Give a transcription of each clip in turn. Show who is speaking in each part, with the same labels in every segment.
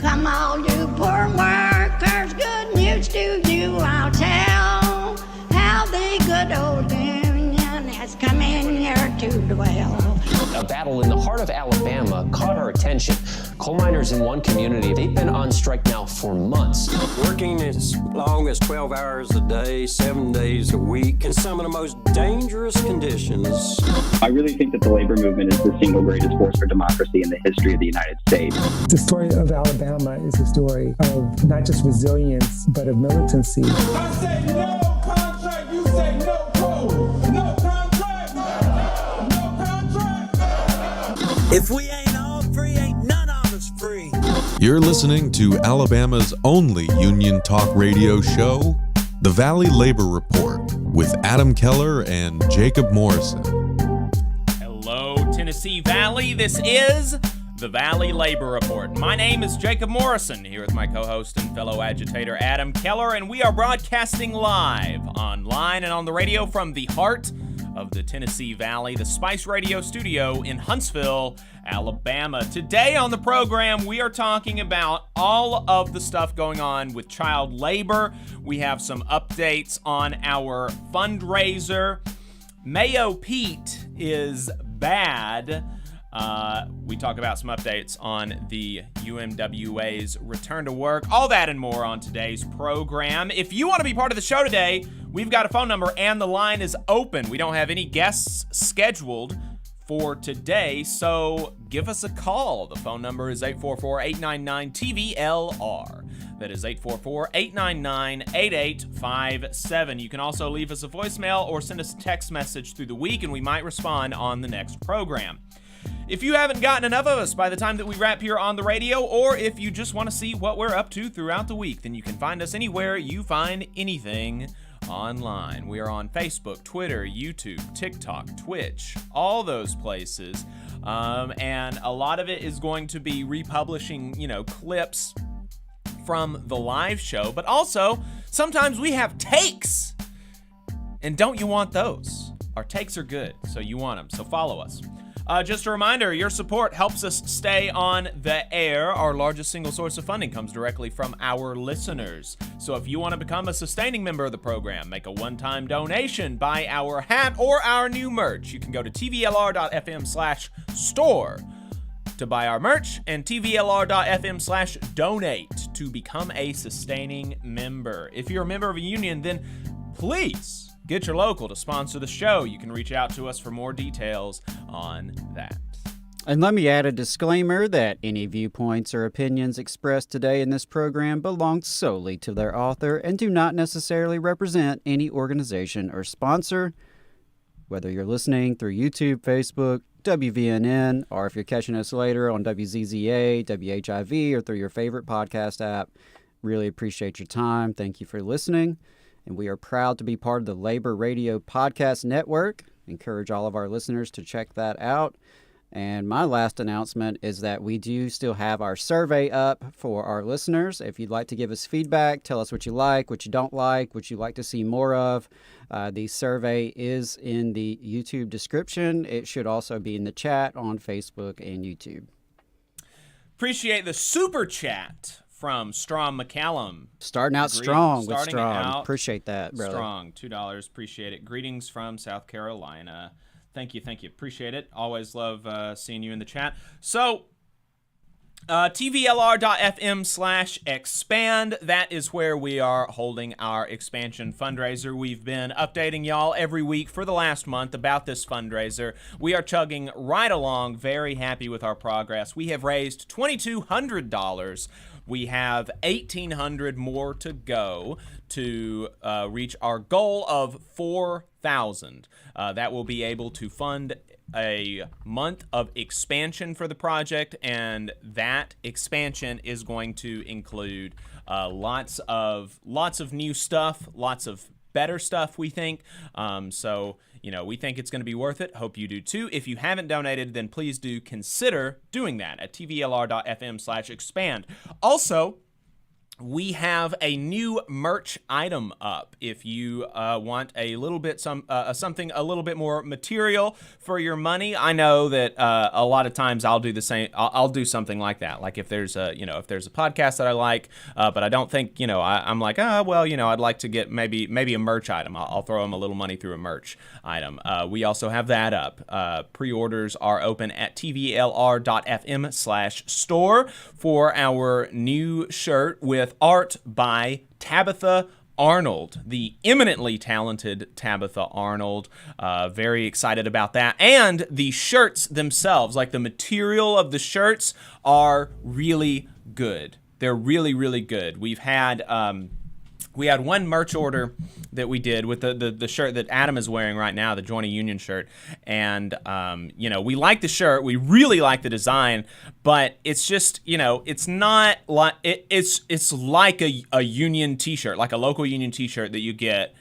Speaker 1: Come all you poor workers, good news to you I'll tell, how the good old Union has come in here to dwell.
Speaker 2: A battle in the heart of Alabama caught our attention. Coal miners in one community, they've been on strike now for months.
Speaker 3: Working as long as 12 hours a day, 7 days a week, in some of the most dangerous conditions.
Speaker 4: I really think that the labor movement is the single greatest force for democracy in the history of the United States.
Speaker 5: The story of Alabama is a story of not just resilience, but of militancy.
Speaker 6: I say no contract, you say no code. No contract, no contract.
Speaker 7: If we ain't all free, ain't none of us free.
Speaker 8: You're listening to Alabama's only union talk radio show, The Valley Labor Report, with Adam Keller and Jacob Morrison.
Speaker 9: Hello, Tennessee Valley. This is The Valley Labor Report. My name is Jacob Morrison, here with my co-host and fellow agitator Adam Keller, and we are broadcasting live online and on the radio from the heart of the Tennessee Valley, the Spice Radio studio in Huntsville, Alabama. Today on the program, we are talking about all of the stuff going on with child labor. We have some updates on our fundraiser. Mayo Pete is bad. We talk about some updates on the UMWA's return to work, all that and more on today's program. If you want to be part of the show today, we've got a phone number and the line is open. We don't have any guests scheduled for today, so give us a call. The phone number is 844-899-TVLR. That is 844-899-8857. You can also leave us a voicemail or send us a text message through the week, and we might respond on the next program. If you haven't gotten enough of us by the time that we wrap here on the radio, or if you just want to see what we're up to throughout the week, then you can find us anywhere you find anything online. We are on Facebook, Twitter, YouTube, TikTok, Twitch, all those places. And a lot of it is going to be republishing, clips from the live show, but also sometimes we have takes. And don't you want those? Our takes are good, so you want them. So follow us. Just a reminder, your support helps us stay on the air. Our largest single source of funding comes directly from our listeners. So if you want to become a sustaining member of the program, make a one-time donation, buy our hat or our new merch. You can go to tvlr.fm/store to buy our merch and tvlr.fm/donate to become a sustaining member. If you're a member of a union, then please get your local to sponsor the show. You can reach out to us for more details on that.
Speaker 10: And let me add a disclaimer that any viewpoints or opinions expressed today in this program belong solely to their author and do not necessarily represent any organization or sponsor. Whether you're listening through YouTube, Facebook, WVNN, or if you're catching us later on WZZA, WHIV, or through your favorite podcast app, really appreciate your time. Thank you for listening. And we are proud to be part of the Labor Radio Podcast Network. Encourage all of our listeners to check that out. And my last announcement is that we do still have our survey up for our listeners. If you'd like to give us feedback, tell us what you like, what you don't like, what you'd like to see more of. The survey is in the YouTube description. It should also be in the chat on Facebook and YouTube.
Speaker 9: Appreciate the super chat from Strom McCallum.
Speaker 10: Starting out strong with Strom. Appreciate that, brother.
Speaker 9: Strong, $2. Appreciate it. Greetings from South Carolina. Thank you. Appreciate it. Always love seeing you in the chat. So, tvlr.fm/expand. That is where we are holding our expansion fundraiser. We've been updating y'all every week for the last month about this fundraiser. We are chugging right along. Very happy with our progress. We have raised $2,200. We have $1,800 more to go to reach our goal of $4,000. That will be able to fund a month of expansion for the project, and that expansion is going to include lots of new stuff, lots of better stuff, we think. So we think it's going to be worth it. Hope you do too. If you haven't donated, then please do consider doing that at tvlr.fm/expand. Also, we have a new merch item up. If you want a little bit something a little bit more material for your money, I know that a lot of times I'll do the same. I'll do something like that. Like if there's a if there's a podcast that I like, but I don't think I'm like I'd like to get maybe a merch item. I'll throw them a little money through a merch item. We also have that up. Pre-orders are open at tvlr.fm/store for our new shirt with art by Tabitha Arnold, the eminently talented Tabitha Arnold. Very excited about that. And the shirts themselves, like the material of the shirts, are really good. They're really, really good. We had one merch order that we did with the shirt that Adam is wearing right now, the Join a Union shirt. And, we like the shirt. We really like the design, but it's just, it's not like, it's like a union t-shirt, like a local union t-shirt that you get,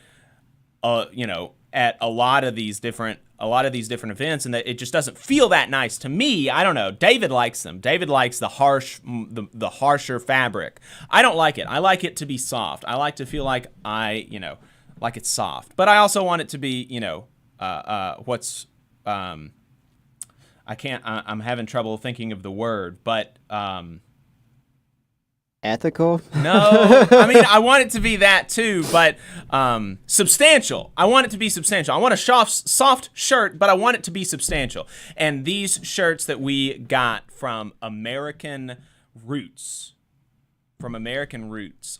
Speaker 9: at a lot of these different events, and that it just doesn't feel that nice to me. I don't know. David likes them. David likes the harsher fabric. I don't like it. I like it to be soft. I like to feel like like it's soft. But I also want it to be, I'm having trouble thinking of the word, but
Speaker 10: ethical?
Speaker 9: No, I mean, I want it to be that too, but substantial. I want it to be substantial. I want a soft shirt, but I want it to be substantial. And these shirts that we got from American Roots,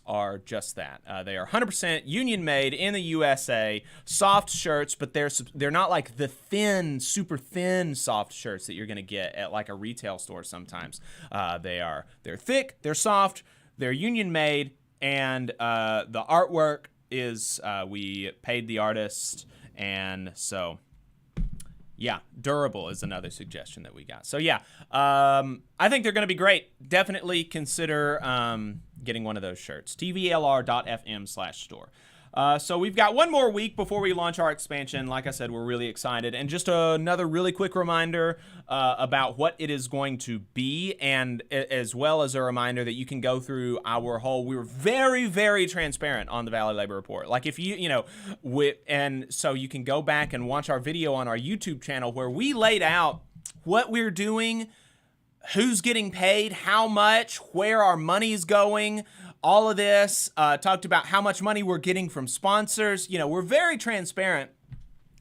Speaker 9: are just that. They are 100% union made in the USA, soft shirts, but they're not like the super thin soft shirts that you're gonna get at like a retail store sometimes. They're thick, they're soft, they're union made, and the artwork is we paid the artist, and so. Yeah, durable is another suggestion that we got. So yeah, I think they're going to be great. Definitely consider getting one of those shirts. tvlr.fm/store. So we've got one more week before we launch our expansion. Like I said, we're really excited. And just another really quick reminder about what it is going to be, and as well as a reminder that you can go through our we were very, very transparent on the Valley Labor Report. Like if and so you can go back and watch our video on our YouTube channel where we laid out what we're doing, who's getting paid, how much, where our money's going, all of this, talked about how much money we're getting from sponsors. We're very transparent.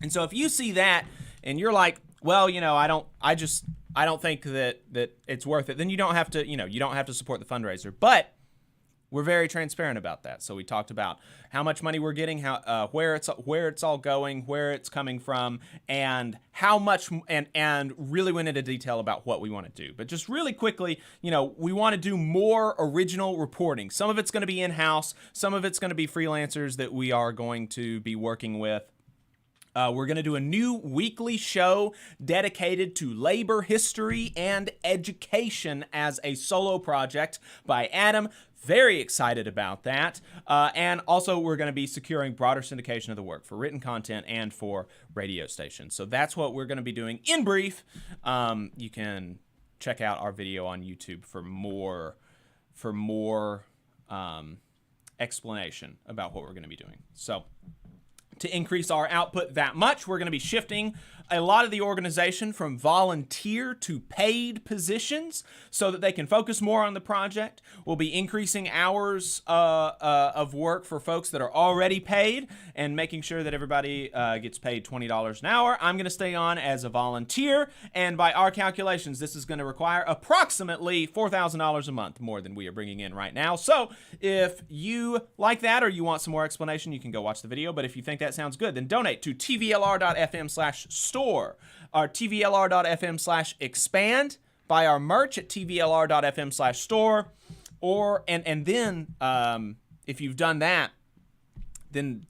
Speaker 9: And so if you see that and you're like, well, I don't think that it's worth it, then you don't have to support the fundraiser. But we're very transparent about that. So we talked about how much money we're getting, how where it's all going, where it's coming from, and how much, and really went into detail about what we want to do. But just really quickly, we want to do more original reporting. Some of it's going to be in-house, some of it's going to be freelancers that we are going to be working with. We're going to do a new weekly show dedicated to labor history and education as a solo project by Adam. Very excited about that. And also, we're going to be securing broader syndication of the work for written content and for radio stations. So that's what we're going to be doing in brief. You can check out our video on YouTube for more explanation about what we're going to be doing. So to increase our output that much, we're going to be shifting a lot of the organization from volunteer to paid positions so that they can focus more on the project. We'll be increasing hours of work for folks that are already paid and making sure that everybody gets paid $20 an hour. I'm going to stay on as a volunteer, and by our calculations, this is going to require approximately $4,000 a month more than we are bringing in right now. So if you like that or you want some more explanation, you can go watch the video. But if you think that sounds good, then donate to tvlr.fm/store or tvlr.fm/expand. Buy our merch at tvlr.fm/store. And then if you've done that, then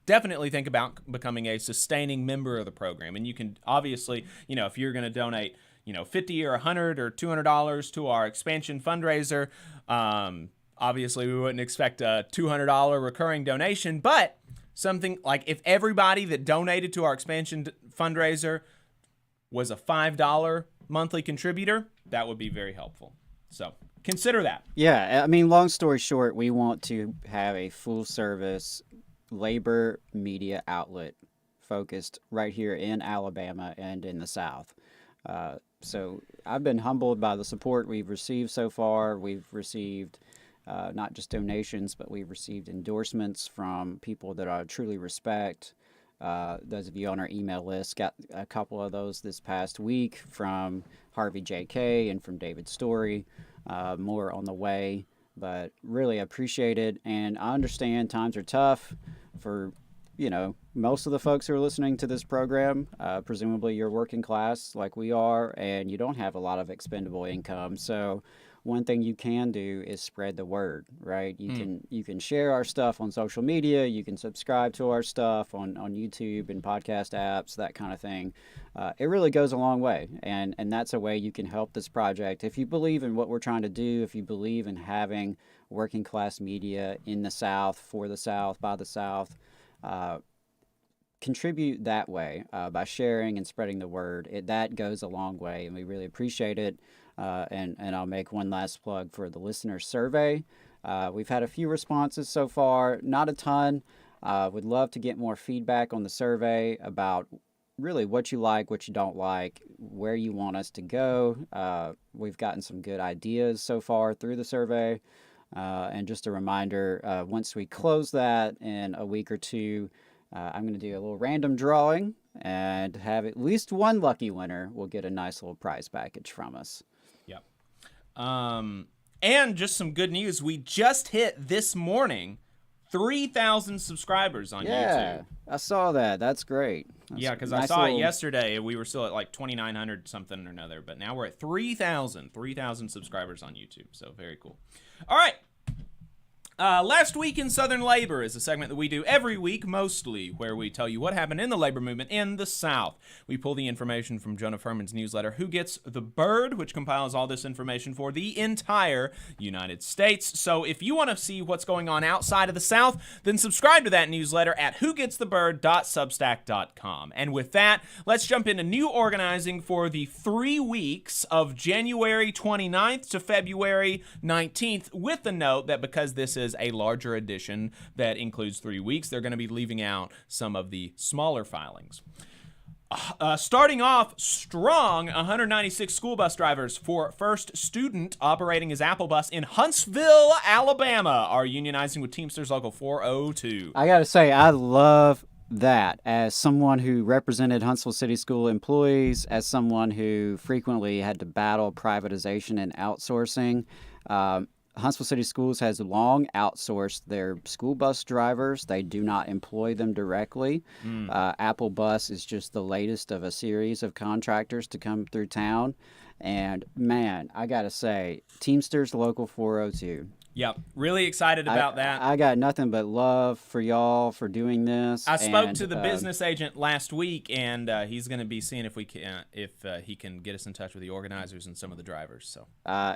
Speaker 9: definitely think about becoming a sustaining member of the program. And you can obviously, if you're going to donate, $50 or $100 or $200 to our expansion fundraiser, obviously we wouldn't expect a $200 recurring donation, but something like if everybody that donated to our expansion fundraiser was a $5 monthly contributor, that would be very helpful. So consider that.
Speaker 10: Yeah, I mean, long story short, we want to have a full-service labor media outlet focused right here in Alabama and in the South. So I've been humbled by the support we've received so far. We've received not just donations, but we've received endorsements from people that I truly respect. Those of you on our email list got a couple of those this past week from Harvey J.K. and from David Story. More on the way, but really appreciate it. And I understand times are tough for, most of the folks who are listening to this program. Presumably you're working class like we are, and you don't have a lot of expendable income. So one thing you can do is spread the word, right? You can share our stuff on social media. You can subscribe to our stuff on YouTube and podcast apps, that kind of thing. It really goes a long way, and that's a way you can help this project. If you believe in what we're trying to do, if you believe in having working class media in the South, for the South, by the South, contribute that way by sharing and spreading the word. That goes a long way, and we really appreciate it. And I'll make one last plug for the listener survey. We've had a few responses so far, not a ton. Would love to get more feedback on the survey about really what you like, what you don't like, where you want us to go. We've gotten some good ideas so far through the survey. And just a reminder, once we close that in a week or two, I'm going to do a little random drawing and have at least one lucky winner will get a nice little prize package from us.
Speaker 9: Yep. And just some good news. We just hit this morning 3,000 subscribers on YouTube.
Speaker 10: Yeah, I saw that. That's great.
Speaker 9: Yeah, because I saw it yesterday. We were still at like 2,900 something or another, but now we're at 3,000 subscribers on YouTube. So very cool. All right. Last Week in Southern Labor is a segment that we do every week, mostly, where we tell you what happened in the labor movement in the South. We pull the information from Jonah Furman's newsletter, Who Gets the Bird, which compiles all this information for the entire United States. So if you want to see what's going on outside of the South, then subscribe to that newsletter at whogetsthebird.substack.com. And with that, let's jump into new organizing for the 3 weeks of January 29th to February 19th, with the note that because this is a larger edition that includes 3 weeks, they're going to be leaving out some of the smaller filings. Starting off strong, 196 school bus drivers for First Student operating as Apple Bus in Huntsville, Alabama are unionizing with Teamsters Local 402.
Speaker 10: I got to say, I love that. As someone who represented Huntsville City School employees, as someone who frequently had to battle privatization and outsourcing, Huntsville City Schools has long outsourced their school bus drivers. They do not employ them directly. Apple Bus is just the latest of a series of contractors to come through town. And man, I got to say, Teamsters Local 402.
Speaker 9: Yep, really excited about that.
Speaker 10: I got nothing but love for y'all for doing this.
Speaker 9: I spoke to the business agent last week, and he's going to be seeing if he can get us in touch with the organizers and some of the drivers. So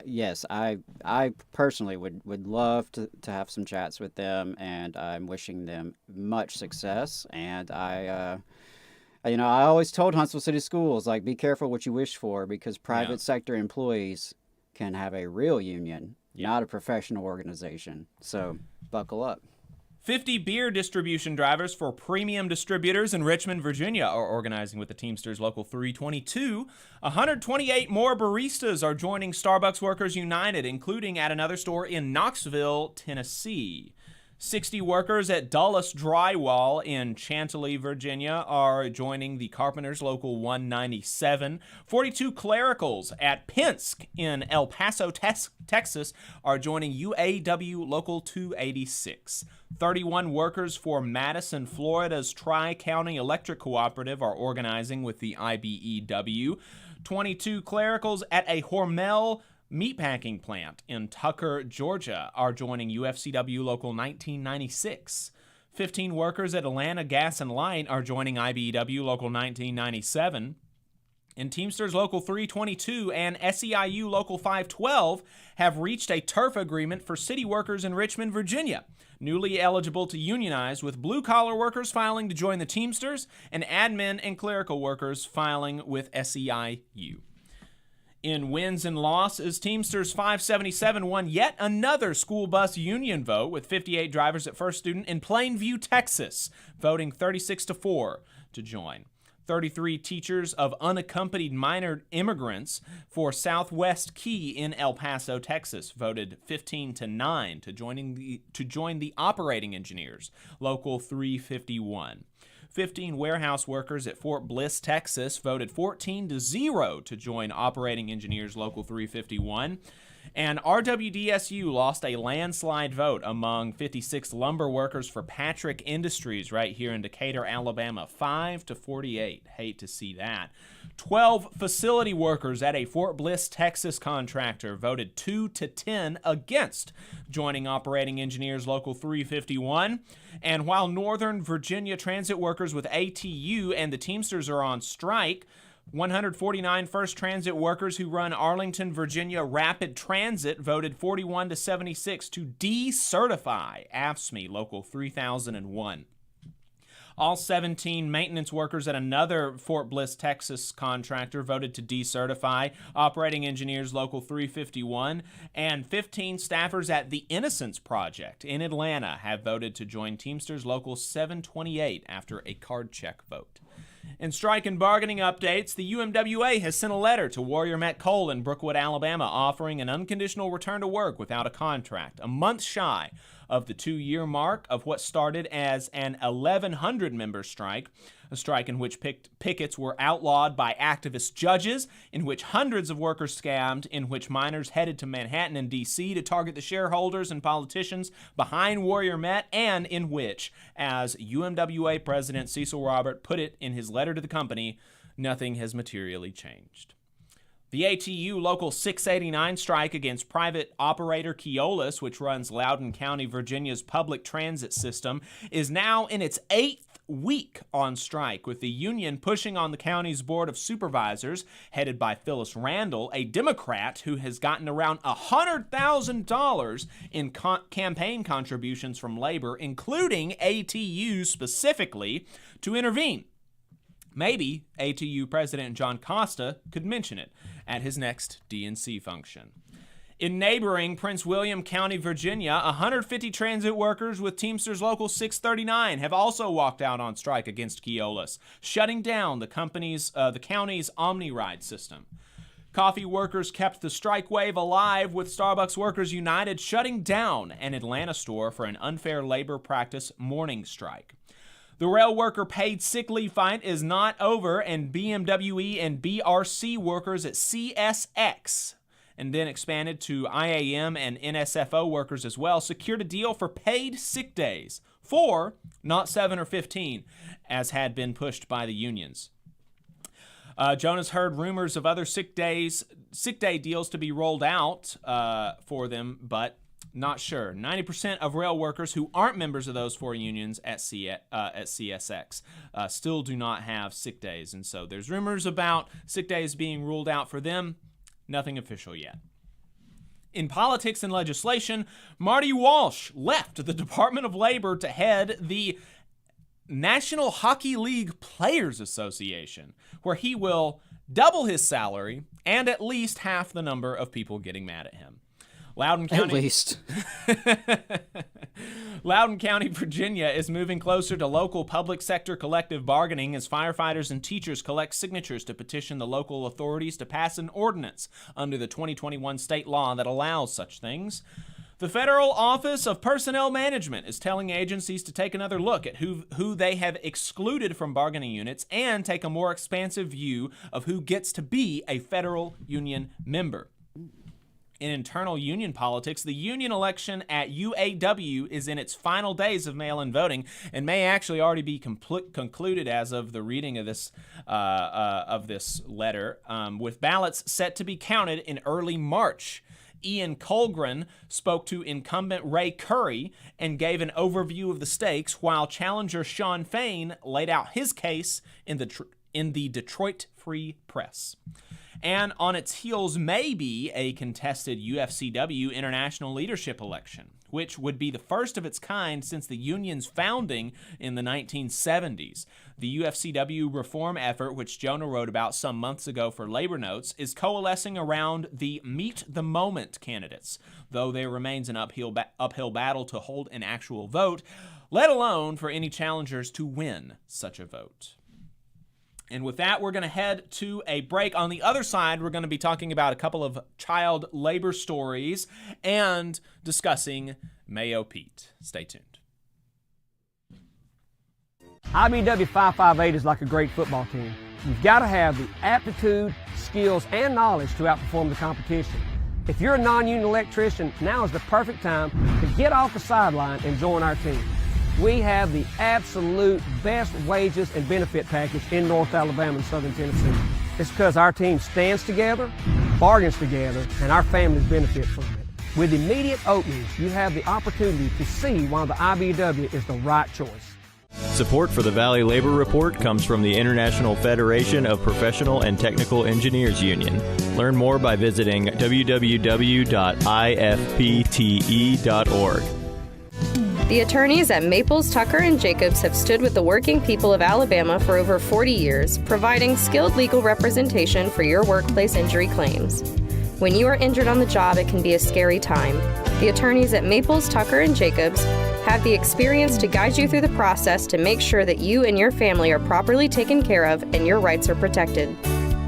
Speaker 10: yes, I personally would love to have some chats with them, and I'm wishing them much success. And I always told Huntsville City Schools, like, be careful what you wish for, because private sector employees can have a real union. Not a professional organization. So buckle up.
Speaker 9: 50 beer distribution drivers for premium distributors in Richmond, Virginia are organizing with the Teamsters Local 322. 128 more baristas are joining Starbucks Workers United, including at another store in Knoxville, Tennessee. 60 workers at Dulles Drywall in Chantilly, Virginia are joining the Carpenters Local 197. 42 clericals at Penske in El Paso, Texas are joining UAW Local 286. 31 workers for Madison, Florida's Tri-County Electric Cooperative are organizing with the IBEW. 22 clericals at a Hormel meatpacking plant in Tucker, Georgia are joining UFCW Local 1996. 15 workers at Atlanta Gas and Light are joining IBEW Local 1997. And Teamsters Local 322 and SEIU Local 512 have reached a turf agreement for city workers in Richmond, Virginia, newly eligible to unionize, with blue-collar workers filing to join the Teamsters and admin and clerical workers filing with SEIU. In wins and losses, Teamsters 577 won yet another school bus union vote with 58 drivers at First Student in Plainview, Texas, voting 36-4 to join. 33 teachers of unaccompanied minor immigrants for Southwest Key in El Paso, Texas, voted 15-9 to join the operating engineers, Local 351. 15 warehouse workers at Fort Bliss, Texas, voted 14-0 to join operating engineers, Local 351. And RWDSU lost a landslide vote among 56 lumber workers for Patrick Industries right here in Decatur, Alabama, 5-48. Hate to see that. 12 facility workers at a Fort Bliss, Texas contractor voted 2-10 against joining operating engineers, Local 351. And while Northern Virginia transit workers with ATU and the Teamsters are on strike, 149 First Transit workers who run Arlington, Virginia Rapid Transit voted 41-76 to decertify AFSCME Local 3001. All 17 maintenance workers at another Fort Bliss, Texas contractor voted to decertify operating engineers Local 351, and 15 staffers at the Innocence Project in Atlanta have voted to join Teamsters Local 728 after a card check vote. In strike and bargaining updates, the UMWA has sent a letter to Warrior Met Coal in Brookwood, Alabama, offering an unconditional return to work without a contract, a month shy of the 2-year mark of what started as an 1,100-member strike, a strike in which pickets were outlawed by activist judges, in which hundreds of workers scammed, in which miners headed to Manhattan and D.C. to target the shareholders and politicians behind Warrior Met, and in which, as UMWA President Cecil Robert put it in his letter to the company, nothing has materially changed. The ATU Local 689 strike against private operator Keolis, which runs Loudoun County, Virginia's public transit system, is now in its 8th week on strike, with the union pushing on the county's Board of Supervisors, headed by Phyllis Randall, a Democrat who has gotten around $100,000 in campaign contributions from labor, including ATU specifically, to intervene. Maybe ATU President John Costa could mention it at his next DNC function. In neighboring Prince William County, Virginia, 150 transit workers with Teamsters Local 639 have also walked out on strike against Keolis, shutting down the county's OmniRide system. Coffee workers kept the strike wave alive, with Starbucks Workers United shutting down an Atlanta store for an unfair labor practice morning strike. The rail worker paid sick leave fight is not over, and BMWE and BRC workers at CSX, and then expanded to IAM and NSFO workers as well, secured a deal for paid sick days, 4, not 7 or 15, as had been pushed by the unions. Jonas heard rumors of other sick day deals to be rolled out for them, but not sure. 90% of rail workers who aren't members of those 4 unions at CSX still do not have sick days, and so there's rumors about sick days being ruled out for them. Nothing official yet. In politics and legislation, Marty Walsh left the Department of Labor to head the National Hockey League Players Association, where he will double his salary and at least half the number of people getting mad at him. Loudoun County,
Speaker 10: at least.
Speaker 9: Loudoun County, Virginia is moving closer to local public sector collective bargaining as firefighters and teachers collect signatures to petition the local authorities to pass an ordinance under the 2021 state law that allows such things. The Federal Office of Personnel Management is telling agencies to take another look at who they have excluded from bargaining units and take a more expansive view of who gets to be a federal union member. In internal union politics, the union election at UAW is in its final days of mail-in voting and may actually already be concluded as of the reading of this letter, with ballots set to be counted in early March. Ian Colgren spoke to incumbent Ray Curry and gave an overview of the stakes, while challenger Sean Fain laid out his case in the Detroit Free Press. And on its heels may be a contested UFCW International Leadership election, which would be the first of its kind since the union's founding in the 1970s. The UFCW reform effort, which Jonah wrote about some months ago for Labor Notes, is coalescing around the Meet the Moment candidates, though there remains an uphill battle to hold an actual vote, let alone for any challengers to win such a vote. And with that, we're going to head to a break. On the other side, we're going to be talking about a couple of child labor stories and discussing Mayo Pete. Stay tuned.
Speaker 11: IBW 558 is like a great football team. You've got to have the aptitude, skills, and knowledge to outperform the competition. If you're a non-union electrician, now is the perfect time to get off the sideline and join our team. We have the absolute best wages and benefit package in North Alabama and Southern Tennessee. It's because our team stands together, bargains together, and our families benefit from it. With immediate openings, you have the opportunity to see why the IBW is the right choice.
Speaker 12: Support for the Valley Labor Report comes from the International Federation of Professional and Technical Engineers Union. Learn more by visiting www.ifpte.org.
Speaker 13: The attorneys at Maples, Tucker & Jacobs have stood with the working people of Alabama for over 40 years, providing skilled legal representation for your workplace injury claims. When you are injured on the job, it can be a scary time. The attorneys at Maples, Tucker & Jacobs have the experience to guide you through the process to make sure that you and your family are properly taken care of and your rights are protected.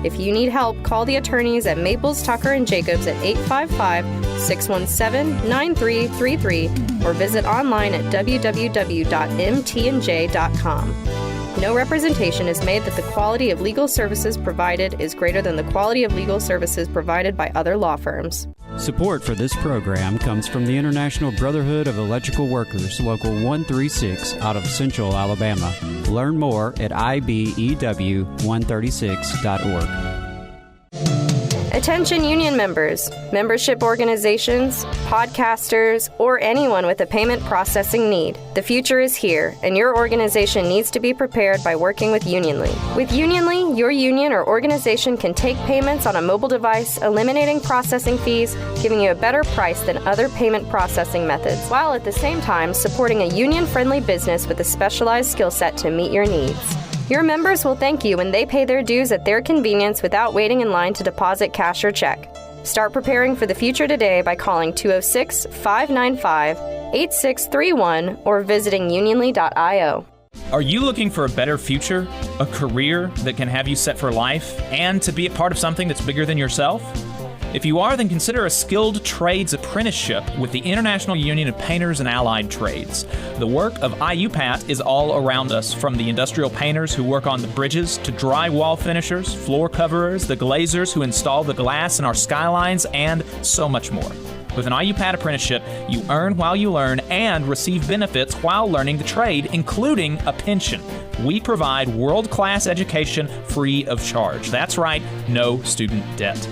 Speaker 13: If you need help, call the attorneys at Maples, Tucker & Jacobs at 855-617-9333 or visit online at www.mtnj.com. No representation is made that the quality of legal services provided is greater than the quality of legal services provided by other law firms.
Speaker 10: Support for this program comes from the International Brotherhood of Electrical Workers, Local 136 out of Central Alabama. Learn more at ibew136.org.
Speaker 13: Attention union members, membership organizations, podcasters, or anyone with a payment processing need. The future is here, and your organization needs to be prepared by working with Unionly. With Unionly, your union or organization can take payments on a mobile device, eliminating processing fees, giving you a better price than other payment processing methods, while at the same time supporting a union-friendly business with a specialized skill set to meet your needs. Your members will thank you when they pay their dues at their convenience without waiting in line to deposit cash or check. Start preparing for the future today by calling 206-595-8631 or visiting unionly.io.
Speaker 9: Are you looking for a better future, a career that can have you set for life, and to be a part of something that's bigger than yourself? If you are, then consider a skilled trades apprenticeship with the International Union of Painters and Allied Trades. The work of IUPAT is all around us, from the industrial painters who work on the bridges to drywall finishers, floor coverers, the glazers who install the glass in our skylines, and so much more. With an IUPAT apprenticeship, you earn while you learn and receive benefits while learning the trade, including a pension. We provide world-class education free of charge. That's right, no student debt.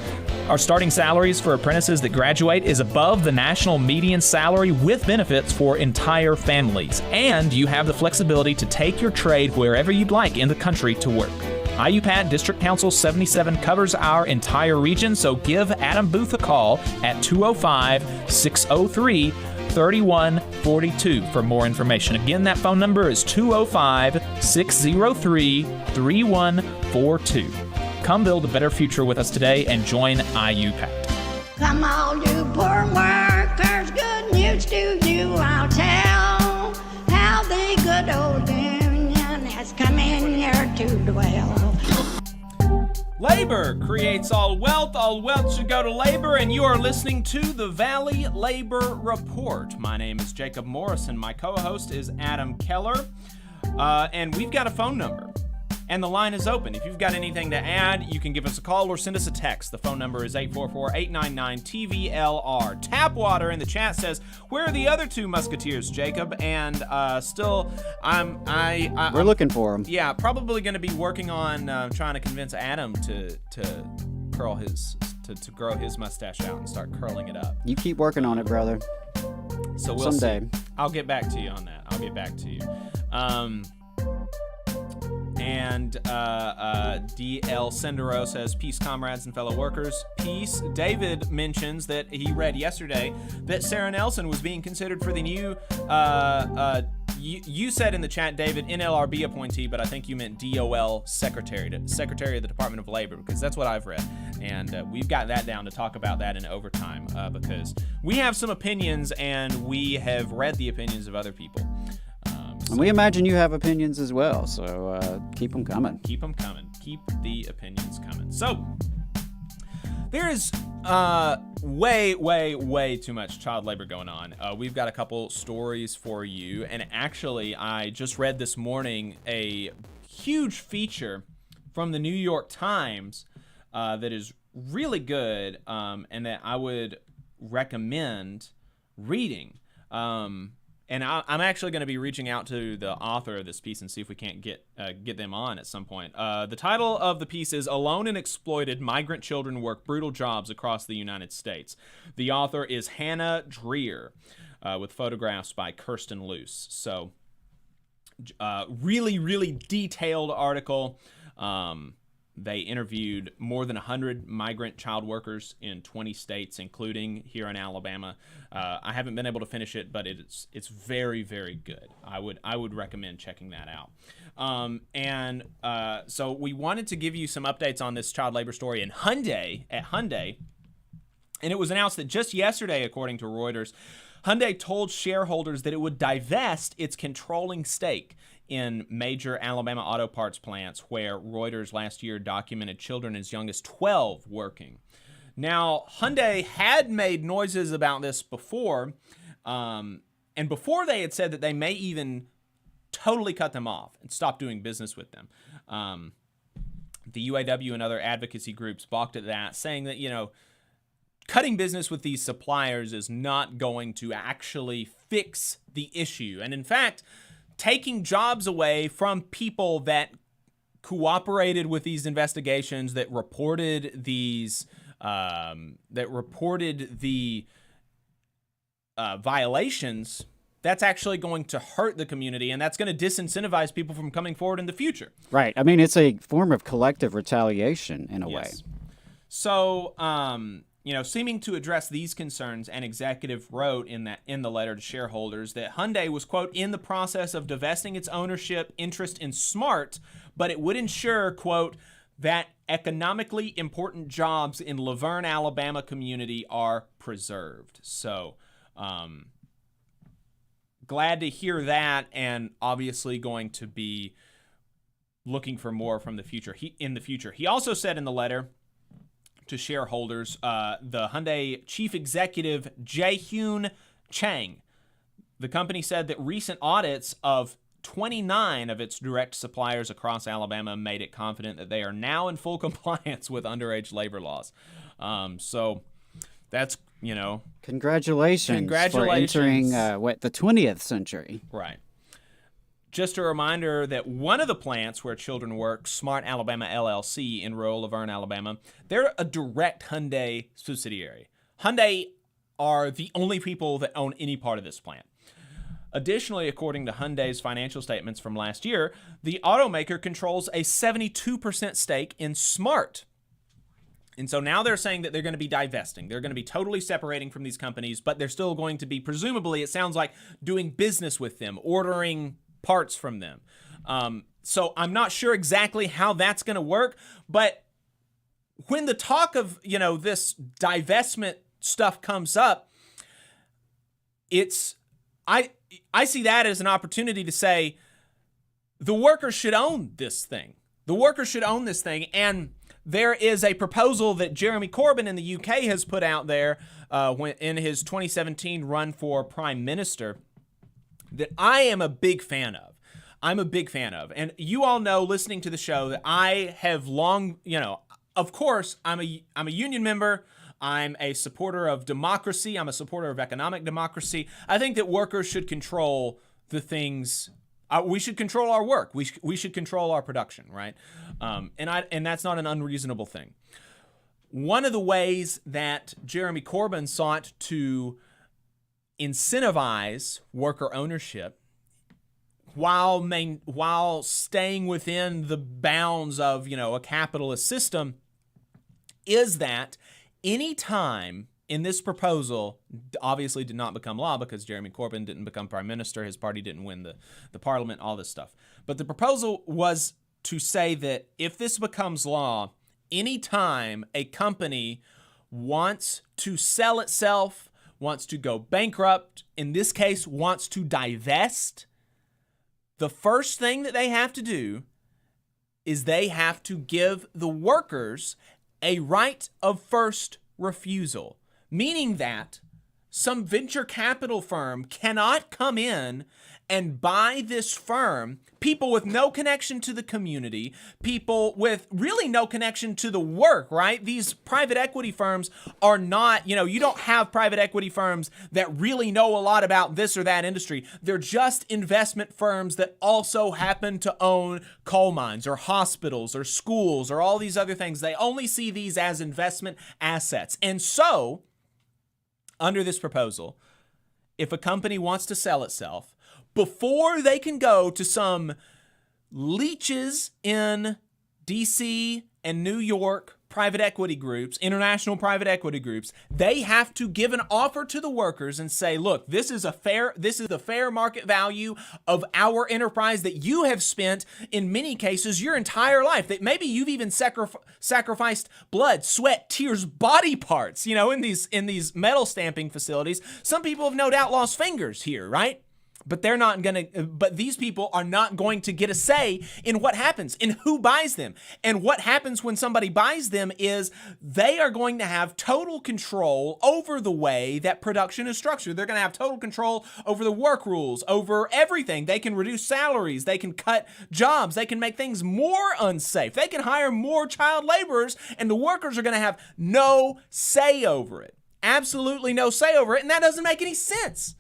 Speaker 9: Our starting salaries for apprentices that graduate is above the national median salary with benefits for entire families. And you have the flexibility to take your trade wherever you'd like in the country to work. IUPAT District Council 77 covers our entire region, so give Adam Booth a call at 205-603-3142 for more information. Again, that phone number is 205-603-3142. Come build a better future with us today and join IUPAT.
Speaker 1: Come all you poor workers, good news to you I'll tell, how the good old union has come in here to dwell.
Speaker 9: Labor creates all wealth should go to labor, and you are listening to the Valley Labor Report. My name is Jacob Morrison, my co-host is Adam Keller, and we've got a phone number. And the line is open. If you've got anything to add, you can give us a call or send us a text. The phone number is 844-899-TVLR. Tapwater in the chat says, "Where are the other two musketeers, Jacob?" And we're
Speaker 10: looking for them.
Speaker 9: Yeah, probably going to be working on trying to convince Adam to curl his to grow his mustache out and start curling it up.
Speaker 10: You keep working on it, brother.
Speaker 9: So we'll
Speaker 10: someday
Speaker 9: see. I'll get back to you on that. I'll get back to you. And DL Sendero says, peace, comrades and fellow workers. Peace. David mentions that he read yesterday that Sarah Nelson was being considered for the new, you said in the chat, David, NLRB appointee, but I think you meant DOL Secretary of the Department of Labor, because that's what I've read. And we've got that down to talk about that in overtime, because we have some opinions and we have read the opinions of other people.
Speaker 10: And we imagine you have opinions as well, so keep them coming.
Speaker 9: Keep them coming. Keep the opinions coming. So, there is way too much child labor going on. We've got a couple stories for you, and actually, I just read this morning a huge feature from the New York Times that is really good, and that I would recommend reading. And I'm actually going to be reaching out to the author of this piece and see if we can't get them on at some point. The title of the piece is "Alone and Exploited Migrant Children Work Brutal Jobs Across the United States." The author is Hannah Dreer, with photographs by Kirsten Luce. So, really detailed article. They interviewed more than 100 migrant child workers in 20 states, including here in Alabama. I haven't been able to finish it, but it's very good. I would recommend checking that out. So we wanted to give you some updates on this child labor story in Hyundai. And it was announced that just yesterday, according to Reuters, Hyundai told shareholders that it would divest its controlling stake in major Alabama auto parts plants where Reuters last year documented children as young as 12 working. Now, Hyundai had made noises about this before, and before they had said that they may even totally cut them off and stop doing business with them. The UAW and other advocacy groups balked at that, saying that, cutting business with these suppliers is not going to actually fix the issue. And in fact, taking jobs away from people that cooperated with these investigations, that reported these, violations, that's actually going to hurt the community, and that's going to disincentivize people from coming forward in the future. Right.
Speaker 10: I mean, it's a form of collective retaliation in a way.
Speaker 9: So, seeming to address these concerns, an executive wrote in the letter to shareholders that Hyundai was, quote, in the process of divesting its ownership interest in Smart, but it would ensure, quote, that economically important jobs in Laverne, Alabama community are preserved. So, glad to hear that, and obviously going to be looking for more from the future. He also said in the letter to shareholders, the Hyundai chief executive, Jae-Hyun Chang, the company said that recent audits of 29 of its direct suppliers across Alabama made it confident that they are now in full compliance with underage labor laws. So that's,
Speaker 10: Congratulations for entering, the 20th century.
Speaker 9: Right. Just a reminder that one of the plants where children work, Smart Alabama LLC in rural Laverne, Alabama, they're a direct Hyundai subsidiary. Hyundai are the only people that own any part of this plant. Additionally, according to Hyundai's financial statements from last year, the automaker controls a 72% stake in Smart. And so now they're saying that they're going to be divesting. They're going to be totally separating from these companies, but they're still going to be, presumably, it sounds like, doing business with them, ordering parts from them. So I'm not sure exactly how that's going to work, but when the talk of, this divestment stuff comes up, I see that as an opportunity to say the workers should own this thing. The workers should own this thing, and there is a proposal that Jeremy Corbyn in the UK has put out there in his 2017 run for Prime Minister that I am a big fan of. And you all know, listening to the show, that I have long, of course, I'm a union member. I'm a supporter of democracy. I'm a supporter of economic democracy. I think that workers should control the things. We should control our work. We should control our production, right? And that's not an unreasonable thing. One of the ways that Jeremy Corbyn sought to incentivize worker ownership while staying within the bounds of, a capitalist system, is that any time in this proposal, obviously did not become law because Jeremy Corbyn didn't become prime minister, his party didn't win the parliament, all this stuff. But the proposal was to say that if this becomes law, any time a company wants to sell itself, wants to go bankrupt, in this case, wants to divest, the first thing that they have to do is they have to give the workers a right of first refusal, meaning that some venture capital firm cannot come in and buy this firm, people with no connection to the community, people with really no connection to the work, right? These private equity firms are not, you don't have private equity firms that really know a lot about this or that industry. They're just investment firms that also happen to own coal mines or hospitals or schools or all these other things. They only see these as investment assets. And so, under this proposal, if a company wants to sell itself, before they can go to some leeches in DC and New York private equity groups, international private equity groups, they have to give an offer to the workers and say, look, this is the fair market value of our enterprise that you have spent, in many cases, your entire life, that maybe you've even sacrificed blood, sweat, tears, body parts, in these metal stamping facilities. Some people have no doubt lost fingers here, right? But these people are not going to get a say in what happens, in who buys them. And what happens when somebody buys them is they are going to have total control over the way that production is structured. They're going to have total control over the work rules, over everything. They can reduce salaries. They can cut jobs. They can make things more unsafe. They can hire more child laborers, and the workers are going to have no say over it. Absolutely no say over it. And that doesn't make any sense.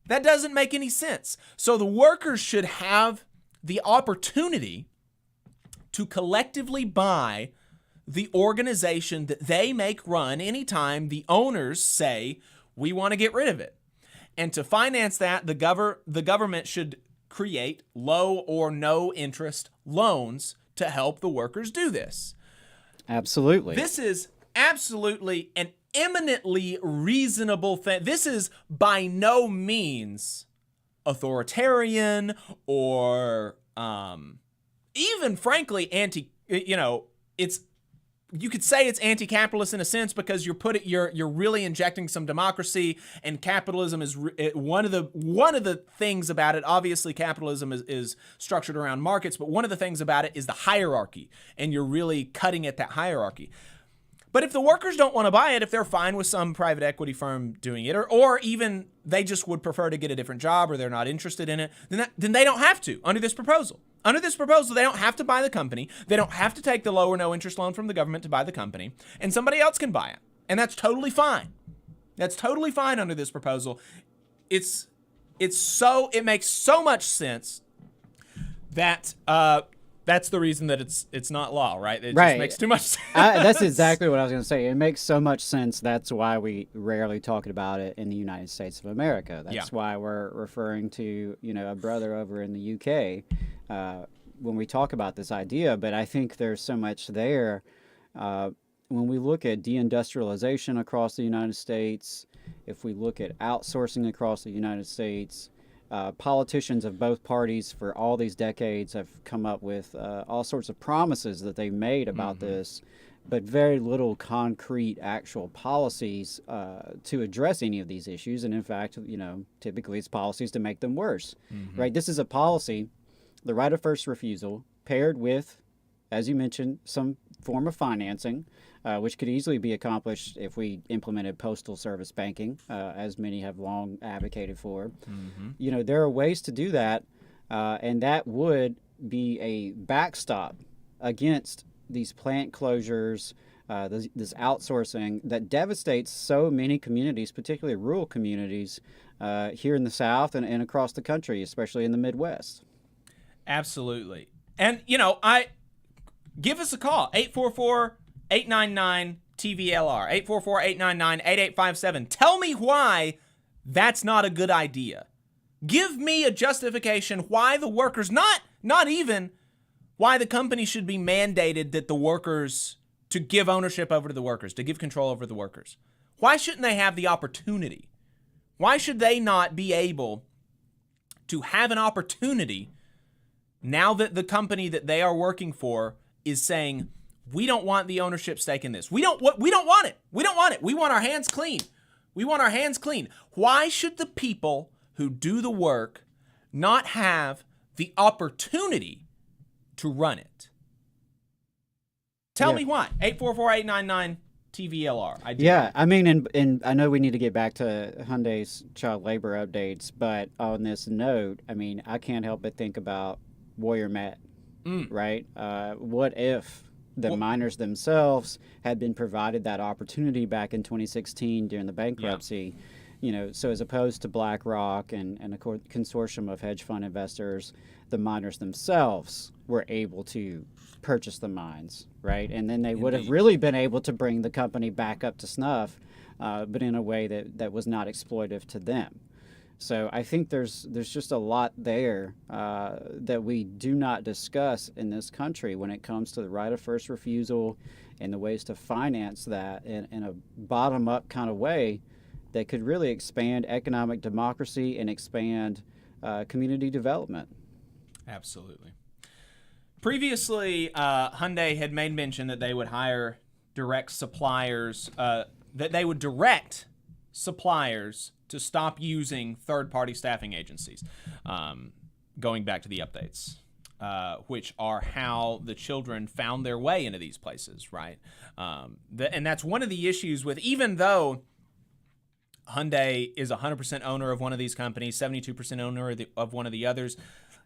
Speaker 9: That doesn't make any sense. So the workers should have the opportunity to collectively buy the organization that they make run anytime the owners say, we want to get rid of it. And to finance that, the government should create low or no interest loans to help the workers do this.
Speaker 10: Absolutely.
Speaker 9: This is absolutely an eminently reasonable thing. This is by no means authoritarian or even frankly you could say it's anti-capitalist in a sense because you're really injecting some democracy, and capitalism is one of the things about it. Obviously, capitalism is structured around markets, but one of the things about it is the hierarchy, and you're really cutting at that hierarchy. But if the workers don't want to buy it, if they're fine with some private equity firm doing it, or even they just would prefer to get a different job, or they're not interested in it, then they don't have to under this proposal. Under this proposal, they don't have to buy the company. They don't have to take the low or no interest loan from the government to buy the company, and somebody else can buy it. And that's totally fine. That's totally fine under this proposal. It makes so much sense that that's the reason that it's not law, right? It just makes too much sense.
Speaker 10: That's exactly what I was going to say. It makes so much sense. That's why we rarely talk about it in the United States of America. That's why we're referring to, a brother over in the UK when we talk about this idea. But I think there's so much there. When we look at deindustrialization across the United States, if we look at outsourcing across the United States, politicians of both parties for all these decades have come up with all sorts of promises that they made about this, but very little concrete actual policies to address any of these issues. And in fact, typically it's policies to make them worse, right? This is a policy, the right of first refusal, paired with, as you mentioned, some form of financing, which could easily be accomplished if we implemented postal service banking, as many have long advocated for. There are ways to do that, and that would be a backstop against these plant closures, this outsourcing that devastates so many communities, particularly rural communities here in the South and across the country, especially in the Midwest.
Speaker 9: Absolutely. And, give us a call, 844-899-TVLR, 844-899-8857. Tell me why that's not a good idea. Give me a justification why the workers, not even why the company should be mandated that the workers, to give ownership over to the workers, to give control over the workers. Why shouldn't they have the opportunity? Why should they not be able to have an opportunity now that the company that they are working for is saying, we don't want the ownership stake in this. We don't want it. We don't want it. We want our hands clean. We want our hands clean. Why should the people who do the work not have the opportunity to run it? Tell me why. 844-899 TVLR.
Speaker 10: I mean, and I know we need to get back to Hyundai's child labor updates, but on this note, I mean, I can't help but think about Warrior Matt, right? What if the miners themselves had been provided that opportunity back in 2016 during the bankruptcy? You know, so as opposed to BlackRock and a consortium of hedge fund investors, the miners themselves were able to purchase the mines, right? And then they would have really been able to bring the company back up to snuff, but in a way that was not exploitive to them. So I think there's just a lot there that we do not discuss in this country when it comes to the right of first refusal and the ways to finance that in a bottom-up kind of way that could really expand economic democracy and expand community development.
Speaker 9: Absolutely. Previously, Hyundai had made mention that they would hire direct suppliers, that they would direct suppliers to stop using third-party staffing agencies, going back to the updates, which are how the children found their way into these places, right? And that's one of the issues with, even though Hyundai is 100% owner of one of these companies, 72% owner of one of the others,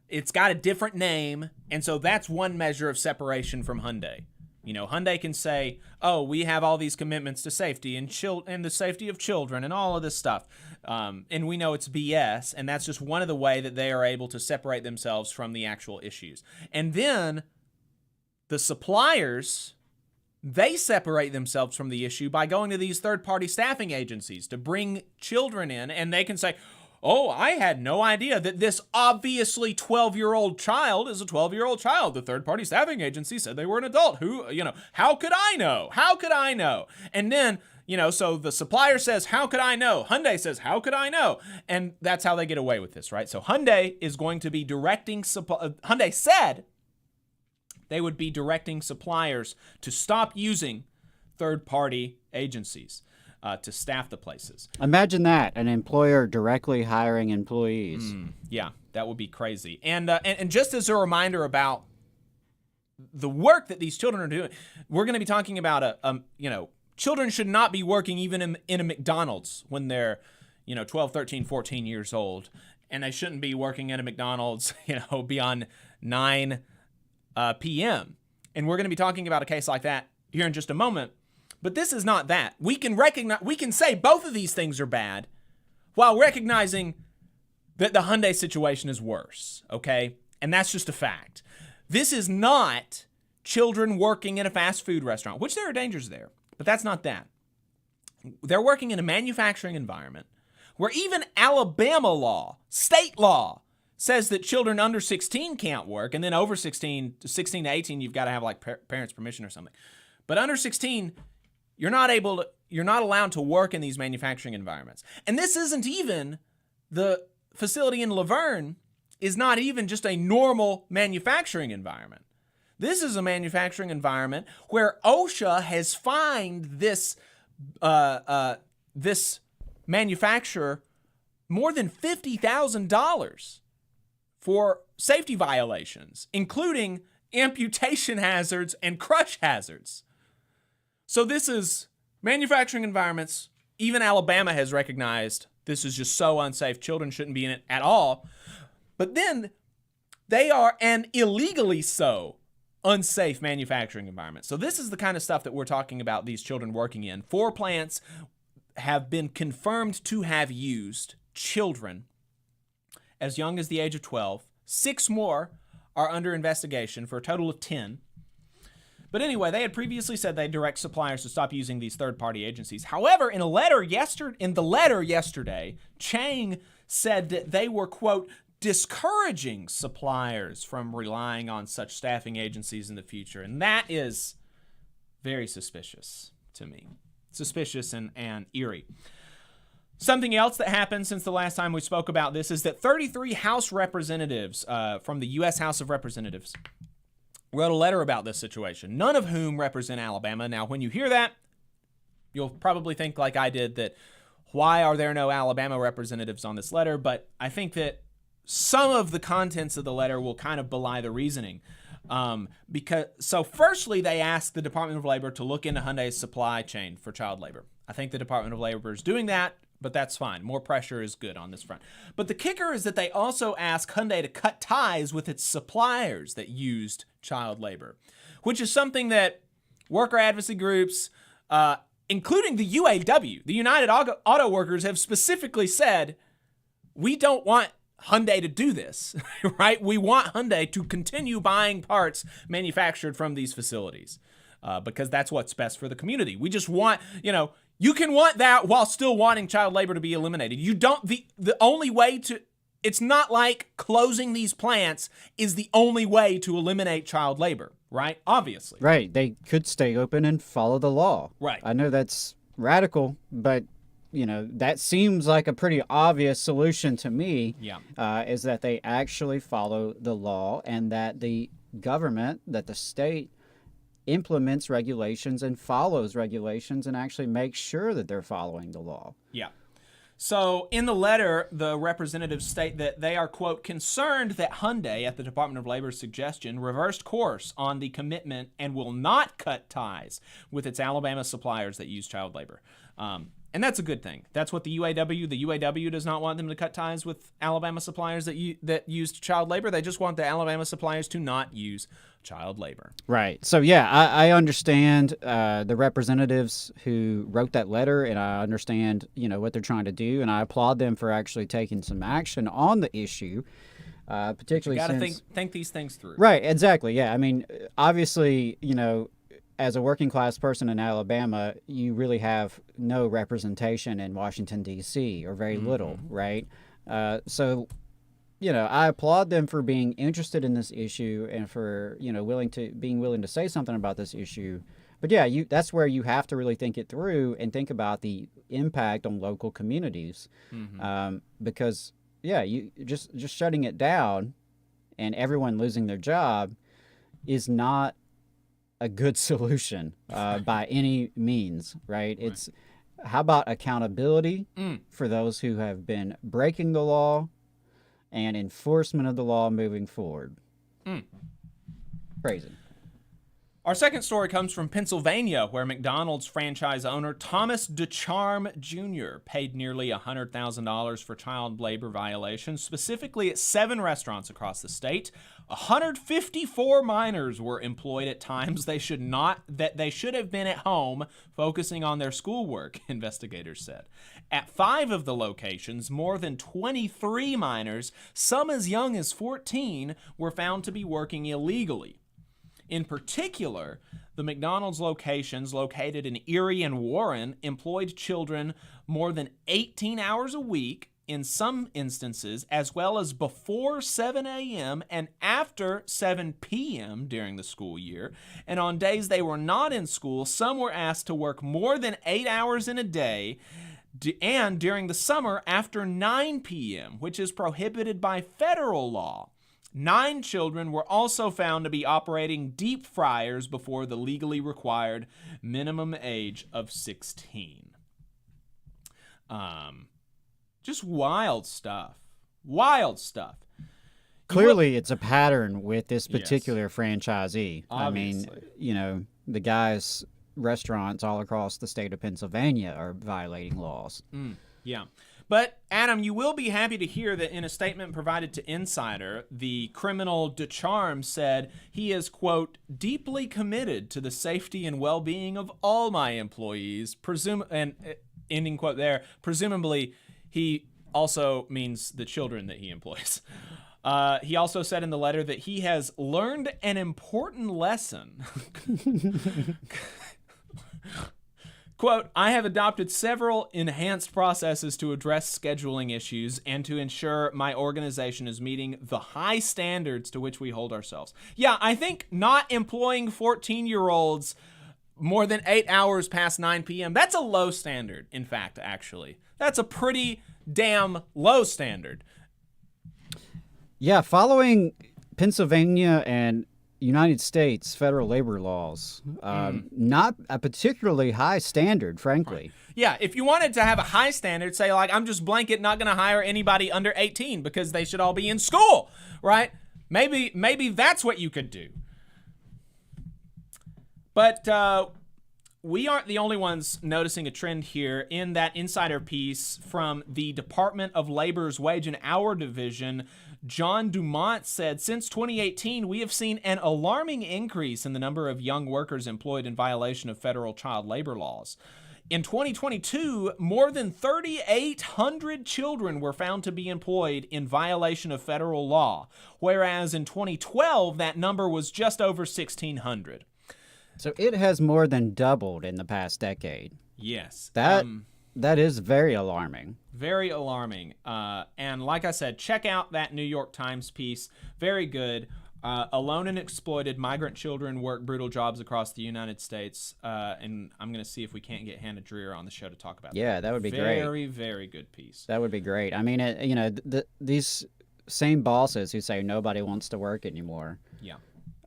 Speaker 9: it's got a different name, and so that's one measure of separation from Hyundai. You know, Hyundai can say, oh, we have all these commitments to safety and the safety of children and all of this stuff. And we know it's BS, and that's just one of the way that they are able to separate themselves from the actual issues. And then the suppliers, they separate themselves from the issue by going to these third-party staffing agencies to bring children in, and they can say, oh, I had no idea that this obviously 12-year-old child is a 12-year-old child. The third-party staffing agency said they were an adult. How could I know? How could I know? And then, so the supplier says, how could I know? Hyundai says, how could I know? And that's how they get away with this, right? So Hyundai is going to be directing, Hyundai said they would be directing suppliers to stop using third-party agencies to staff the places.
Speaker 10: Imagine that, an employer directly hiring employees.
Speaker 9: Yeah, that would be crazy. And just as a reminder about the work that these children are doing, we're going to be talking about children should not be working even in a McDonald's when they're 12, 13, 14 years old, and they shouldn't be working at a McDonald's beyond 9 p.m. And we're going to be talking about a case like that here in just a moment. But this is not that. We can say both of these things are bad while recognizing that the Hyundai situation is worse, okay? And that's just a fact. This is not children working in a fast food restaurant, which there are dangers there, but that's not that. They're working in a manufacturing environment where even Alabama law, state law, says that children under 16 can't work, and then over 16 to 18, you've got to have parents' permission or something. But under 16, you're not allowed to work in these manufacturing environments. And this isn't even, the facility in Laverne is not even just a normal manufacturing environment. This is a manufacturing environment where OSHA has fined this manufacturer more than $50,000 for safety violations, including amputation hazards and crush hazards. So this is manufacturing environments. Even Alabama has recognized this is just so unsafe. Children shouldn't be in it at all. But then they are an illegally so unsafe manufacturing environment. So this is the kind of stuff that we're talking about these children working in. 4 plants have been confirmed to have used children as young as the age of 12. 6 more are under investigation for a total of 10. But anyway, they had previously said they'd direct suppliers to stop using these third-party agencies. However, in the letter yesterday, Chang said that they were, quote, discouraging suppliers from relying on such staffing agencies in the future. And that is very suspicious to me. Suspicious and eerie. Something else that happened since the last time we spoke about this is that 33 House representatives from the U.S. House of Representatives wrote a letter about this situation, none of whom represent Alabama. Now, when you hear that, you'll probably think like I did that, why are there no Alabama representatives on this letter? But I think that some of the contents of the letter will kind of belie the reasoning. Firstly, they asked the Department of Labor to look into Hyundai's supply chain for child labor. I think the Department of Labor is doing that, but that's fine. More pressure is good on this front. But the kicker is that they also asked Hyundai to cut ties with its suppliers that used child labor, which is something that worker advocacy groups, including the UAW, the United Auto Workers, have specifically said, we don't want Hyundai to do this, right? We want Hyundai to continue buying parts manufactured from these facilities because that's what's best for the community. We just want, you can want that while still wanting child labor to be eliminated. You don't, the only way to, it's not like closing these plants is the only way to eliminate child labor, right? Obviously.
Speaker 10: Right. They could stay open and follow the law.
Speaker 9: Right.
Speaker 10: I know that's radical, but that seems like a pretty obvious solution to me.
Speaker 9: Yeah.
Speaker 10: Is that they actually follow the law and that the government, that the state implements regulations and follows regulations and actually makes sure that they're following the law.
Speaker 9: Yeah. So in the letter, the representatives state that they are, quote, concerned that Hyundai, at the Department of Labor's suggestion, reversed course on the commitment and will not cut ties with its Alabama suppliers that use child labor. And that's a good thing. That's what the UAW does not want them to cut ties with Alabama suppliers that used child labor. They just want the Alabama suppliers to not use child labor.
Speaker 10: Right. So, yeah, I understand the representatives who wrote that letter, and I understand, what they're trying to do, and I applaud them for actually taking some action on the issue, particularly
Speaker 9: you got to think these things through.
Speaker 10: Right, exactly, yeah. I mean, obviously, as a working class person in Alabama, you really have no representation in Washington, D.C., or very little, right? So, I applaud them for being interested in this issue and for, being willing to say something about this issue. But yeah, that's where you have to really think it through and think about the impact on local communities. Because, yeah, you just shutting it down and everyone losing their job is not a good solution by any means, right? It's how about accountability for those who have been breaking the law and enforcement of the law moving forward. Crazy.
Speaker 9: Our second story comes from Pennsylvania, where McDonald's franchise owner Thomas DeCharme Jr. paid nearly $100,000 for child labor violations, specifically at 7 restaurants across the state. 154 minors were employed at times they should have been at home focusing on their schoolwork, investigators said. At 5 of the locations, more than 23 minors, some as young as 14, were found to be working illegally. In particular, the McDonald's locations located in Erie and Warren employed children more than 18 hours a week in some instances, as well as before 7 a.m. and after 7 p.m. during the school year. And on days they were not in school, some were asked to work more than 8 hours in a day, and during the summer after 9 p.m., which is prohibited by federal law. 9 children were also found to be operating deep fryers before the legally required minimum age of 16. Just wild stuff. Wild stuff.
Speaker 10: Clearly, it's a pattern with this particular franchisee.
Speaker 9: Obviously.
Speaker 10: I mean, the guy's restaurants all across the state of Pennsylvania are violating laws.
Speaker 9: Yeah. But, Adam, you will be happy to hear that in a statement provided to Insider, the criminal DeCharme said he is, quote, deeply committed to the safety and well-being of all my employees, and ending quote there, presumably he also means the children that he employs. He also said in the letter that he has learned an important lesson. Quote, I have adopted several enhanced processes to address scheduling issues and to ensure my organization is meeting the high standards to which we hold ourselves. Yeah, I think not employing 14-year-olds more than 8 hours past 9 p.m., that's a low standard, in fact, actually. That's a pretty damn low standard.
Speaker 10: Yeah, following Pennsylvania and United States federal labor laws, not a particularly high standard, frankly.
Speaker 9: Right. Yeah, if you wanted to have a high standard, say like, I'm just blanket not going to hire anybody under 18 because they should all be in school, right? Maybe that's what you could do. But we aren't the only ones noticing a trend here. In that insider piece from the Department of Labor's Wage and Hour Division, John Dumont said, since 2018, we have seen an alarming increase in the number of young workers employed in violation of federal child labor laws. In 2022, more than 3,800 children were found to be employed in violation of federal law, whereas in 2012, that number was just over 1,600.
Speaker 10: So it has more than doubled in the past decade.
Speaker 9: Yes.
Speaker 10: That is very alarming.
Speaker 9: Very alarming. And like I said, check out that New York Times piece. Very good. Alone and exploited migrant children work brutal jobs across the United States. And I'm going to see if we can't get Hannah Dreer on the show to talk about that.
Speaker 10: Yeah, that would be great.
Speaker 9: Very, very good piece.
Speaker 10: That would be great. I mean, these same bosses who say nobody wants to work anymore.
Speaker 9: Yeah.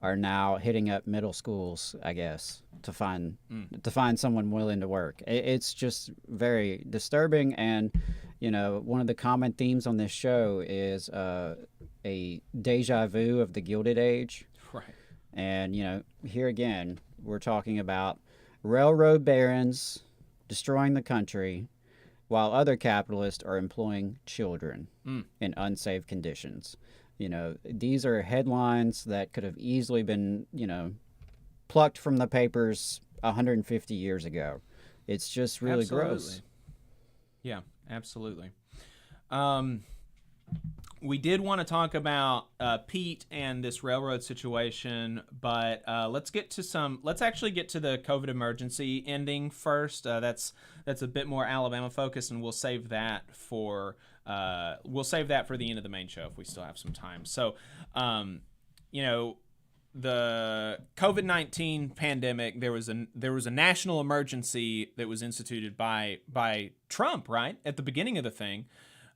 Speaker 10: Are now hitting up middle schools, I guess, to find someone willing to work. It's just very disturbing, and one of the common themes on this show is a deja vu of the Gilded Age.
Speaker 9: Right.
Speaker 10: And here again, we're talking about railroad barons destroying the country, while other capitalists are employing children in unsafe conditions. These are headlines that could have easily been, plucked from the papers 150 years ago. It's just really gross.
Speaker 9: Yeah, absolutely. We did want to talk about Pete and this railroad situation, but let's actually get to the COVID emergency ending first. That's a bit more Alabama focused, and we'll save that for the end of the main show if we still have some time. So, the COVID-19 pandemic, there was a national emergency that was instituted by Trump, right, at the beginning of the thing.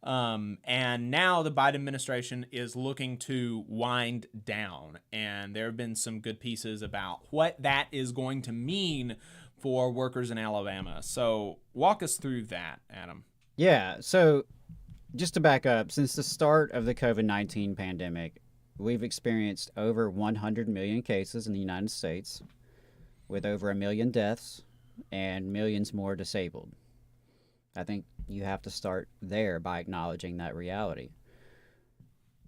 Speaker 9: And now the Biden administration is looking to wind down, and there have been some good pieces about what that is going to mean for workers in Alabama. So walk us through that, Adam.
Speaker 10: Yeah, so just to back up, since the start of the COVID-19 pandemic, we've experienced over 100 million cases in the United States, with over 1 million deaths and millions more disabled. I think you have to start there by acknowledging that reality.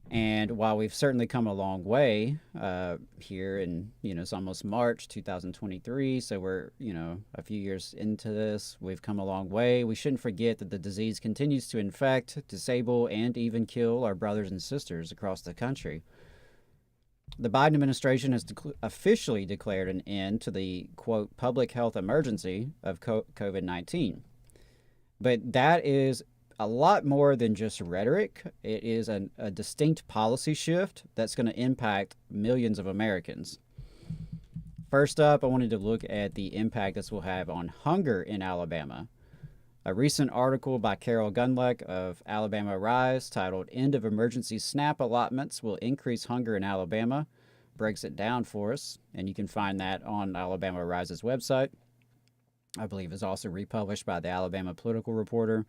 Speaker 10: And while we've certainly come a long way here in, it's almost March 2023, so we're, a few years into this, we've come a long way. We shouldn't forget that the disease continues to infect, disable, and even kill our brothers and sisters across the country. The Biden administration has officially declared an end to the, quote, public health emergency of COVID-19. But that is a lot more than just rhetoric. It is a distinct policy shift that's going to impact millions of Americans. First up, I wanted to look at the impact this will have on hunger in Alabama. A recent article by Carol Gunleck of Alabama Rise titled End of Emergency SNAP Allotments Will Increase Hunger in Alabama breaks it down for us, and you can find that on Alabama Rise's website. I believe is also republished by the Alabama Political Reporter.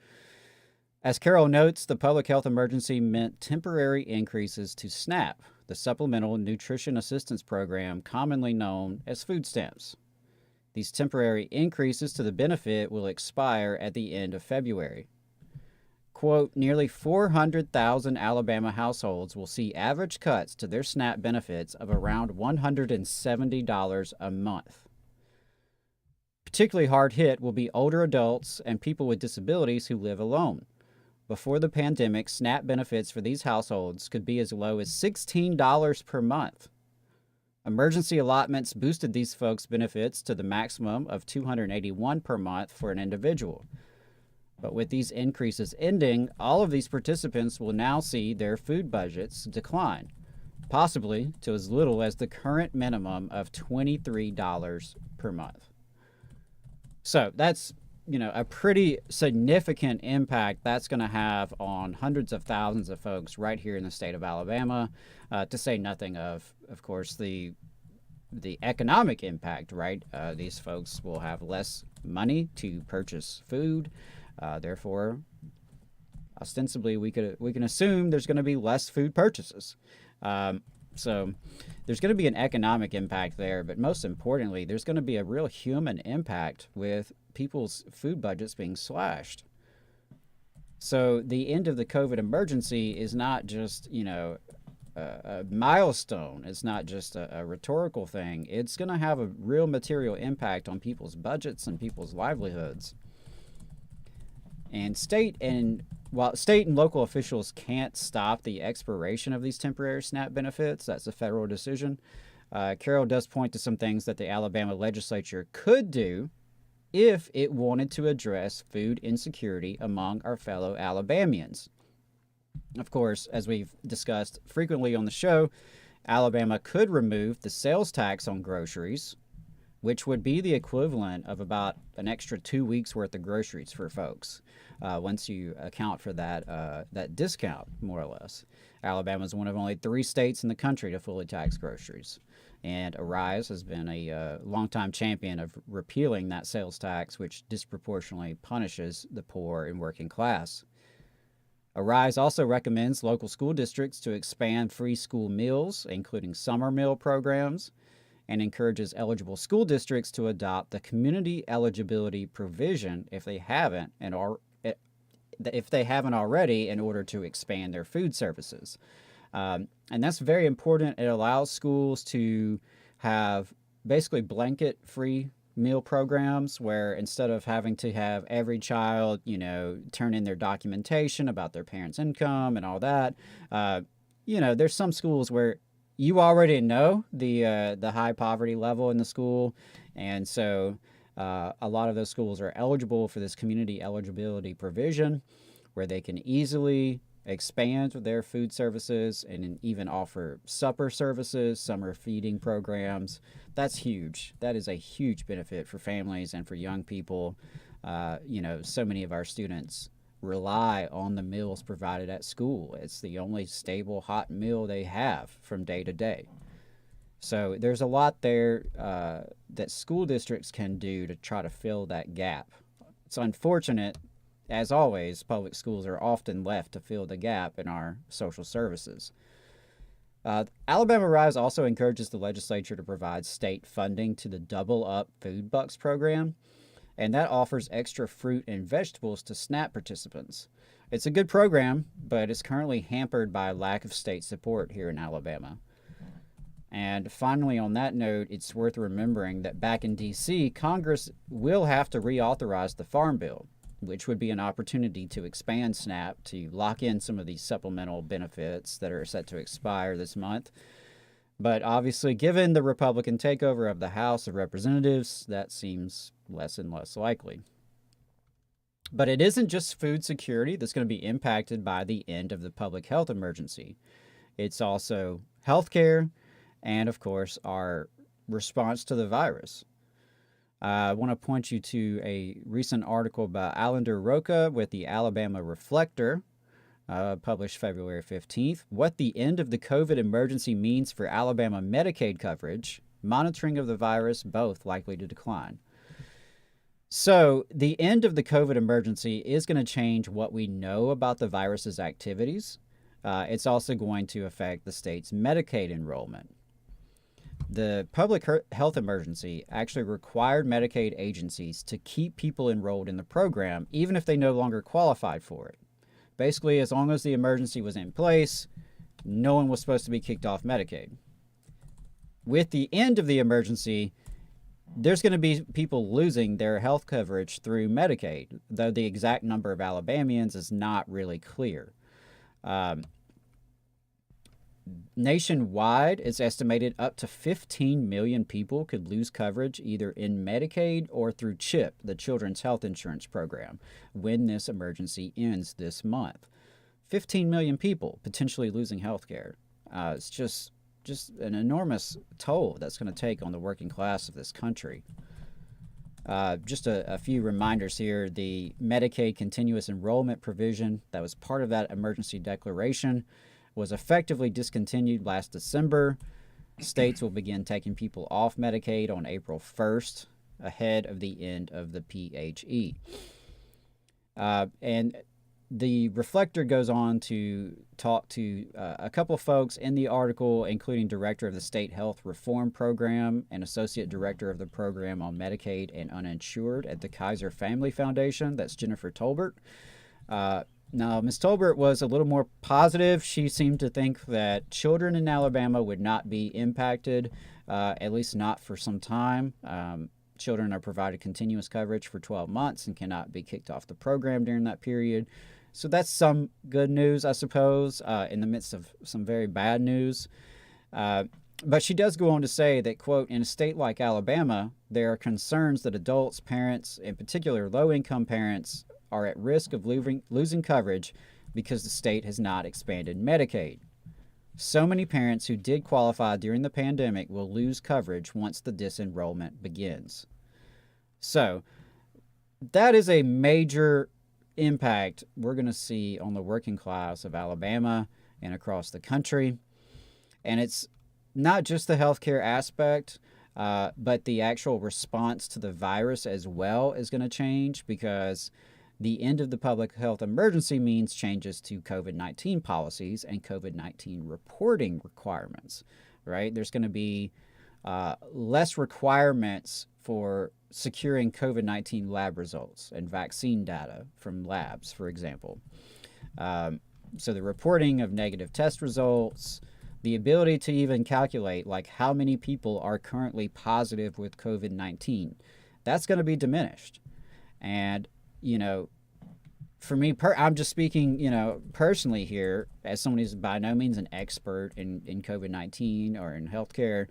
Speaker 10: As Carol notes, the public health emergency meant temporary increases to SNAP, the Supplemental Nutrition Assistance Program commonly known as food stamps. These temporary increases to the benefit will expire at the end of February. Quote, nearly 400,000 Alabama households will see average cuts to their SNAP benefits of around $170 a month. Particularly hard hit will be older adults and people with disabilities who live alone. before the pandemic, SNAP benefits for these households could be as low as $16 per month. Emergency allotments boosted these folks' benefits to the maximum of $281 per month for an individual. But with these increases ending, all of these participants will now see their food budgets decline, possibly to as little as the current minimum of $23 per month. So that's, a pretty significant impact that's going to have on hundreds of thousands of folks right here in the state of Alabama, to say nothing of course, the economic impact, right? These folks will have less money to purchase food. Therefore, ostensibly, we can assume there's going to be less food purchases. So there's going to be an economic impact there, but most importantly, there's going to be a real human impact with people's food budgets being slashed. So the end of the COVID emergency is not just, a milestone. It's not just a rhetorical thing. It's going to have a real material impact on people's budgets and people's livelihoods. And while state and local officials can't stop the expiration of these temporary SNAP benefits, that's a federal decision, Carol does point to some things that the Alabama legislature could do if it wanted to address food insecurity among our fellow Alabamians. Of course, as we've discussed frequently on the show, Alabama could remove the sales tax on groceries, which would be the equivalent of about an extra 2 weeks worth of groceries for folks, once you account for that discount, more or less. Alabama is one of only 3 states in the country to fully tax groceries. And Arise has been a longtime champion of repealing that sales tax, which disproportionately punishes the poor and working class. Arise also recommends local school districts to expand free school meals, including summer meal programs, and encourages eligible school districts to adopt the community eligibility provision if they haven't already, in order to expand their food services. And that's very important. It allows schools to have basically blanket free meal programs where instead of having to have every child, turn in their documentation about their parents' income and all that, there's some schools where you already know the high poverty level in the school, and so a lot of those schools are eligible for this community eligibility provision where they can easily expand their food services and even offer supper services, summer feeding programs. That's huge. That is a huge benefit for families and for young people. So many of our students rely on the meals provided at school. It's the only stable hot meal they have from day to day. So there's a lot there that school districts can do to try to fill that gap. It's unfortunate, as always, public schools are often left to fill the gap in our social services. Alabama Rise also encourages the legislature to provide state funding to the Double Up Food Bucks program, and that offers extra fruit and vegetables to SNAP participants. It's a good program, but it's currently hampered by a lack of state support here in Alabama. And finally, on that note, it's worth remembering that back in D.C., Congress will have to reauthorize the Farm Bill, which would be an opportunity to expand SNAP to lock in some of these supplemental benefits that are set to expire this month. But obviously, given the Republican takeover of the House of Representatives, that seems less and less likely. But it isn't just food security that's going to be impacted by the end of the public health emergency. It's also healthcare and, of course, our response to the virus. I want to point you to a recent article by Allender Roca with the Alabama Reflector, published February 15th, What the End of the COVID Emergency Means for Alabama Medicaid Coverage, Monitoring of the Virus, Both Likely to Decline. So the end of the COVID emergency is going to change what we know about the virus's activities. It's also going to affect the state's Medicaid enrollment. The public health emergency actually required Medicaid agencies to keep people enrolled in the program, even if they no longer qualified for it. Basically, as long as the emergency was in place, no one was supposed to be kicked off Medicaid. With the end of the emergency, there's going to be people losing their health coverage through Medicaid, though the exact number of Alabamians is not really clear. Nationwide, it's estimated up to 15 million people could lose coverage either in Medicaid or through CHIP, the Children's Health Insurance Program, when this emergency ends this month. 15 million people potentially losing health care. It's just an enormous toll that's going to take on the working class of this country. Just a few reminders here. The Medicaid continuous enrollment provision that was part of that emergency declaration was effectively discontinued last December. States will begin taking people off Medicaid on April 1st, ahead of the end of the PHE. And the Reflector goes on to talk to a couple of folks in the article, including Director of the State Health Reform Program and Associate Director of the Program on Medicaid and Uninsured at the Kaiser Family Foundation. That's Jennifer Tolbert. Now, Ms. Tolbert was a little more positive. She seemed to think that children in Alabama would not be impacted, at least not for some time. Children are provided continuous coverage for 12 months and cannot be kicked off the program during that period. So that's some good news, I suppose, in the midst of some very bad news. But she does go on to say that, quote, in a state like Alabama, there are concerns that adults, parents, in particular low-income parents, are at risk of losing coverage because the state has not expanded Medicaid. So many parents who did qualify during the pandemic will lose coverage once the disenrollment begins. So that is a major impact we're going to see on the working class of Alabama and across the country. And it's not just the healthcare aspect, but the actual response to the virus as well is going to change, because the end of the public health emergency means changes to COVID-19 policies and COVID-19 reporting requirements, right? There's going to be less requirements for securing COVID-19 lab results and vaccine data from labs, for example. So the reporting of negative test results, the ability to even calculate like how many people are currently positive with COVID-19, that's going to be diminished. And you know, for me, I'm just speaking, you know, personally here as someone who's by no means an expert in COVID-19 or in healthcare.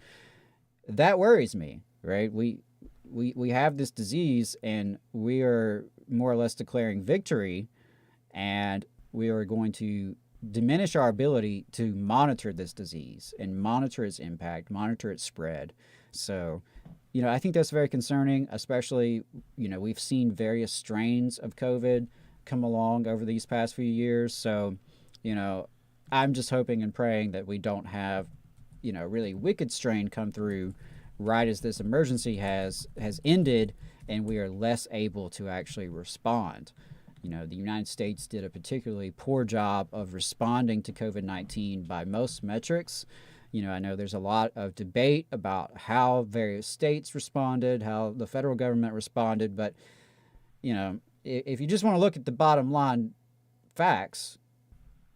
Speaker 10: That worries me, right? We have this disease and we are more or less declaring victory, and we are going to diminish our ability to monitor this disease and monitor its impact, monitor its spread. So, you know, I think that's very concerning, especially, you know, we've seen various strains of COVID come along over these past few years. So, you know, I'm just hoping and praying that we don't have, you know, really wicked strain come through right as this emergency has ended and we are less able to actually respond. You know, the United States did a particularly poor job of responding to COVID-19 by most metrics. You know, I know there's a lot of debate about how various states responded, how the federal government responded, but, you know, if you just want to look at the bottom line facts,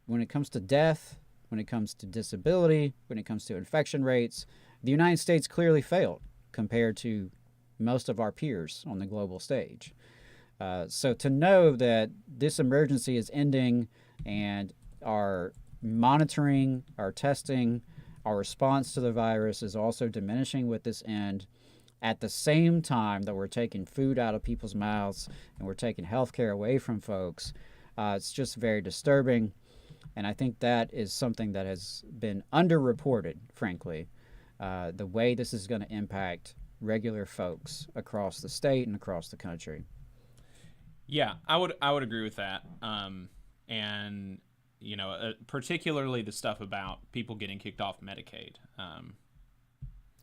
Speaker 10: when it comes to death, when it comes to disability, when it comes to infection rates, the United States clearly failed compared to most of our peers on the global stage. So to know that this emergency is ending and our monitoring, our testing, our response to the virus is also diminishing with this end, at the same time that we're taking food out of people's mouths and we're taking healthcare away from folks, it's just very disturbing. And I think that is something that has been underreported, frankly, the way this is going to impact regular folks across the state and across the country.
Speaker 9: Yeah, I would agree with that. And you know, particularly the stuff about people getting kicked off Medicaid.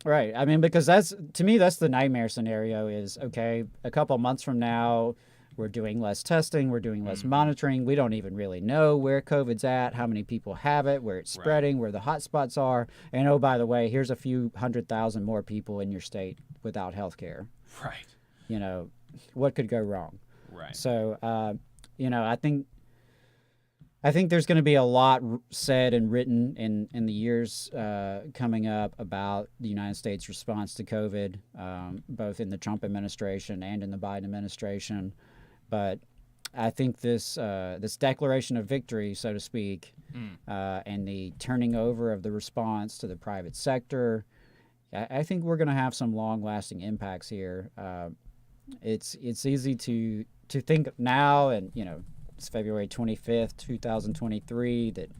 Speaker 10: Right. I mean, because that's, to me, that's the nightmare scenario is, okay, a couple months from now, we're doing less testing, we're doing less monitoring. We don't even really know where COVID's at, how many people have it, where it's spreading, where the hot spots are. And oh, by the way, here's a few 100,000 more people in your state without health care.
Speaker 9: Right.
Speaker 10: You know, what could go wrong?
Speaker 9: Right.
Speaker 10: So, you know, I think I think there's going to be a lot said and written in the years coming up about the United States' response to COVID, both in the Trump administration and in the Biden administration. But I think this declaration of victory, so to speak, and the turning over of the response to the private sector, I think we're going to have some long-lasting impacts here. It's easy to think now, and it's February 25th, 2023, that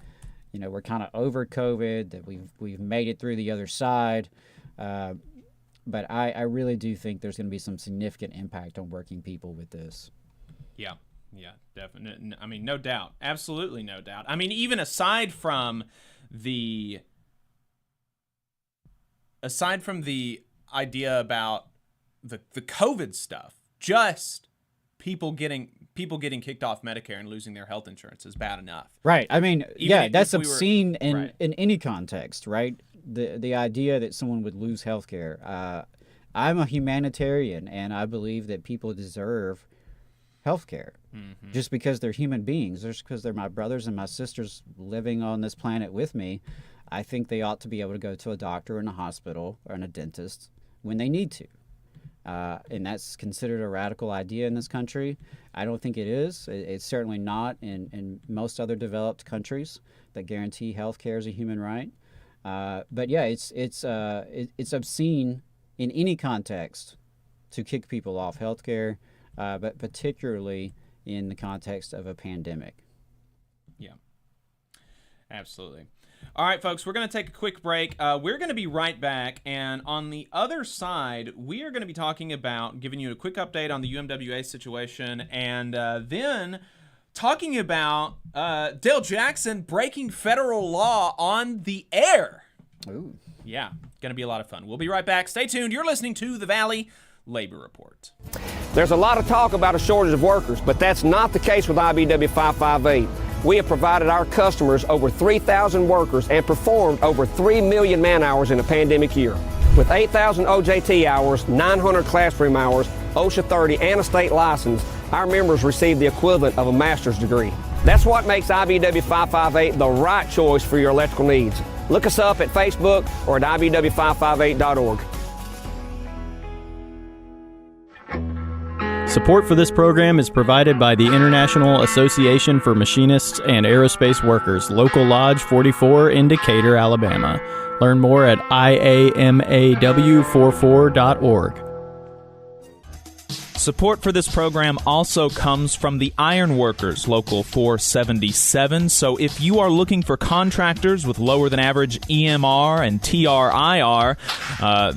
Speaker 10: we're kind of over COVID, that we've made it through the other side. But I really do think there's going to be some significant impact on working people with this. Yeah, definitely. I mean, no doubt. Absolutely no doubt. I mean, even aside from the idea about the COVID stuff, just people getting kicked off Medicare and losing their health insurance is bad enough. Right. I mean, that's obscene in any context, right? The idea that someone would lose health care. I'm a humanitarian, and I believe that people deserve health care just because they're human beings, just because they're my brothers and my sisters living on this planet with me. I think they ought to be able to go to a doctor in a hospital or a dentist when they need to. And that's considered a radical idea in this country. I don't think it is. It's certainly not in most other developed countries that guarantee health care as a human right. But yeah, it's obscene in any context to kick people off health care, but particularly in the context of a pandemic. Yeah, absolutely. All right, folks, we're going to take a quick break. We're going to be right back, and on the other side, we are going to be talking about giving you a quick update on the UMWA situation, and then talking about Dale Jackson breaking federal law on the air. Ooh. Yeah, going to be a lot of fun. We'll be right back. Stay tuned. You're listening to the Valley Labor Report.
Speaker 11: There's a lot of talk about a shortage of workers, but that's not the case with IBW 558. We have provided our customers over 3,000 workers and performed over 3 million man-hours in a pandemic year. With 8,000 OJT hours, 900 classroom hours, OSHA 30, and a state license, our members receive the equivalent of a master's degree. That's what makes IBW 558 the right choice for your electrical needs. Look us up at Facebook or at IBW558.org.
Speaker 12: Support for this program is provided by the International Association for Machinists and Aerospace Workers, Local Lodge 44 in Decatur, Alabama. Learn more at IAMAW44.org.
Speaker 9: Support for this program also comes from the Iron Workers, Local 477. So if you are looking for contractors with lower than average EMR and TRIR,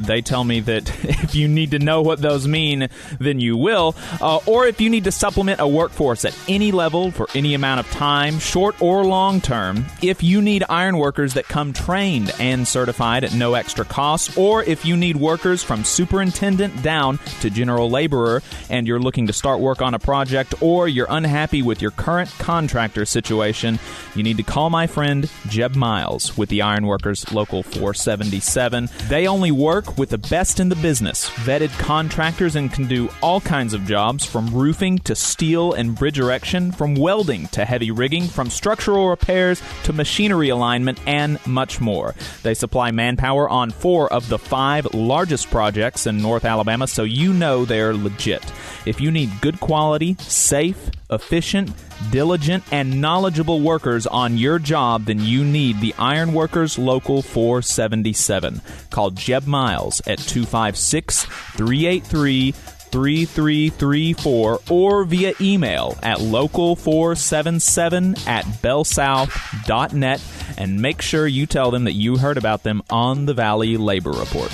Speaker 9: they tell me that if you need to know what those mean, then you will. Or if you need to supplement a workforce at any level for any amount of time, short or long term, if you need iron workers that come trained and certified at no extra cost, or if you need workers from superintendent down to general laborer, and you're looking to start work on a project, or you're unhappy with your current contractor situation, you need to call my friend Jeb Miles with the Iron Workers Local 477. They only work with the best in the business, vetted contractors, and can do all kinds of jobs, from roofing to steel and bridge erection, from welding to heavy rigging, from structural repairs to machinery alignment, and much more. They supply manpower on 4 of the 5 largest projects in North Alabama, so you know they're legit. If you need good quality, safe, efficient, diligent, and knowledgeable workers on your job, then you need the Iron Workers Local 477. Call Jeb Miles at 256-383-3334 or via email at local477@bellsouth.net, and make sure you tell them that you heard about them on the Valley Labor Report.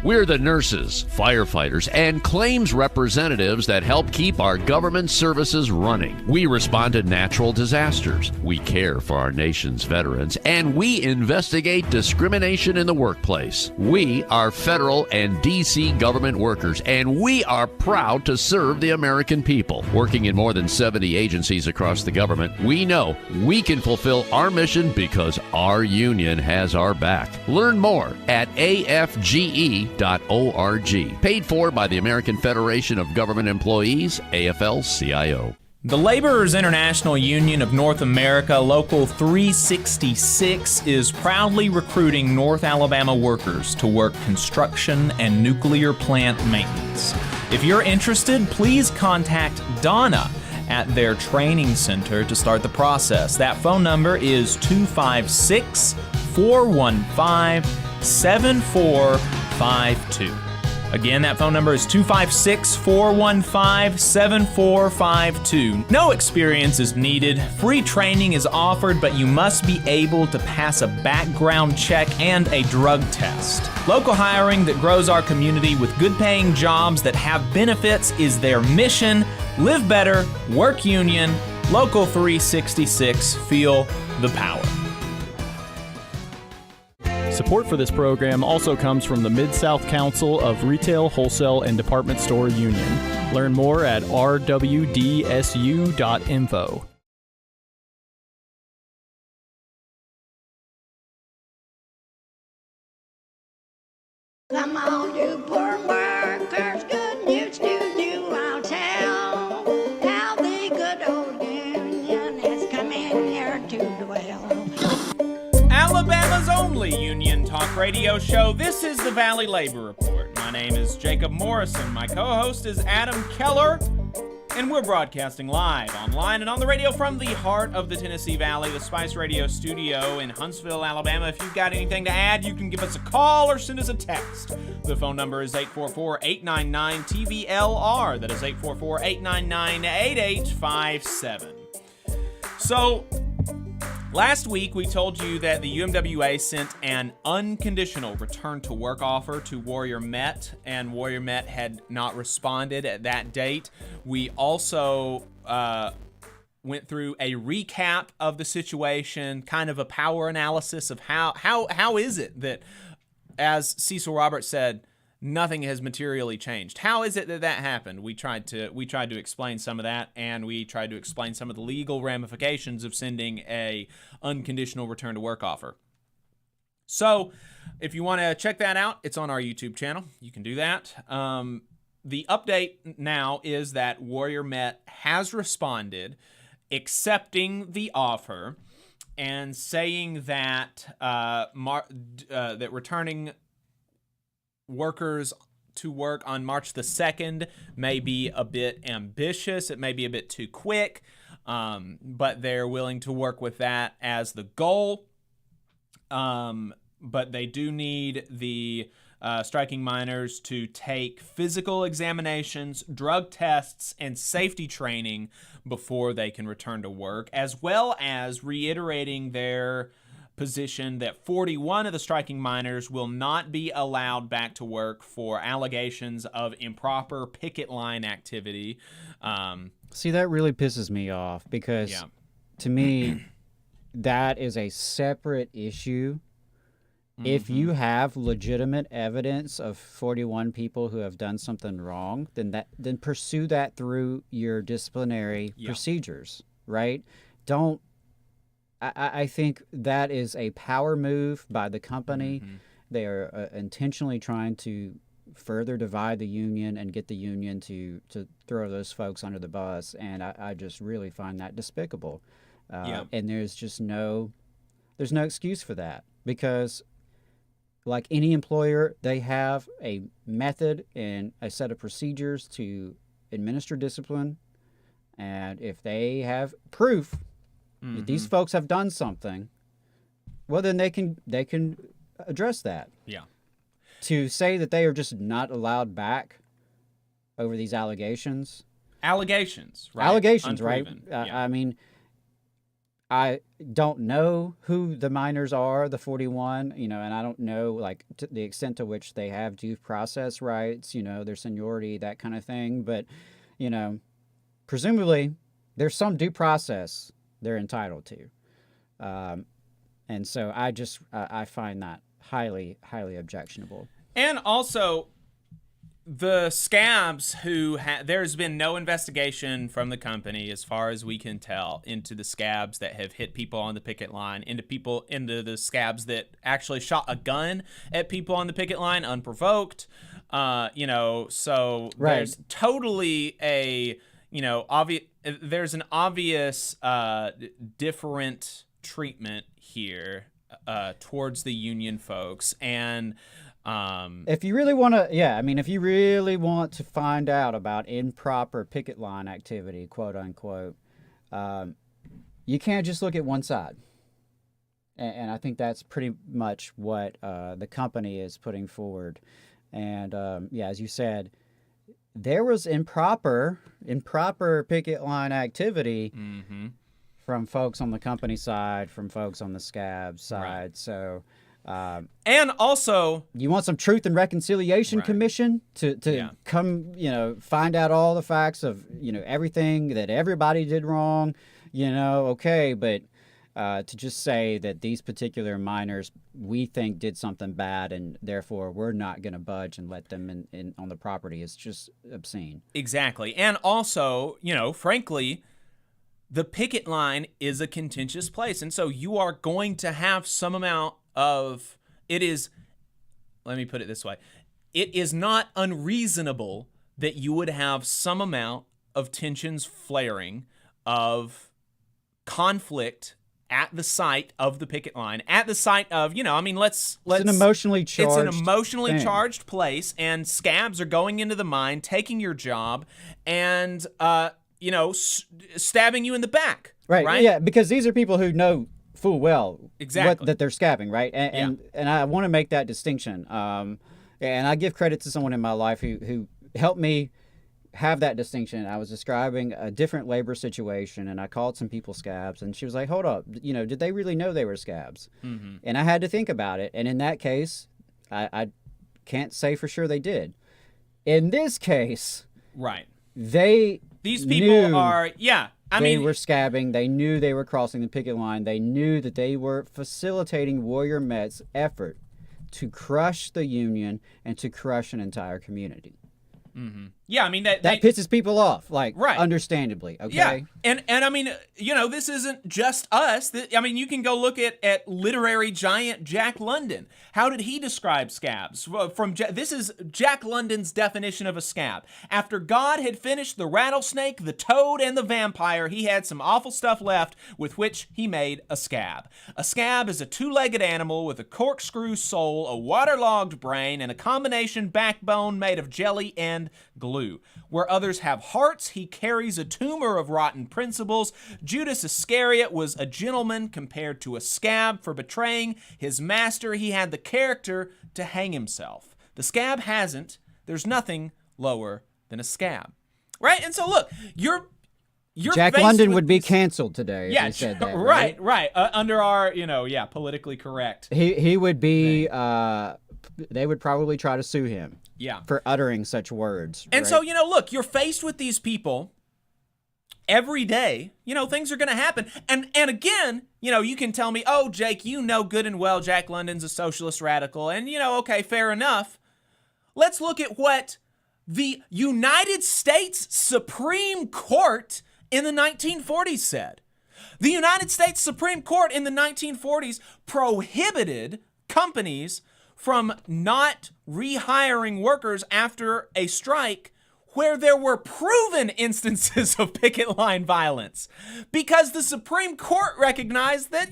Speaker 14: We're the nurses, firefighters, and claims representatives that help keep our government services running. We respond to natural disasters. We care for our nation's veterans, and we investigate discrimination in the workplace. We are federal and D.C. government workers, and we are proud to serve the American people. Working in more than 70 agencies across the government, we know we can fulfill our mission because our union has our back. Learn more at AFGE.org. Paid for by the American Federation of Government Employees, AFL-CIO.
Speaker 9: The Laborers International Union of North America, Local 366, is proudly recruiting North Alabama workers to work construction and nuclear plant maintenance. If you're interested, please contact Donna at their training center to start the process. That phone number is 256-415-7452. Again, that phone number is 256-415-7452. No experience is needed. Free training is offered, but you must be able to pass a background check and a drug test. Local hiring that grows our community with good-paying jobs that have benefits is their mission. Live better, work union, Local 366, feel the power.
Speaker 12: Support for this program also comes from the Mid-South Council of Retail, Wholesale, and Department Store Union. Learn more at rwdsu.info.
Speaker 1: Come on, you poor workers, good news to you I'll tell, how the good old union has come in here to dwell.
Speaker 9: Alabama's only union talk radio show. This is the Valley Labor Report. My name is Jacob Morrison. My co-host is Adam Keller, and we're broadcasting live, online, and on the radio from the heart of the Tennessee Valley, the Spice Radio studio in Huntsville, Alabama. If you've got anything to add, you can give us a call or send us a text. The phone number is 844-899-TVLR. That is 844-899-8857. So, last week, we told you that the UMWA sent an unconditional return to work offer to Warrior Met, and Warrior Met had not responded at that date. We also went through a recap of the situation, kind of a power analysis of how is it that, as Cecil Roberts said, nothing has materially changed. How is it that that happened? We tried to explain some of that, and we tried to explain some of the legal ramifications of sending a unconditional return to work offer. So, if you want to check that out, it's on our YouTube channel. You can do that. The update now is that Warrior Met has responded, accepting the offer, and saying that that returning workers to work on March the 2nd may be a bit ambitious. It may be a bit too quick, but they're willing to work with that as the goal. But they do need the striking miners to take physical examinations, drug tests, and safety training before they can return to work, as well as reiterating their position that 41 of the striking miners will not be allowed back to work for allegations of improper picket line activity.
Speaker 10: See, that really pisses me off because to me, that is a separate issue. If you have legitimate evidence of 41 people who have done something wrong, then pursue that through your disciplinary procedures, right? I think that is a power move by the company. They are intentionally trying to further divide the union and get the union to throw those folks under the bus, and I just really find that despicable. And there's no excuse for that, because like any employer, they have a method and a set of procedures to administer discipline, and if they have proof that these folks have done something, well, then they can address that.
Speaker 9: Yeah.
Speaker 10: To say that they are just not allowed back over these allegations.
Speaker 9: Allegations, right?
Speaker 10: Allegations,
Speaker 9: Unproven.
Speaker 10: right? I mean, I don't know who the miners are, the 41, and I don't know, like, to the extent to which they have due process rights, their seniority, that kind of thing. But, presumably there's some due process they're entitled to. And so I find that highly, highly objectionable.
Speaker 9: And also, the scabs there's been no investigation from the company, as far as we can tell, into the scabs that have hit people on the picket line, into the scabs that actually shot a gun at people on the picket line unprovoked. So there's totally a, there's an obvious different treatment here towards the union folks, and
Speaker 10: if you really want to, if you really want to find out about improper picket line activity, quote unquote, you can't just look at one side. And I think that's pretty much what the company is putting forward. And as you said, there was improper picket line activity from folks on the company side, from folks on the scab side. Right. So,
Speaker 9: and also,
Speaker 10: you want some Truth and Reconciliation Commission to come, find out all the facts of, everything that everybody did wrong, okay, but to just say that these particular miners we think did something bad and therefore we're not going to budge and let them in on the property is just obscene.
Speaker 9: Exactly. And also, frankly, the picket line is a contentious place. And so you are going to have some amount of, let me put it this way. It is not unreasonable that you would have some amount of tensions flaring, of conflict at the site of the picket line, at the site of, let's
Speaker 10: it's an emotionally charged
Speaker 9: It's an emotionally charged place, and scabs are going into the mine, taking your job, and, stabbing you in the back.
Speaker 10: Right? Yeah, because these are people who know full well that they're scabbing, right? And I want to make that distinction. And I give credit to someone in my life who helped me have that distinction. I was describing a different labor situation, and I called some people scabs, and she was like, hold up, did they really know they were scabs? Mm-hmm. And I had to think about it. And in that case, I can't say for sure they did. In this case,
Speaker 9: right,
Speaker 10: these
Speaker 9: people are,
Speaker 10: they were scabbing. They knew they were crossing the picket line. They knew that they were facilitating Warrior Met's effort to crush the union and to crush an entire community.
Speaker 9: Mm-hmm. Yeah, that
Speaker 10: pisses people off, understandably. Okay.
Speaker 9: Yeah, and this isn't just us. You can go look at literary giant Jack London. How did he describe scabs? This is Jack London's definition of a scab. After God had finished the rattlesnake, the toad, and the vampire, he had some awful stuff left with which he made a scab. A scab is a two-legged animal with a corkscrew soul, a waterlogged brain, and a combination backbone made of jelly and glue. Where others have hearts, he carries a tumor of rotten principles. Judas Iscariot was a gentleman compared to a scab. For betraying his master, he had the character to hang himself. The scab hasn't. There's nothing lower than a scab. Right? And so look, you're
Speaker 10: Jack London would be canceled today if he said that.
Speaker 9: Right. Under our, politically correct.
Speaker 10: He would be, they would probably try to sue him.
Speaker 9: Yeah.
Speaker 10: For uttering such words.
Speaker 9: And so, look, you're faced with these people every day. Things are going to happen. And again, you can tell me, oh, Jake, good and well Jack London's a socialist radical. And, okay, fair enough. Let's look at what the United States Supreme Court in the 1940s said. The United States Supreme Court in the 1940s prohibited companies from not rehiring workers after a strike where there were proven instances of picket line violence, because the Supreme Court recognized that,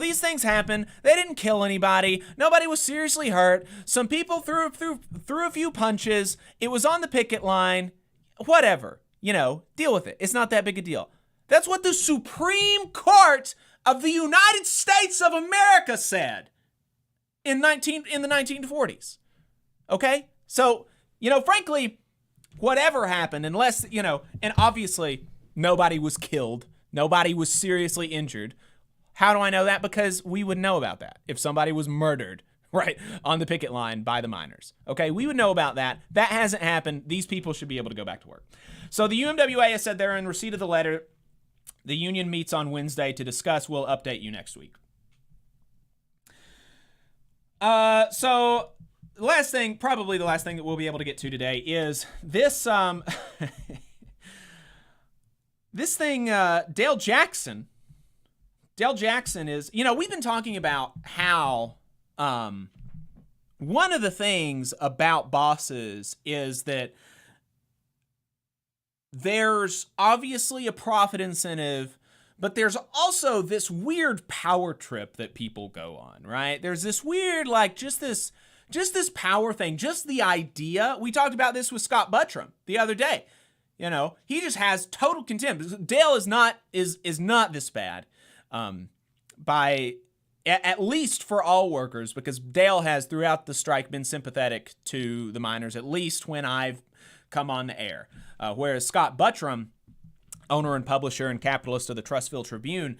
Speaker 9: these things happen. They didn't kill anybody. Nobody was seriously hurt. Some people threw a few punches. It was on the picket line. Whatever, deal with it. It's not that big a deal. That's what the Supreme Court of the United States of America said in the 1940s. Okay? So, frankly, whatever happened, unless, and obviously nobody was killed, nobody was seriously injured. How do I know that? Because we would know about that if somebody was murdered, right, on the picket line by the miners. Okay? We would know about that. That hasn't happened. These people should be able to go back to work. So the UMWA has said they're in receipt of the letter. The union meets on Wednesday to discuss. We'll update you next week. So probably the last thing that we'll be able to get to today is this, this thing, Dale Jackson. Dale Jackson is, we've been talking about how, one of the things about bosses is that there's obviously a profit incentive, but there's also this weird power trip that people go on, right? There's this weird, like, just this power thing, just the idea. We talked about this with Scott Buttram the other day. You know, he just has total contempt. Dale is not this bad, by at least for all workers, because Dale has throughout the strike been sympathetic to the miners, at least when I've come on the air. Whereas Scott Buttram, owner and publisher and capitalist of the Trustville Tribune,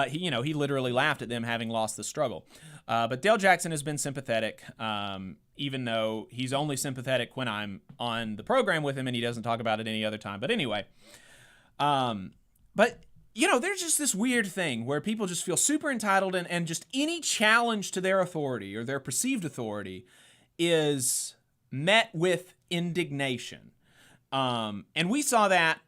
Speaker 9: he literally laughed at them having lost the struggle. But Dale Jackson has been sympathetic, even though he's only sympathetic when I'm on the program with him and he doesn't talk about it any other time. But anyway, but there's just this weird thing where people just feel super entitled, and just any challenge to their authority or their perceived authority is met with indignation. And we saw that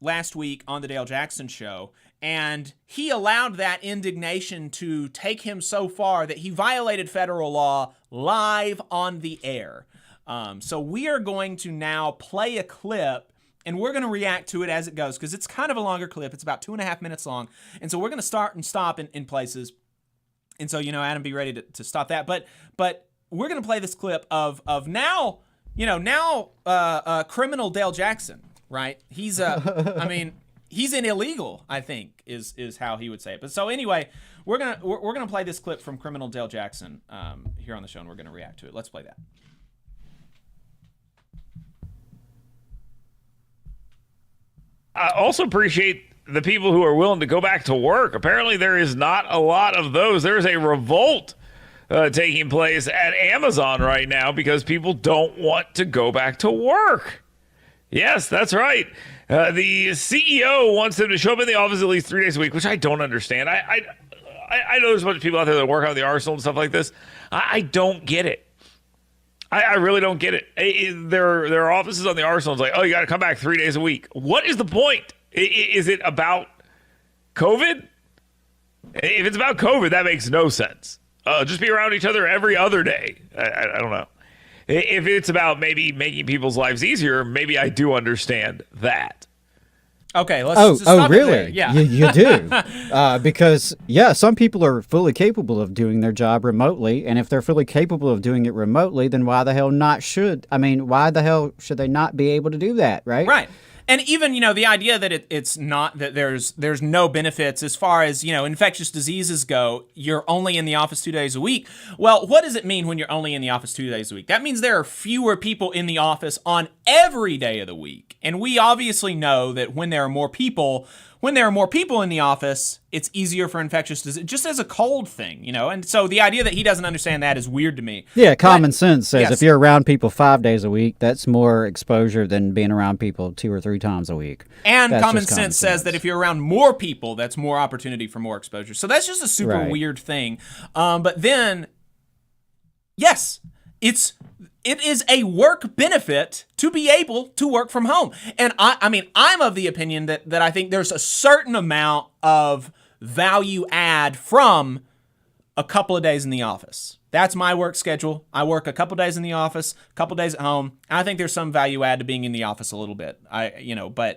Speaker 9: last week on the Dale Jackson Show, and he allowed that indignation to take him so far that he violated federal law live on the air. So we are going to now play a clip, and we're going to react to it as it goes, because it's kind of a longer clip. It's about 2.5 minutes long, and so we're going to start and stop in places. And so, Adam, be ready to stop that. But we're going to play this clip of now criminal Dale Jackson, right? He's he's an illegal, I think, is how he would say it. But so anyway, we're gonna play this clip from criminal Dale Jackson here on the show, and we're gonna react to it. Let's play that.
Speaker 15: I also appreciate the people who are willing to go back to work. Apparently, there is not a lot of those. There is a revolt taking place at Amazon right now because people don't want to go back to work. Yes, that's right. The CEO wants them to show up in the office at least 3 days a week, which I don't understand. I know there's a bunch of people out there that work out of the Arsenal and stuff like this. I don't get it. I really don't get it. There are offices on the Arsenal. It's like, oh, you got to come back 3 days a week. What is the point? Is it about COVID? If it's about COVID, that makes no sense. Just be around each other every other day. I don't know. If it's about maybe making people's lives easier, maybe I do understand that.
Speaker 9: Okay, let's stop
Speaker 10: really?
Speaker 9: It there. Yeah.
Speaker 10: You do. Because, some people are fully capable of doing their job remotely, and if they're fully capable of doing it remotely, then why the hell why the hell should they not be able to do that, right?
Speaker 9: Right. And even, the idea that it's not that there's no benefits as far as, infectious diseases go, you're only in the office 2 days a week. Well, what does it mean when you're only in the office 2 days a week? That means there are fewer people in the office on every day of the week. And we obviously know that when there are more people in the office, it's easier for infectious disease, just as a cold thing, And so the idea that he doesn't understand that is weird to me.
Speaker 10: Yeah, common sense says if you're around people 5 days a week, that's more exposure than being around people 2 or 3 times a week.
Speaker 9: And common sense says that if you're around more people, that's more opportunity for more exposure. So that's just a super weird thing. But then, yes, it is a work benefit to be able to work from home. And I'm of the opinion that I think there's a certain amount of value add from a couple of days in the office. That's my work schedule. I work a couple days in the office, a couple days at home. I think there's some value add to being in the office a little bit. And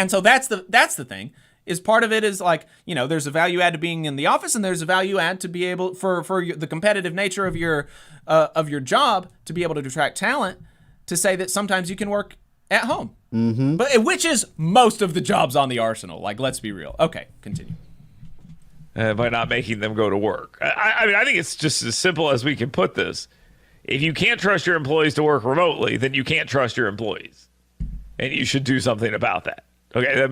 Speaker 9: so that's the thing. Is part of it is like, there's a value add to being in the office, and there's a value add to be able for the competitive nature of your job to be able to attract talent, to say that sometimes you can work at home, but which is most of the jobs on the Arsenal. Like, let's be real. Okay, continue.
Speaker 15: By not making them go to work. I think it's just as simple as we can put this. If you can't trust your employees to work remotely, then you can't trust your employees, and you should do something about that. Okay,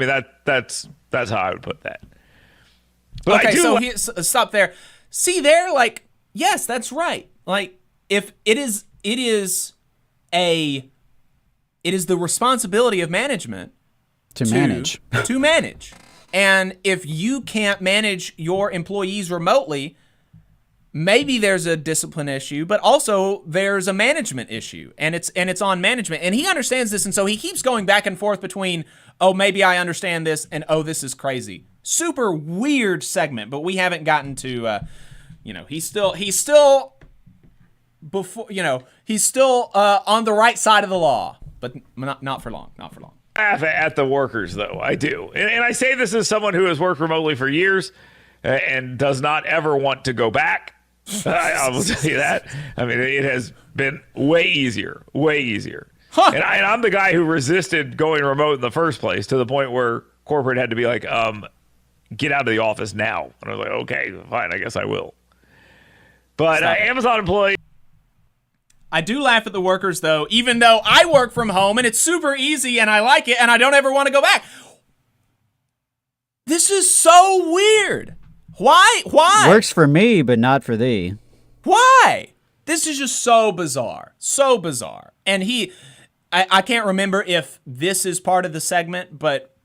Speaker 15: that's how I would put that. But
Speaker 9: okay, stop there. See there, like, yes, that's right. Like, if it is the responsibility of management to manage. And if you can't manage your employees remotely, maybe there's a discipline issue, but also there's a management issue, and it's on management. And he understands this, and so he keeps going back and forth between, oh, maybe I understand this, and oh, this is crazy. Super weird segment, but we haven't gotten to, he's still on the right side of the law, but not for long.
Speaker 15: laugh at the workers, though. I do. And I say this as someone who has worked remotely for years and does not ever want to go back. I will tell you that. I mean, it has been way easier. Huh. And I'm the guy who resisted going remote in the first place, to the point where corporate had to be like, get out of the office now. And I was like, okay, fine, I guess I will. But Amazon employees.
Speaker 9: I do laugh at the workers, though, even though I work from home and it's super easy and I like it and I don't ever want to go back. This is so weird. Why?
Speaker 10: Works for me, but not for thee.
Speaker 9: Why? This is just so bizarre. So bizarre. And I can't remember if this is part of the segment, but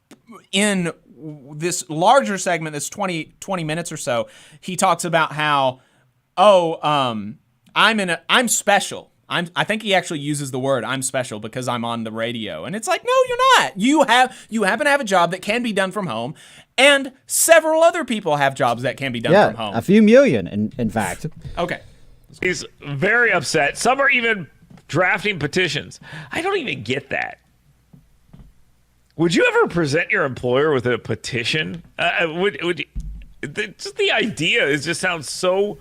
Speaker 9: in this larger segment that's 20 minutes or so, he talks about how, I'm special. I think he actually uses the word "I'm special" because I'm on the radio. And it's like, no, you're not. You happen to have a job that can be done from home, and several other people have jobs that can be done from home.
Speaker 10: A few million, in fact.
Speaker 9: Okay.
Speaker 15: He's very upset. Some are even drafting petitions. I don't even get that. Would you ever present your employer with a petition? Just the idea just sounds so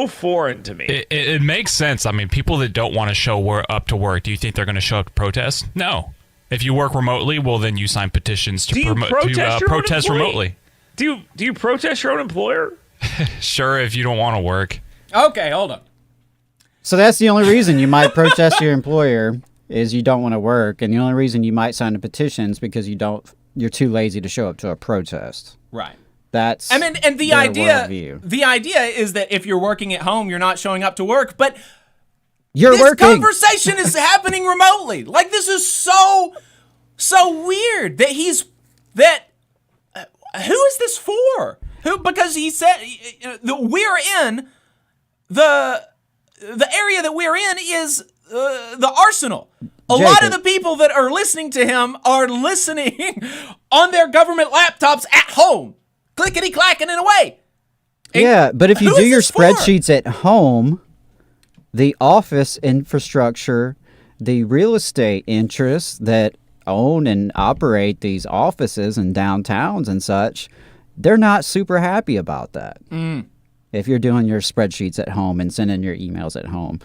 Speaker 15: foreign to me.
Speaker 16: It makes sense. I mean, people that don't want to show up to work, do you think they're going to show up to protest? No. If you work remotely, well, then you sign petitions to protest remotely.
Speaker 15: Do you protest your own employer?
Speaker 16: Sure, if you don't want to work.
Speaker 9: Okay, hold on.
Speaker 10: So that's the only reason you might protest your employer is you don't want to work, and the only reason you might sign a petition is because you're too lazy to show up to a protest.
Speaker 9: Right.
Speaker 10: That's
Speaker 9: and the idea is that if you're working at home, you're not showing up to work, but this conversation is happening remotely. Like, this is so weird that who is this for? Because he said we're in the area that we're in is the arsenal. A lot of the people that are listening to him are listening on their government laptops at home. Clickety-clacking it away.
Speaker 10: Yeah, but if you do your spreadsheets at home, the office infrastructure, the real estate interests that own and operate these offices and downtowns and such, they're not super happy about that. If you're doing your spreadsheets at home and sending your emails at home.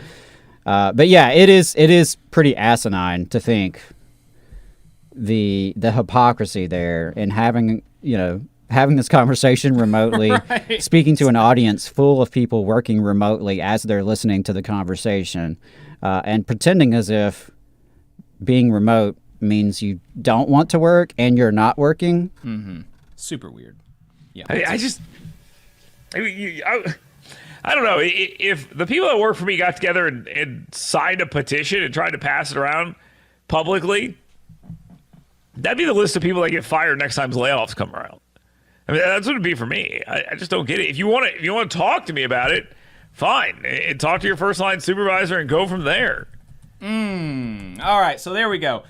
Speaker 10: But yeah, it is pretty asinine to think the hypocrisy there in having this conversation remotely,
Speaker 9: right.
Speaker 10: Speaking to an audience full of people working remotely as they're listening to the conversation, and pretending as if being remote means you don't want to work and you're not working.
Speaker 9: Mm-hmm. Super weird. Yeah.
Speaker 15: I don't know. If the people that work for me got together and signed a petition and tried to pass it around publicly, that'd be the list of people that get fired next time layoffs come around. I mean, that's what it'd be for me. I just don't get it. If you want to talk to me about it, fine. And talk to your first line supervisor and go from there.
Speaker 9: All right, so there we go.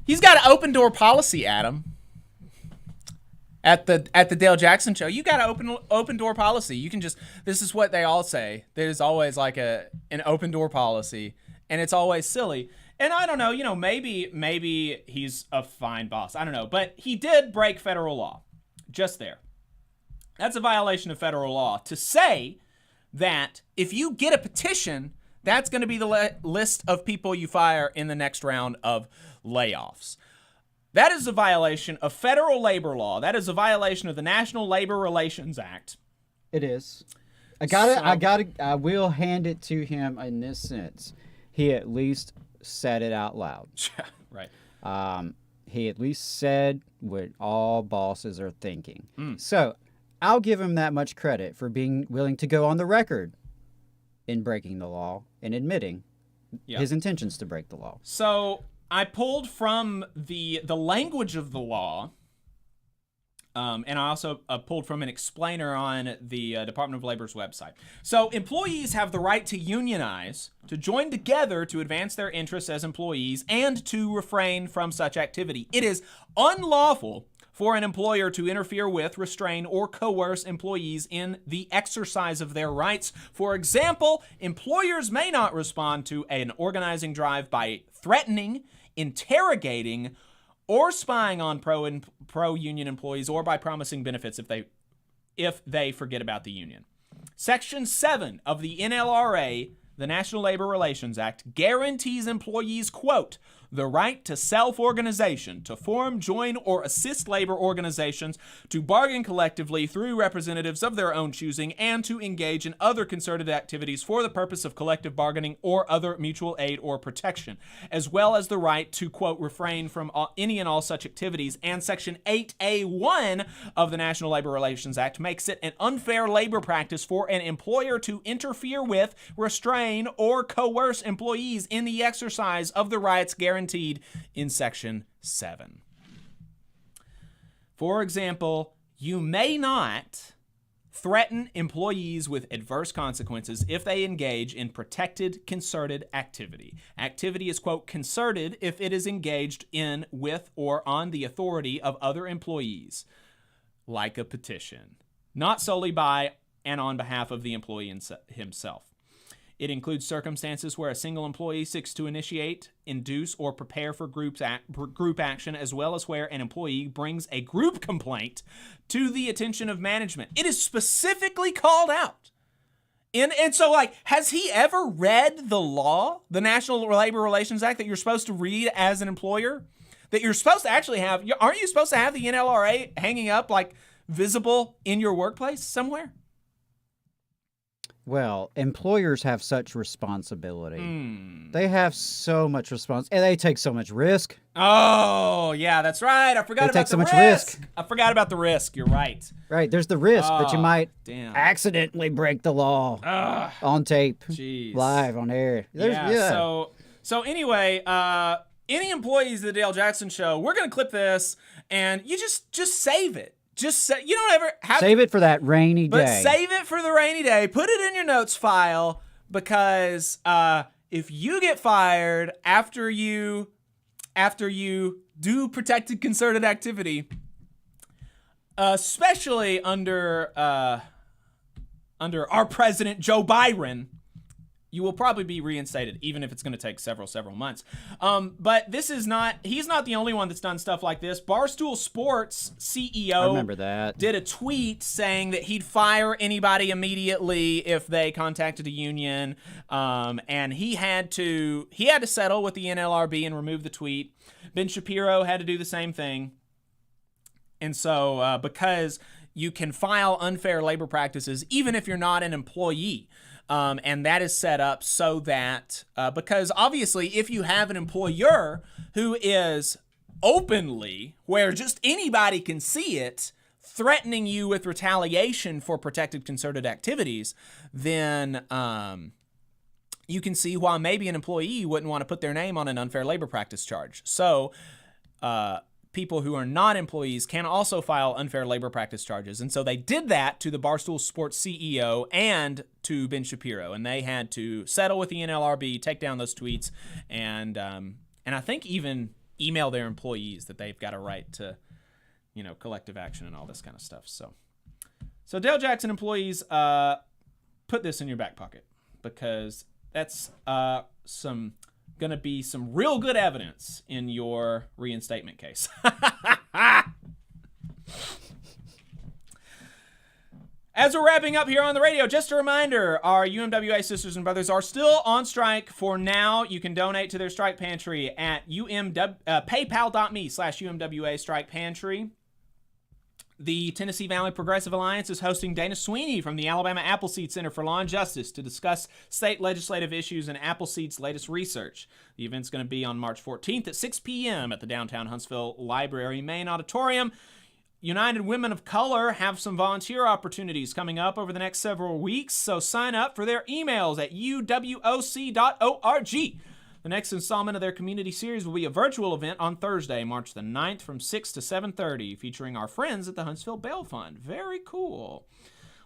Speaker 9: He's got an open door policy, Adam. At the Dale Jackson show, you got an open door policy. You can this is what they all say. There's always like an open door policy, and it's always silly. And I don't know, maybe he's a fine boss. I don't know, but he did break federal law. Just there. That's a violation of federal law to say that if you get a petition, that's going to be the list of people you fire in the next round of layoffs. That is a violation of federal labor law. That is a violation of the National Labor Relations Act.
Speaker 10: It is. I will hand it to him in this sense. He at least said it out loud.
Speaker 9: Right.
Speaker 10: He at least said what all bosses are thinking. So I'll give him that much credit for being willing to go on the record in breaking the law and admitting his intentions to break the law.
Speaker 9: So I pulled from the language of the law, and I also pulled from an explainer on the Department of Labor's website. So employees have the right to unionize, to join together to advance their interests as employees, and to refrain from such activity. It is unlawful for an employer to interfere with, restrain, or coerce employees in the exercise of their rights. For example, employers may not respond to an organizing drive by threatening, interrogating or spying on pro-union employees, or by promising benefits if they forget about the union. Section 7 of the NLRA, the National Labor Relations Act, guarantees employees, quote, the right to self-organization, to form, join, or assist labor organizations, to bargain collectively through representatives of their own choosing, and to engage in other concerted activities for the purpose of collective bargaining or other mutual aid or protection, as well as the right to, quote, refrain from any and all such activities. And Section 8A1 of the National Labor Relations Act makes it an unfair labor practice for an employer to interfere with, restrain, or coerce employees in the exercise of the rights guaranteed in Section 7. For example, you may not threaten employees with adverse consequences if they engage in protected, concerted activity. Activity is, quote, concerted if it is engaged in, with, or on the authority of other employees, like a petition, not solely by and on behalf of the employee himself. It includes circumstances where a single employee seeks to initiate, induce, or prepare for group action, as well as where an employee brings a group complaint to the attention of management. It is specifically called out. And so, like, has he ever read the law, the National Labor Relations Act, that you're supposed to read as an employer? That you're supposed to actually have, aren't you supposed to have the NLRA hanging up, like, visible in your workplace somewhere?
Speaker 10: Well, employers have such responsibility. They have so much responsibility, and they take so much risk.
Speaker 9: Oh, yeah, that's right. I forgot about the risk. I forgot about the risk. You're right.
Speaker 10: Right. There's the risk that you might accidentally break the law on tape, live on air.
Speaker 9: So anyway, any employees of the Dale Jackson Show, we're going to clip this, and you just save it. Just say, you don't ever have
Speaker 10: save it for that rainy day.
Speaker 9: But save it for the rainy day. Put it in your notes file, because if you get fired after you do protected concerted activity, especially under our president Joe Biden, you will probably be reinstated, even if it's going to take several months. But he's not the only one that's done stuff like this. Barstool Sports CEO
Speaker 10: I remember that.
Speaker 9: Did a tweet saying that he'd fire anybody immediately if they contacted a union. And he had to settle with the NLRB and remove the tweet. Ben Shapiro had to do the same thing. And so because you can file unfair labor practices even if you're not an employee. And that is set up so that, because obviously if you have an employer who is openly, where just anybody can see it, threatening you with retaliation for protected concerted activities, then you can see why maybe an employee wouldn't want to put their name on an unfair labor practice charge. So people who are not employees can also file unfair labor practice charges. And so they did that to the Barstool Sports CEO and to Ben Shapiro, and they had to settle with the NLRB, take down those tweets, and I think even email their employees that they've got a right to, collective action and all this kind of stuff. So Dale Jackson employees, put this in your back pocket, because that's going to be some real good evidence in your reinstatement case. As we're wrapping up here on the radio, just a reminder, our UMWA sisters and brothers are still on strike for now. You can donate to their strike pantry at paypal.me/UMWA strike pantry. The Tennessee Valley Progressive Alliance is hosting Dana Sweeney from the Alabama Appleseed Center for Law and Justice to discuss state legislative issues and Appleseed's latest research. The event's going to be on March 14th at 6 p.m. at the downtown Huntsville Library Main Auditorium. United Women of Color have some volunteer opportunities coming up over the next several weeks, so sign up for their emails at uwoc.org. The next installment of their community series will be a virtual event on Thursday, March the 9th from 6 to 7:30, featuring our friends at the Huntsville Bail Fund. Very cool.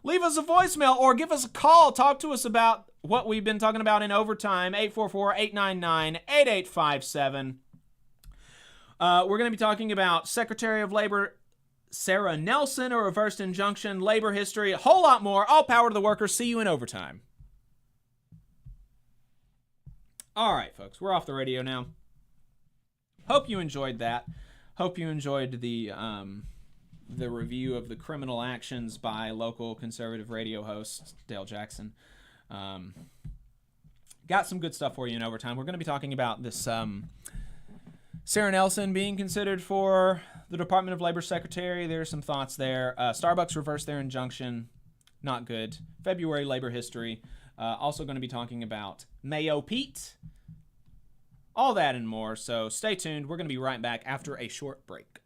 Speaker 9: Leave us a voicemail or give us a call. Talk to us about what we've been talking about in overtime, 844-899-8857. We're going to be talking about Secretary of Labor Sarah Nelson, a reversed injunction, labor history, a whole lot more. All power to the workers. See you in overtime. All right, folks, we're off the radio now. hope you enjoyed that. Hope you enjoyed the review of the criminal actions by local conservative radio host Dale Jackson. Got some good stuff for you in overtime. We're going to be talking about this Sarah Nelson being considered for the Department of Labor Secretary. There's some thoughts there. Starbucks reversed their injunction. Not good. February labor history. Also going to be talking about Mayo Pete. All that and more. So stay tuned. We're going to be right back after a short break.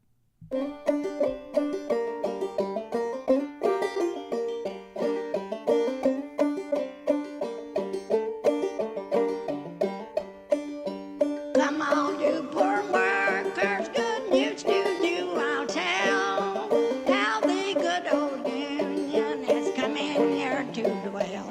Speaker 1: Come on, you poor workers, good news to you I'll tell. How the good old union has come in here to dwell.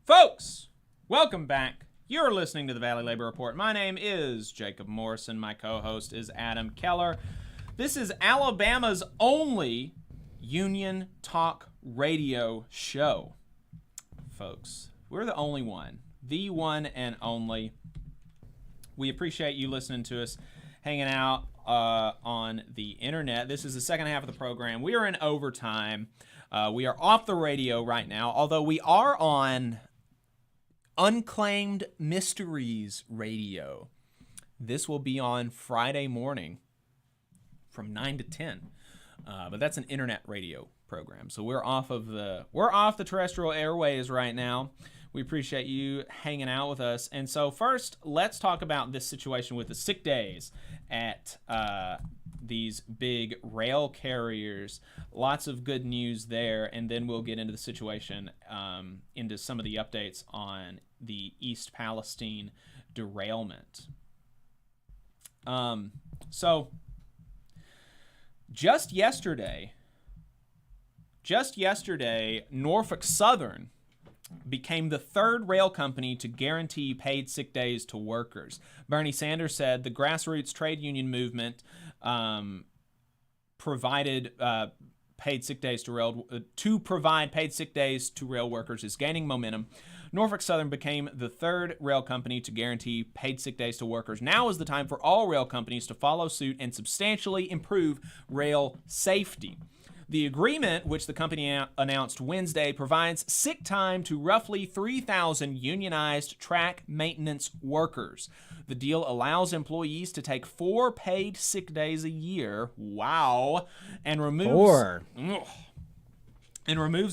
Speaker 9: Folks, welcome back. You're listening to the Valley Labor Report. My name is Jacob Morrison. My co-host is Adam Keller. This is Alabama's only union talk radio show, folks. We're the only one, the one and only. We appreciate you listening to us, hanging out on the internet. This is the second half of the program. We are in overtime. We are off the radio right now, although we are on Unclaimed Mysteries Radio. This will be on Friday morning from 9 to 10. But that's an internet radio program. So we're off the terrestrial airways right now. We appreciate you hanging out with us. And so first, let's talk about this situation with the sick days at these big rail carriers. Lots of good news there, and then we'll get into the situation, into some of the updates on the East Palestine derailment. So just yesterday, Norfolk Southern became the third rail company to guarantee paid sick days to workers. Bernie Sanders said the grassroots trade union movement provided paid sick days to provide paid sick days to rail workers is gaining momentum. Norfolk Southern became the third rail company to guarantee paid sick days to workers. Now is the time for all rail companies to follow suit and substantially improve rail safety. The agreement, which the company announced Wednesday, provides sick time to roughly 3,000 unionized track maintenance workers. The deal allows employees to take 4 paid sick days a year. Wow. And removes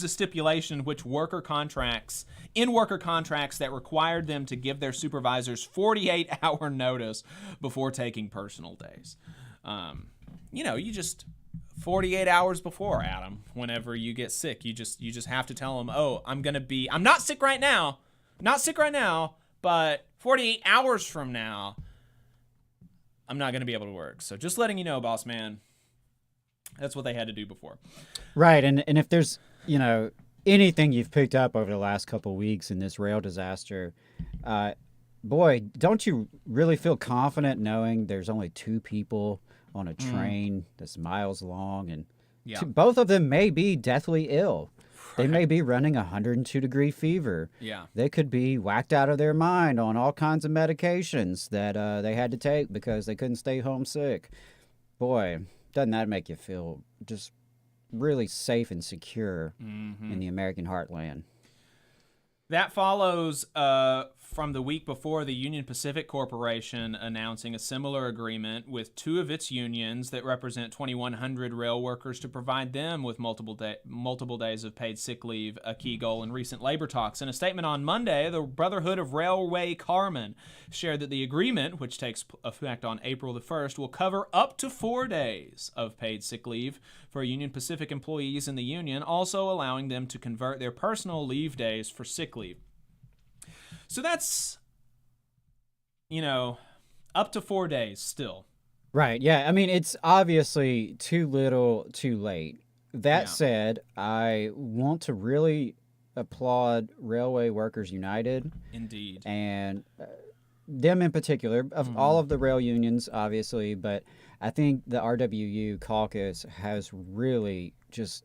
Speaker 9: a stipulation which worker contracts that required them to give their supervisors 48-hour notice before taking personal days. You just 48 hours before, Adam, whenever you get sick, you just have to tell them, oh, I'm not sick right now, but 48 hours from now, I'm not going to be able to work. So just letting you know, boss man, that's what they had to do before.
Speaker 10: Right. And if there's, anything you've picked up over the last couple of weeks in this rail disaster, boy, don't you really feel confident knowing there's only 2 people on a train that's miles long, and both of them may be deathly ill. They may be running 102-degree fever.
Speaker 9: Yeah.
Speaker 10: They could be whacked out of their mind on all kinds of medications that they had to take because they couldn't stay home sick. Boy, doesn't that make you feel just really safe and secure in the American heartland?
Speaker 9: That follows from the week before the Union Pacific Corporation announcing a similar agreement with 2 of its unions that represent 2,100 rail workers to provide them with multiple days of paid sick leave, a key goal in recent labor talks. In a statement on Monday, the Brotherhood of Railway Carmen shared that the agreement, which takes effect on April the 1st, will cover up to 4 days of paid sick leave for Union Pacific employees in the union, also allowing them to convert their personal leave days for sick leave. So that's, up to 4 days still.
Speaker 10: Right. Yeah. I mean, it's obviously too little, too late. That said, I want to really applaud Railway Workers United.
Speaker 9: Indeed.
Speaker 10: And them in particular, of all of the rail unions, obviously, but I think the RWU caucus has really just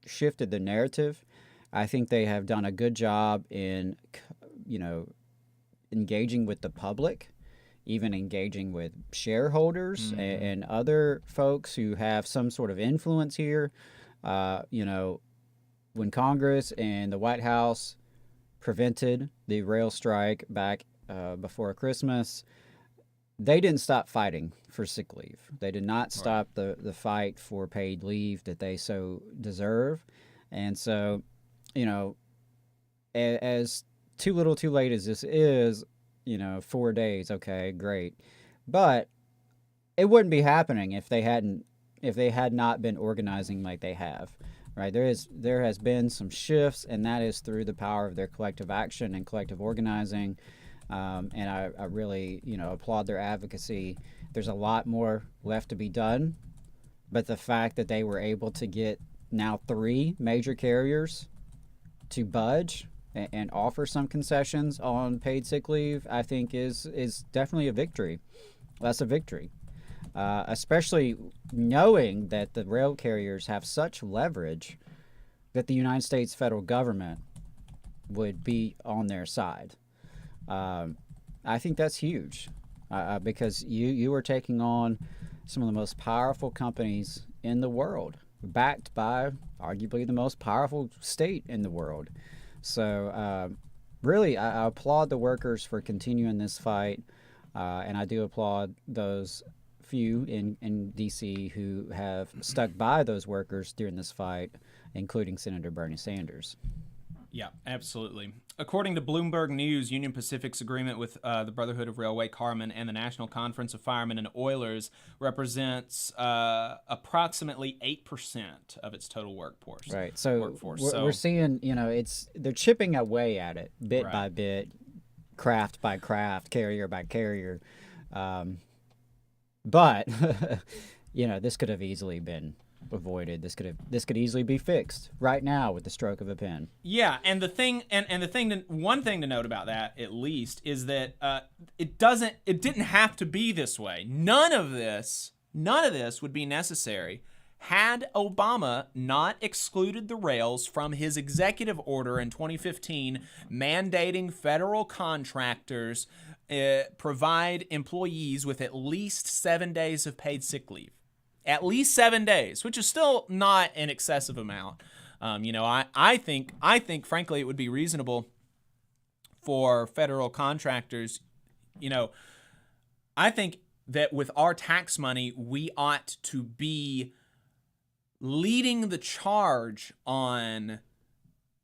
Speaker 10: shifted the narrative. I think they have done a good job in engaging with the public, even engaging with shareholders and other folks who have some sort of influence here. When Congress and the White House prevented the rail strike back before Christmas, they didn't stop fighting for sick leave. They did not stop the fight for paid leave that they so deserve. And so, as too little too late as this is, 4 days, okay, great. But it wouldn't be happening if they had not been organizing like they have, right? There has been some shifts, and that is through the power of their collective action and collective organizing. And I really, applaud their advocacy. There's a lot more left to be done, but the fact that they were able to get now 3 major carriers to budge and offer some concessions on paid sick leave, I think is definitely a victory. That's a victory, especially knowing that the rail carriers have such leverage that the United States federal government would be on their side. I think that's huge because you are taking on some of the most powerful companies in the world, backed by arguably the most powerful state in the world. So really, I applaud the workers for continuing this fight, and I do applaud those few in D.C. who have stuck by those workers during this fight, including Senator Bernie Sanders.
Speaker 9: Yeah, absolutely. According to Bloomberg News, Union Pacific's agreement with the Brotherhood of Railway Carmen and the National Conference of Firemen and Oilers represents approximately 8% of its total workforce.
Speaker 10: Right. So we're seeing, they're chipping away at it bit by bit, craft by craft, carrier by carrier. But this could have easily been avoided. This could easily be fixed right now with the stroke of a pen.
Speaker 9: Yeah, and one thing to note about that, at least, is that it didn't have to be this way. None of this would be necessary had Obama not excluded the rails from his executive order in 2015 mandating federal contractors provide employees with at least 7 days of paid sick leave. At least 7 days, which is still not an excessive amount. I think, frankly, it would be reasonable for federal contractors. I think that with our tax money, we ought to be leading the charge on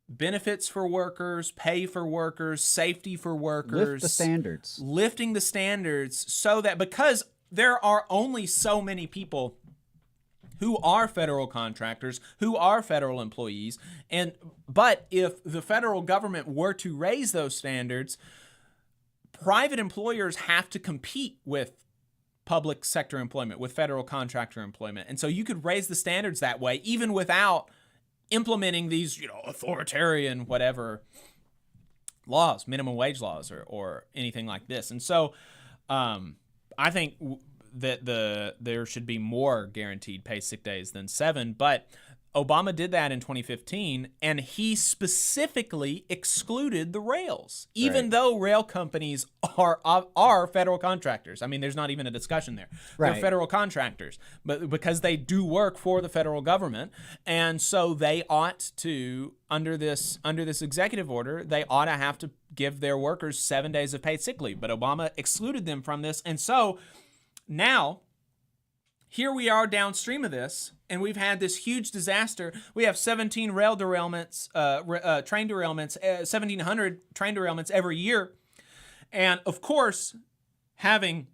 Speaker 9: benefits for workers, pay for workers, safety for workers. Lifting the standards so that, because there are only so many people who are federal contractors, who are federal employees, but if the federal government were to raise those standards, private employers have to compete with public sector employment, with federal contractor employment. And so you could raise the standards that way, even without implementing these, authoritarian whatever laws, minimum wage laws or anything like this. And so I think that there should be more guaranteed paid sick days than 7, but Obama did that in 2015, and he specifically excluded the rails, even though rail companies are federal contractors. I mean, there's not even a discussion there. They're federal contractors, but because they do work for the federal government, and so they ought to, under this executive order, they ought to have to give their workers 7 days of paid sick leave. But Obama excluded them from this, and so now, here we are downstream of this, and we've had this huge disaster. We have 17 rail derailments, train derailments, 1,700 train derailments every year. And of course, having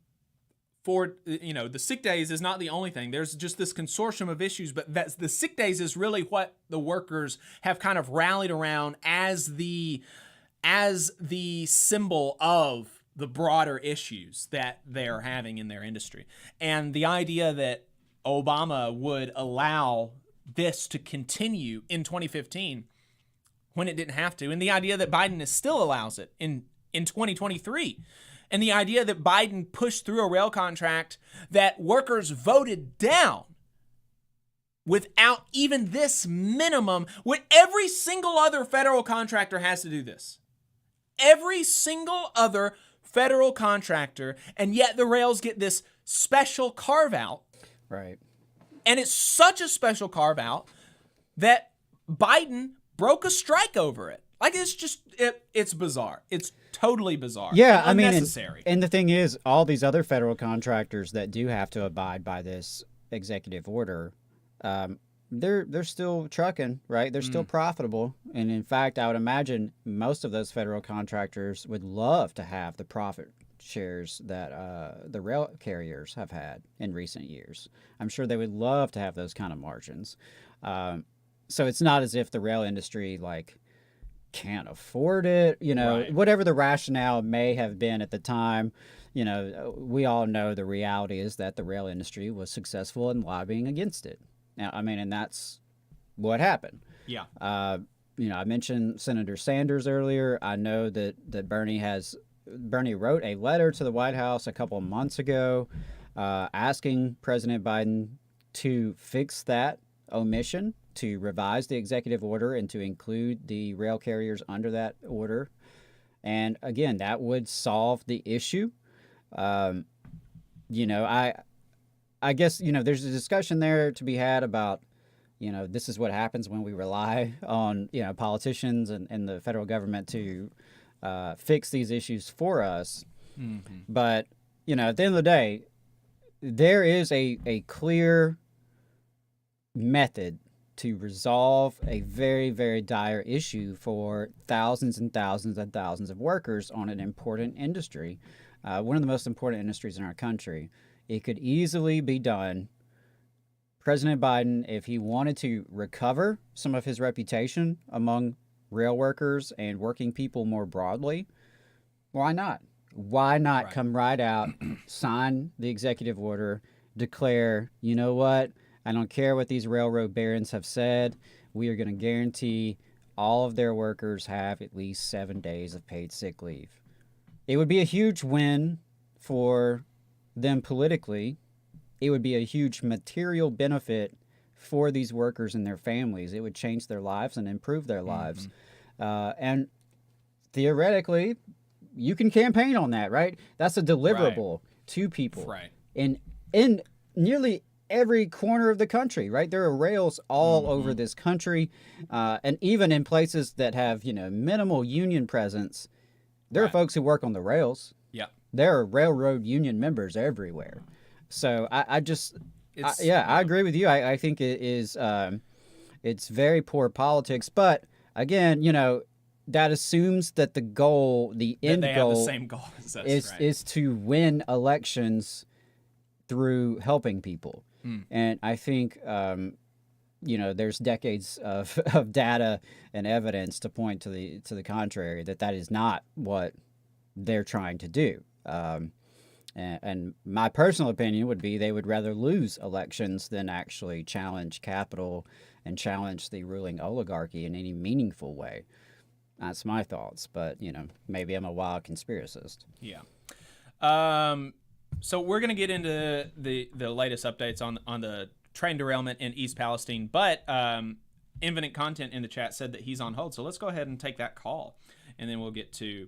Speaker 9: the sick days is not the only thing. There's just this consortium of issues, but the sick days is really what the workers have kind of rallied around as the symbol of the broader issues that they're having in their industry. And the idea that Obama would allow this to continue in 2015 when it didn't have to, and the idea that Biden still allows it in 2023, and the idea that Biden pushed through a rail contract that workers voted down without even this minimum, when every single other federal contractor has to do this. Every single other federal contractor, and yet the rails get this special carve-out.
Speaker 10: Right.
Speaker 9: And it's such a special carve-out that Biden broke a strike over it. Like, it's just, it's bizarre. It's totally bizarre.
Speaker 10: Yeah,
Speaker 9: unnecessary.
Speaker 10: And the thing is, all these other federal contractors that do have to abide by this executive order, they're still trucking, right? They're still profitable. And in fact, I would imagine most of those federal contractors would love to have the profit shares that the rail carriers have had in recent years. I'm sure they would love to have those kind of margins. So it's not as if the rail industry can't afford it, whatever the rationale may have been at the time. We all know the reality is that the rail industry was successful in lobbying against it. Now, and that's what happened.
Speaker 9: Yeah.
Speaker 10: I mentioned Senator Sanders earlier. I know that Bernie wrote a letter to the White House a couple of months ago asking President Biden to fix that omission, to revise the executive order and to include the rail carriers under that order. And again, that would solve the issue. You know, I guess, you know, there's a discussion there to be had about, you know, this is what happens when we rely on, you know, politicians and the federal government to fix these issues for us.
Speaker 9: Mm-hmm.
Speaker 10: But, you know, at the end of the day, there is a clear method to resolve a very, very dire issue for thousands and thousands and thousands of workers on an important industry, one of the most important industries in our country. It could easily be done. President Biden, if he wanted to recover some of his reputation among rail workers and working people more broadly, why not? Why not come right out, sign the executive order, declare, you know what, I don't care what these railroad barons have said, we are going to guarantee all of their workers have at least 7 days of paid sick leave. It would be a huge win for them politically. It would be a huge material benefit for these workers and their families. It would change their lives and improve their lives. And theoretically, you can campaign on that, right? That's a deliverable to people.
Speaker 9: Right.
Speaker 10: In nearly every corner of the country, right? There are rails all over this country. And even in places that have, you know, minimal union presence, there are folks who work on the rails.
Speaker 9: Yeah.
Speaker 10: There are railroad union members everywhere. So I agree with you. I think it is, it's very poor politics. But again, you know, that assumes that the goal, the end goal,
Speaker 9: have the same goal as us,
Speaker 10: is to win elections through helping people. And I think, you know, there's decades of data and evidence to point to the contrary, that is not what they're trying to do. And my personal opinion would be they would rather lose elections than actually challenge capital and challenge the ruling oligarchy in any meaningful way. That's my thoughts, but, you know, maybe I'm a wild conspiracist.
Speaker 9: Yeah. So we're going to get into the latest updates on the train derailment in East Palestine, but Infinite Content in the chat said that he's on hold, so let's go ahead and take that call, and then we'll get to...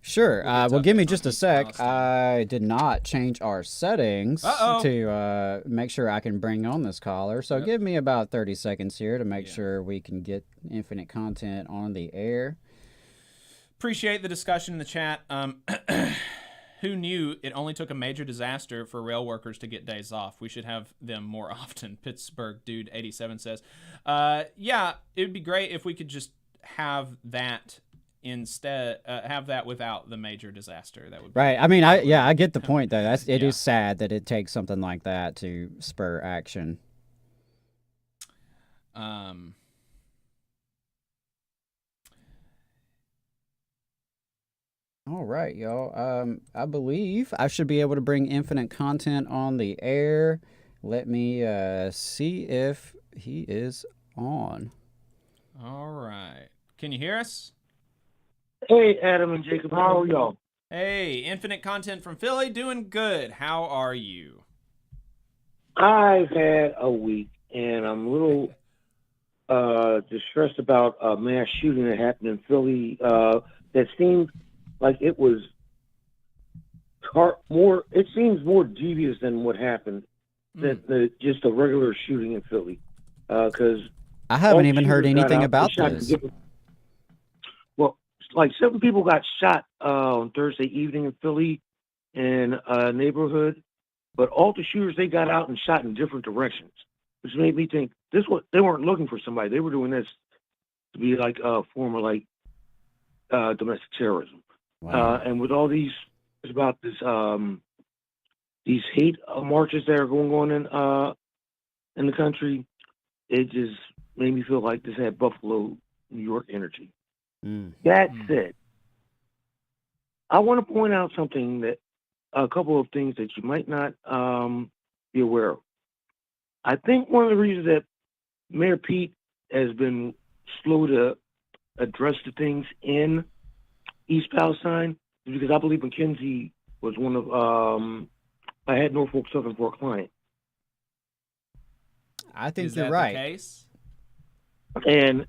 Speaker 10: Sure. Well, give me just a sec. I did not change our settings to make sure I can bring on this caller. So give me about 30 seconds here to make sure we can get Infinite Content on the air.
Speaker 9: Appreciate the discussion in the chat. Who knew it only took a major disaster for rail workers to get days off? We should have them more often. Pittsburgh Dude 87 says. Yeah, it would be great if we could just have that instead, have that without the major disaster. That would be
Speaker 10: right. I mean, I get the point though. It is sad that it takes something like that to spur action. All right, y'all. I believe I should be able to bring Infinite Content on the air. Let me see if he is on.
Speaker 9: All right. Can you hear us?
Speaker 17: Hey, Adam and Jacob. How are y'all?
Speaker 9: Hey, Infinite Content from Philly. Doing good. How are you?
Speaker 17: I've had a week, and I'm a little distressed about a mass shooting that happened in Philly that seemed like it was it seems more devious than what happened than just a regular shooting in Philly. Because
Speaker 10: I haven't even heard anything about this.
Speaker 17: Well, like 7 people got shot on Thursday evening in Philly in a neighborhood, but all the shooters, they got out and shot in different directions, which made me think they weren't looking for somebody. They were doing this to be like a form of like domestic terrorism.
Speaker 10: Wow.
Speaker 17: And with all these, it's about this these hate marches that are going on in the country. It just made me feel like this had Buffalo, New York energy. That said, I want to point out something that a couple of things that you might not be aware of. I think one of the reasons that Mayor Pete has been slow to address the things in East Palestine is because I believe McKinsey was one of I had Norfolk Southern for a client.
Speaker 10: I think
Speaker 9: Is
Speaker 10: you're
Speaker 9: that
Speaker 10: right.
Speaker 9: The case?
Speaker 17: And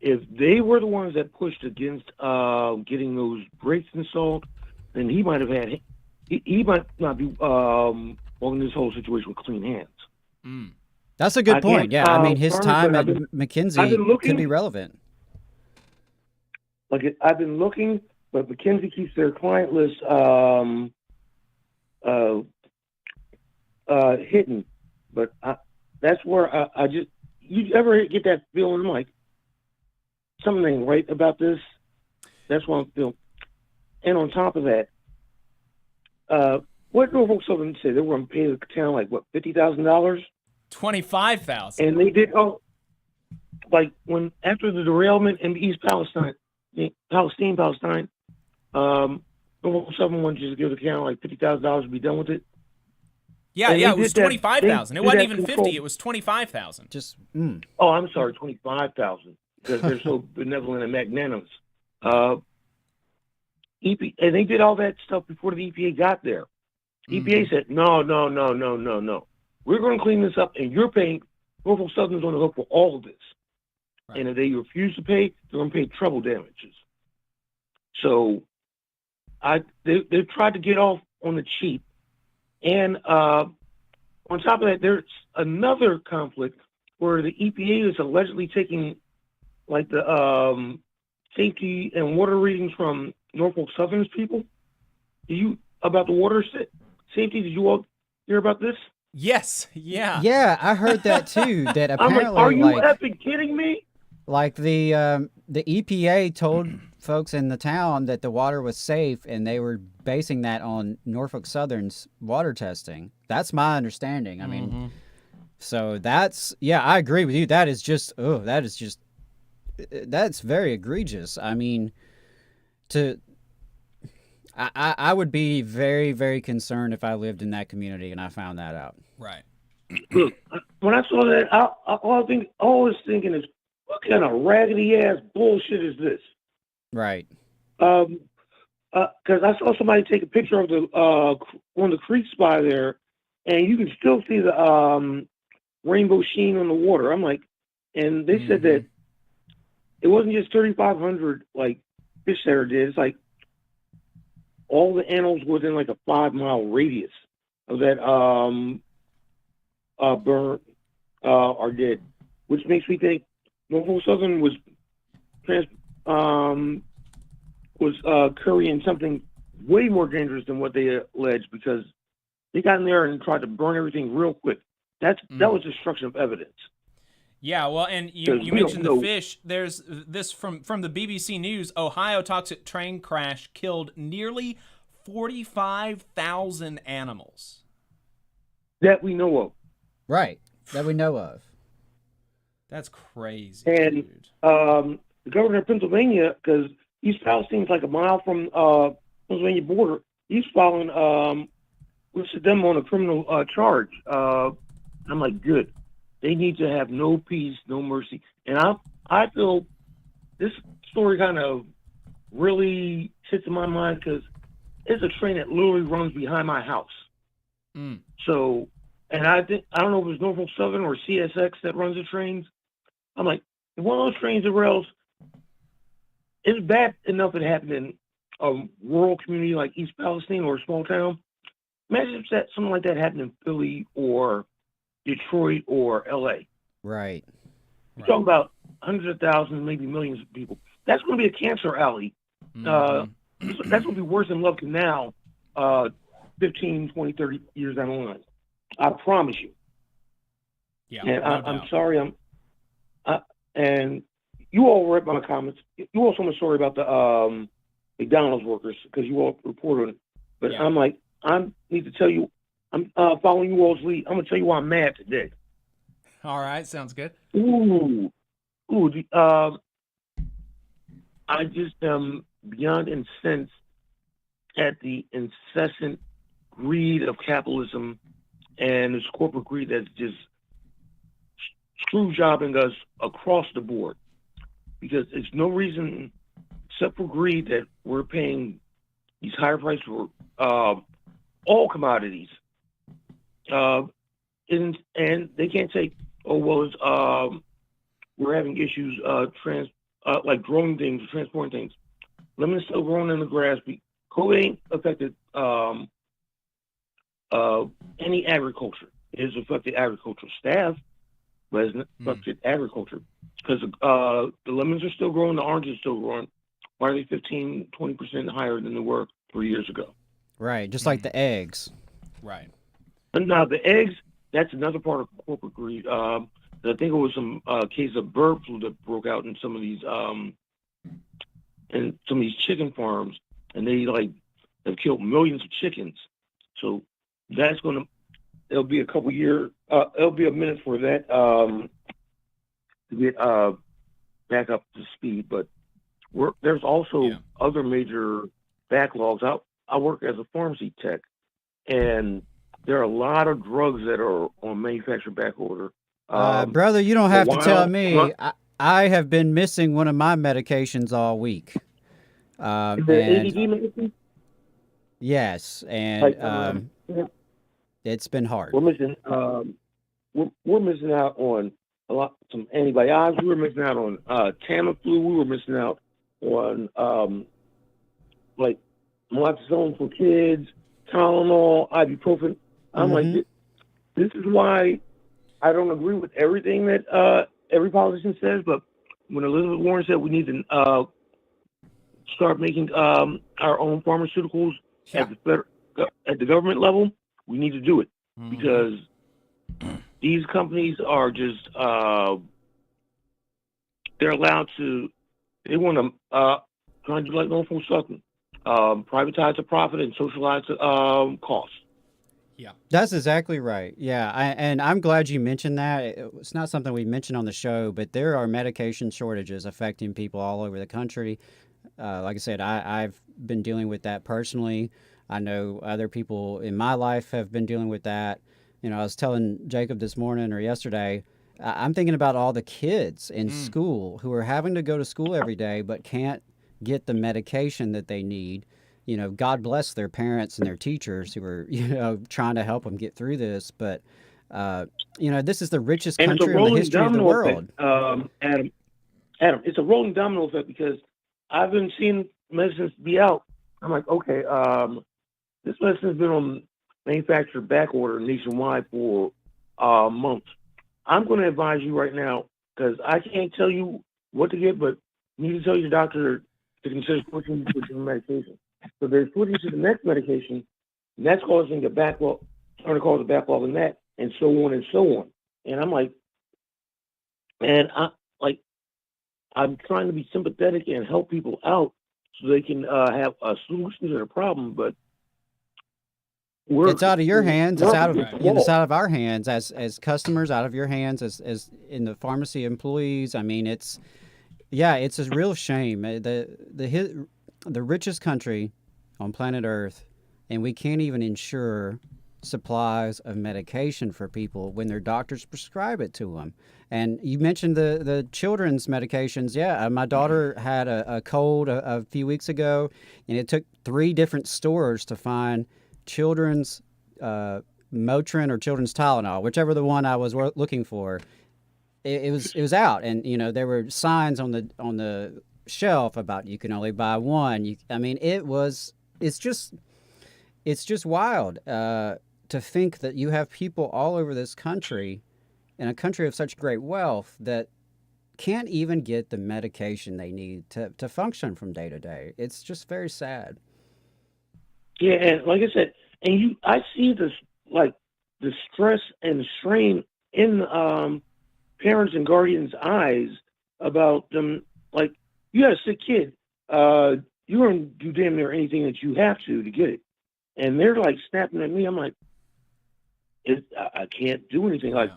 Speaker 17: if they were the ones that pushed against getting those brakes installed, then he might have had he might not be in this whole situation with clean hands.
Speaker 10: That's a good point. Yeah, I mean, his time at McKinsey could be relevant.
Speaker 17: I've been looking, but McKinsey keeps their client list hidden. But that's where I just, you ever get that feeling like something ain't right about this? That's what I'm feeling. And on top of that, what Norfolk Southern said, they were going to pay the town like what, $50,000?
Speaker 9: $25,000.
Speaker 17: And they did like when after the derailment in East Palestine, Norfolk Southern wanted to just give the town like $50,000 to be done with it.
Speaker 9: Yeah,
Speaker 17: and
Speaker 9: it was 25,000. It wasn't even 50. It was 25,000.
Speaker 10: Just.
Speaker 17: Oh, I'm sorry, 25,000 because they're so benevolent and magnanimous. And they did all that stuff before the EPA got there. EPA said, no. We're going to clean this up, and you're paying. Norfolk Southern's on the hook for all of this. Right. And if they refuse to pay, they're going to pay treble damages. So they've tried to get off on the cheap. And on top of that, there's another conflict where the EPA is allegedly taking like the safety and water readings from Norfolk Southern's people. About the water safety? Did you all hear about this?
Speaker 9: Yes. Yeah.
Speaker 10: Yeah, I heard that too. That apparently,
Speaker 17: I'm like, are you effing kidding me?
Speaker 10: Like the EPA told folks in the town that the water was safe, and they were basing that on Norfolk Southern's water testing. That's my understanding. I mean, so that's, yeah, I agree with you. That is just, that's very egregious. I mean, I would be very, very concerned if I lived in that community and I found that out.
Speaker 9: Right.
Speaker 17: Look, when I saw that, all I was thinking is, what kind of raggedy ass bullshit is this?
Speaker 10: Right.
Speaker 17: Because I saw somebody take a picture of one of the creeks by there, and you can still see the rainbow sheen on the water. I'm like, and they said that it wasn't just 3,500 like fish there did. It's like all the animals within like a 5-mile radius of that burn are dead, which makes me think Norfolk Southern was currying something way more dangerous than what they alleged, because they got in there and tried to burn everything real quick. That was destruction of evidence.
Speaker 9: Yeah, well, and you mentioned the fish. There's this from the BBC News. Ohio toxic train crash killed nearly 45,000 animals.
Speaker 17: That we know of.
Speaker 10: Right, that we know of.
Speaker 9: That's crazy.
Speaker 17: And the governor of Pennsylvania, because East Palestine's like a mile from Pennsylvania border, he's filing listed them on a criminal charge. I'm like, good. They need to have no peace, no mercy. And I feel this story kind of really sits in my mind because it's a train that literally runs behind my house. So, and I don't know if it's Norfolk Southern or CSX that runs the trains. I'm like, if one of those trains derails, it's bad enough it happened in a rural community like East Palestine or a small town. Imagine if something like that happened in Philly or Detroit or LA.
Speaker 10: Right.
Speaker 17: You're talking about hundreds of thousands, maybe millions of people. That's going to be a cancer alley. That's going to be worse than Love Canal 15, 20, 30 years down the line. I promise you.
Speaker 9: Yeah.
Speaker 17: And I'm sorry. And you all read my comments. You all saw my story about the McDonald's workers because you all reported on it. But yeah. I'm like, I need to tell you, I'm following you all's lead. I'm going to tell you why I'm mad today.
Speaker 9: All right. Sounds good.
Speaker 17: I just am beyond incensed at the incessant greed of capitalism and this corporate greed that's just screw jobbing us across the board, because it's no reason except for greed that we're paying these higher prices for all commodities. And they can't say, oh, well, it's we're having issues like growing things, transporting things. Lemons still growing in the grass. COVID ain't affected any agriculture. It has affected agricultural staff, but it's not affected agriculture because the lemons are still growing, the oranges are still growing. Why are they 15, 20% higher than they were 3 years ago?
Speaker 10: Right, just like the eggs.
Speaker 9: Right.
Speaker 17: And now the eggs, that's another part of corporate greed. I think it was some case of bird flu that broke out in some of these chicken farms, and they have killed millions of chickens. So that's it'll be a couple years. It'll be a minute for that to get back up to speed. But there's also other major backlogs. I work as a pharmacy tech, and there are a lot of drugs that are on manufacturer back order.
Speaker 10: Brother, you don't have to tell me. I have been missing one of my medications all week.
Speaker 17: The ADD medicine?
Speaker 10: Yes, and it's been hard.
Speaker 17: We're missing. We're missing out on some antibiotics. We were missing out on Tamiflu. We were missing out on like naloxone for kids, Tylenol, ibuprofen. I'm like, this is why I don't agree with everything that every politician says. But when Elizabeth Warren said we need to start making our own pharmaceuticals at the government level, we need to do it because these companies are just they're allowed to. They want to try to do like normal something, privatize the profit and socialize the costs.
Speaker 10: Yeah, that's exactly right. Yeah, and I'm glad you mentioned that. It's not something we mentioned on the show, but there are medication shortages affecting people all over the country. Like I said, I've been dealing with that personally. I know other people in my life have been dealing with that. You know, I was telling Jacob this morning or yesterday, I'm thinking about all the kids in school who are having to go to school every day but can't get the medication that they need. You know, God bless their parents and their teachers who are, trying to help them get through this. But, this is the richest country in the history of the world.
Speaker 17: Adam, it's a rolling domino effect because I've been seeing medicines be out. I'm like, okay, this medicine's been on manufacturer back order nationwide for months. I'm going to advise you right now because I can't tell you what to get, but you need to tell your doctor to consider switching to different medication. So they're switching to the next medication, and that's causing the backlog, trying to cause a backlog in that, and so on and so on. And I'm like, I'm trying to be sympathetic and help people out so they can have a solution to their problem, but
Speaker 10: it's out of your hands. It's out of our hands as customers, out of your hands as in the pharmacy employees. I mean, it's a real shame. The richest country on planet Earth, and we can't even ensure supplies of medication for people when their doctors prescribe it to them. And you mentioned the children's medications. Yeah, my daughter had a cold a few weeks ago, and it took 3 different stores to find children's Motrin or children's Tylenol, whichever the one I was looking for. It was out, and there were signs on the shelf about you can only buy one. It's just wild to think that you have people all over this country, in a country of such great wealth, that can't even get the medication they need to function from day to day. It's just very sad.
Speaker 17: Yeah, and like I said, I see this the stress and strain in parents and guardians' eyes about them. Like, you got a sick kid, you're gonna do damn near anything that you have to get it, and they're like snapping at me. I'm like, I can't do anything. Like,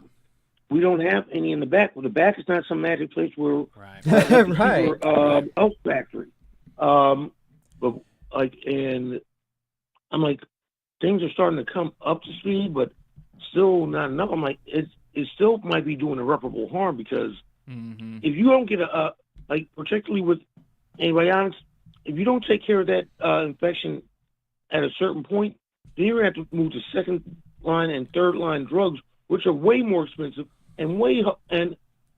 Speaker 17: we don't have any in the back. Well, the back is not some magic place where
Speaker 10: right.
Speaker 17: Elf factory. But and I'm like, things are starting to come up to speed, but still not enough. I'm like, it still might be doing irreparable harm because if you don't get particularly with antibiotics, if you don't take care of that infection at a certain point, then you're going to have to move to second line and third line drugs, which are way more expensive and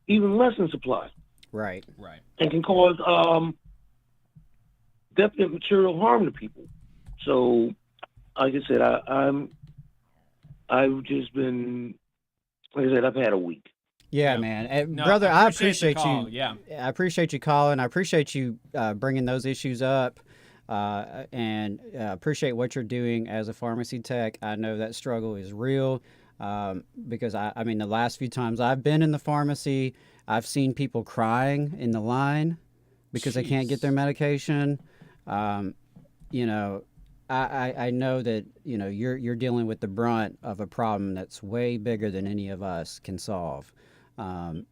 Speaker 17: even less in supply.
Speaker 10: Right.
Speaker 17: And can cause definite material harm to people. So, like I said, I've just been, like I said, I've had a week.
Speaker 10: Yeah, man. Brother, I appreciate you.
Speaker 9: Yeah.
Speaker 10: I appreciate you calling. I appreciate you bringing those issues up, and appreciate what you're doing as a pharmacy tech. I know that struggle is real, because I mean, the last few times I've been in the pharmacy, I've seen people crying in the line because they can't get their medication. You know, I know that, you know, you're dealing with the brunt of a problem that's way bigger than any of us can solve. And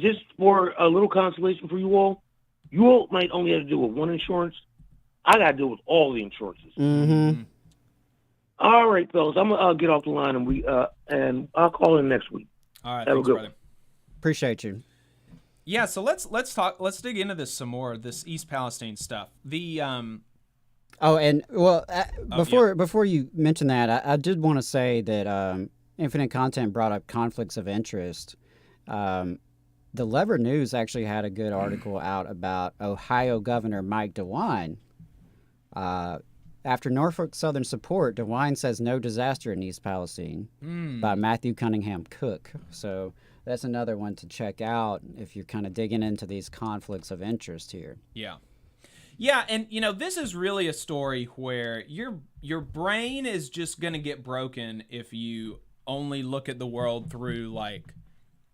Speaker 10: just for a little consolation for you all might only have to deal with one insurance. I got to deal with all the insurances. Mm-hmm.
Speaker 17: All right, fellas, I'm gonna get off the line and I'll call in next week.
Speaker 9: All right,
Speaker 17: have
Speaker 9: thanks,
Speaker 17: a good
Speaker 9: brother.
Speaker 17: one.
Speaker 10: Appreciate you.
Speaker 9: Yeah, so let's dig into this some more. This East Palestine stuff. The
Speaker 10: before you mention that, I did want to say that Infinite Content brought up conflicts of interest. The Lever News actually had a good article out about Ohio Governor Mike DeWine. After Norfolk Southern support, DeWine says no disaster in East Palestine by Matthew Cunningham Cook. So that's another one to check out if you're kind of digging into these conflicts of interest here.
Speaker 9: Yeah. Yeah, and you know, this is really a story where your brain is just going to get broken if you only look at the world through like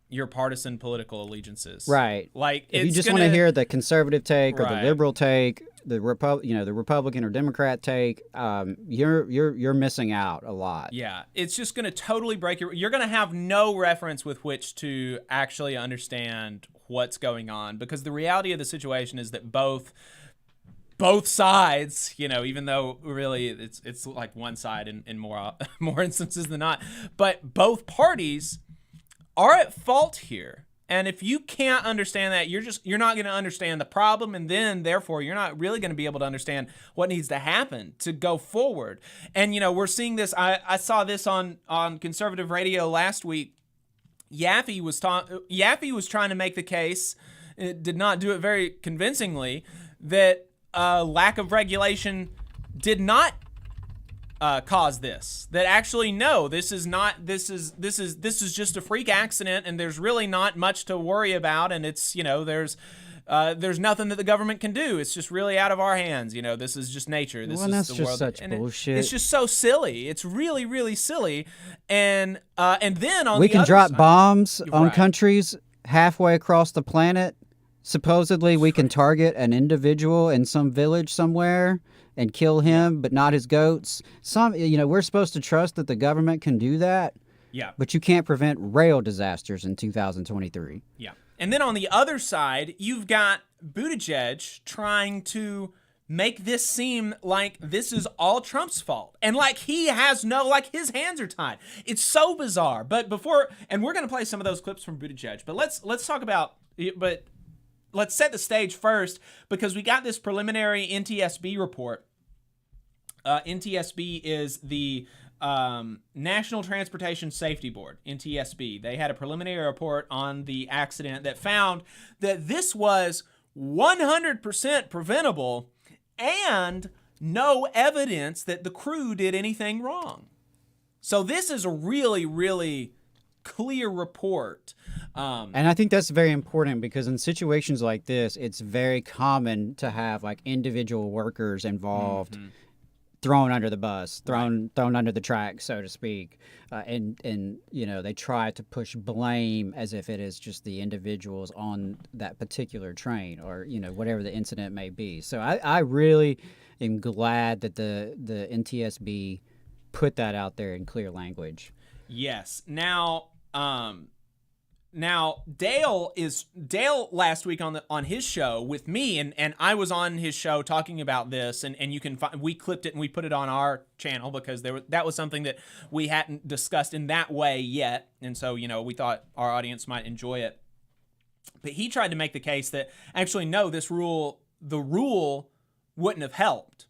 Speaker 9: your partisan political allegiances.
Speaker 10: Right.
Speaker 9: Like
Speaker 10: if you just want to hear the conservative take or
Speaker 9: Right.
Speaker 10: the liberal take, the Republican or Democrat take, you're missing out a lot.
Speaker 9: Yeah, it's just going to totally break you're going to have no reference with which to actually understand what's going on, because the reality of the situation is that both sides, you know, even though really it's like one side in more instances than not, but both parties are at fault here. And if you can't understand that, you're not going to understand the problem, and then therefore you're not really going to be able to understand what needs to happen to go forward. And you know, we're seeing this. I saw this on conservative radio last week. Yaffe was trying to make the case, it did not do it very convincingly, that lack of regulation did not cause this. That actually, no, this is just a freak accident, and there's really not much to worry about, and it's, you know, there's nothing that the government can do. It's just really out of our hands. You know, this is just nature. This is
Speaker 10: that's
Speaker 9: the
Speaker 10: just
Speaker 9: world.
Speaker 10: such
Speaker 9: And
Speaker 10: bullshit.
Speaker 9: It's just so silly. It's really, really silly. And then on
Speaker 10: we
Speaker 9: the
Speaker 10: can
Speaker 9: other
Speaker 10: drop
Speaker 9: side,
Speaker 10: bombs on
Speaker 9: Right.
Speaker 10: countries halfway across the planet. Supposedly, we can target an individual in some village somewhere and kill him, but not his goats. We're supposed to trust that the government can do that.
Speaker 9: Yeah.
Speaker 10: But you can't prevent rail disasters in 2023.
Speaker 9: Yeah. And then on the other side, you've got Buttigieg trying to make this seem like this is all Trump's fault. And like he has like his hands are tied. It's so bizarre. But and we're going to play some of those clips from Buttigieg, but let's talk about, let's set the stage first, because we got this preliminary NTSB report. NTSB is the National Transportation Safety Board, NTSB. They had a preliminary report on the accident that found that this was 100% preventable and no evidence that the crew did anything wrong. So this is a really, really clear report.
Speaker 10: And I think that's very important, because in situations like this, it's very common to have like individual workers involved, thrown under the bus, thrown under the track, so to speak. And you know, they try to push blame as if it is just the individuals on that particular train, or, you know, whatever the incident may be. So I really am glad that the NTSB put that out there in clear language.
Speaker 9: Yes. Now Dale last week on his show with me, and I was on his show talking about this, and you can we clipped it and we put it on our channel, because that was something that we hadn't discussed in that way yet, and so, you know, we thought our audience might enjoy it. But he tried to make the case that actually, no, the rule wouldn't have helped.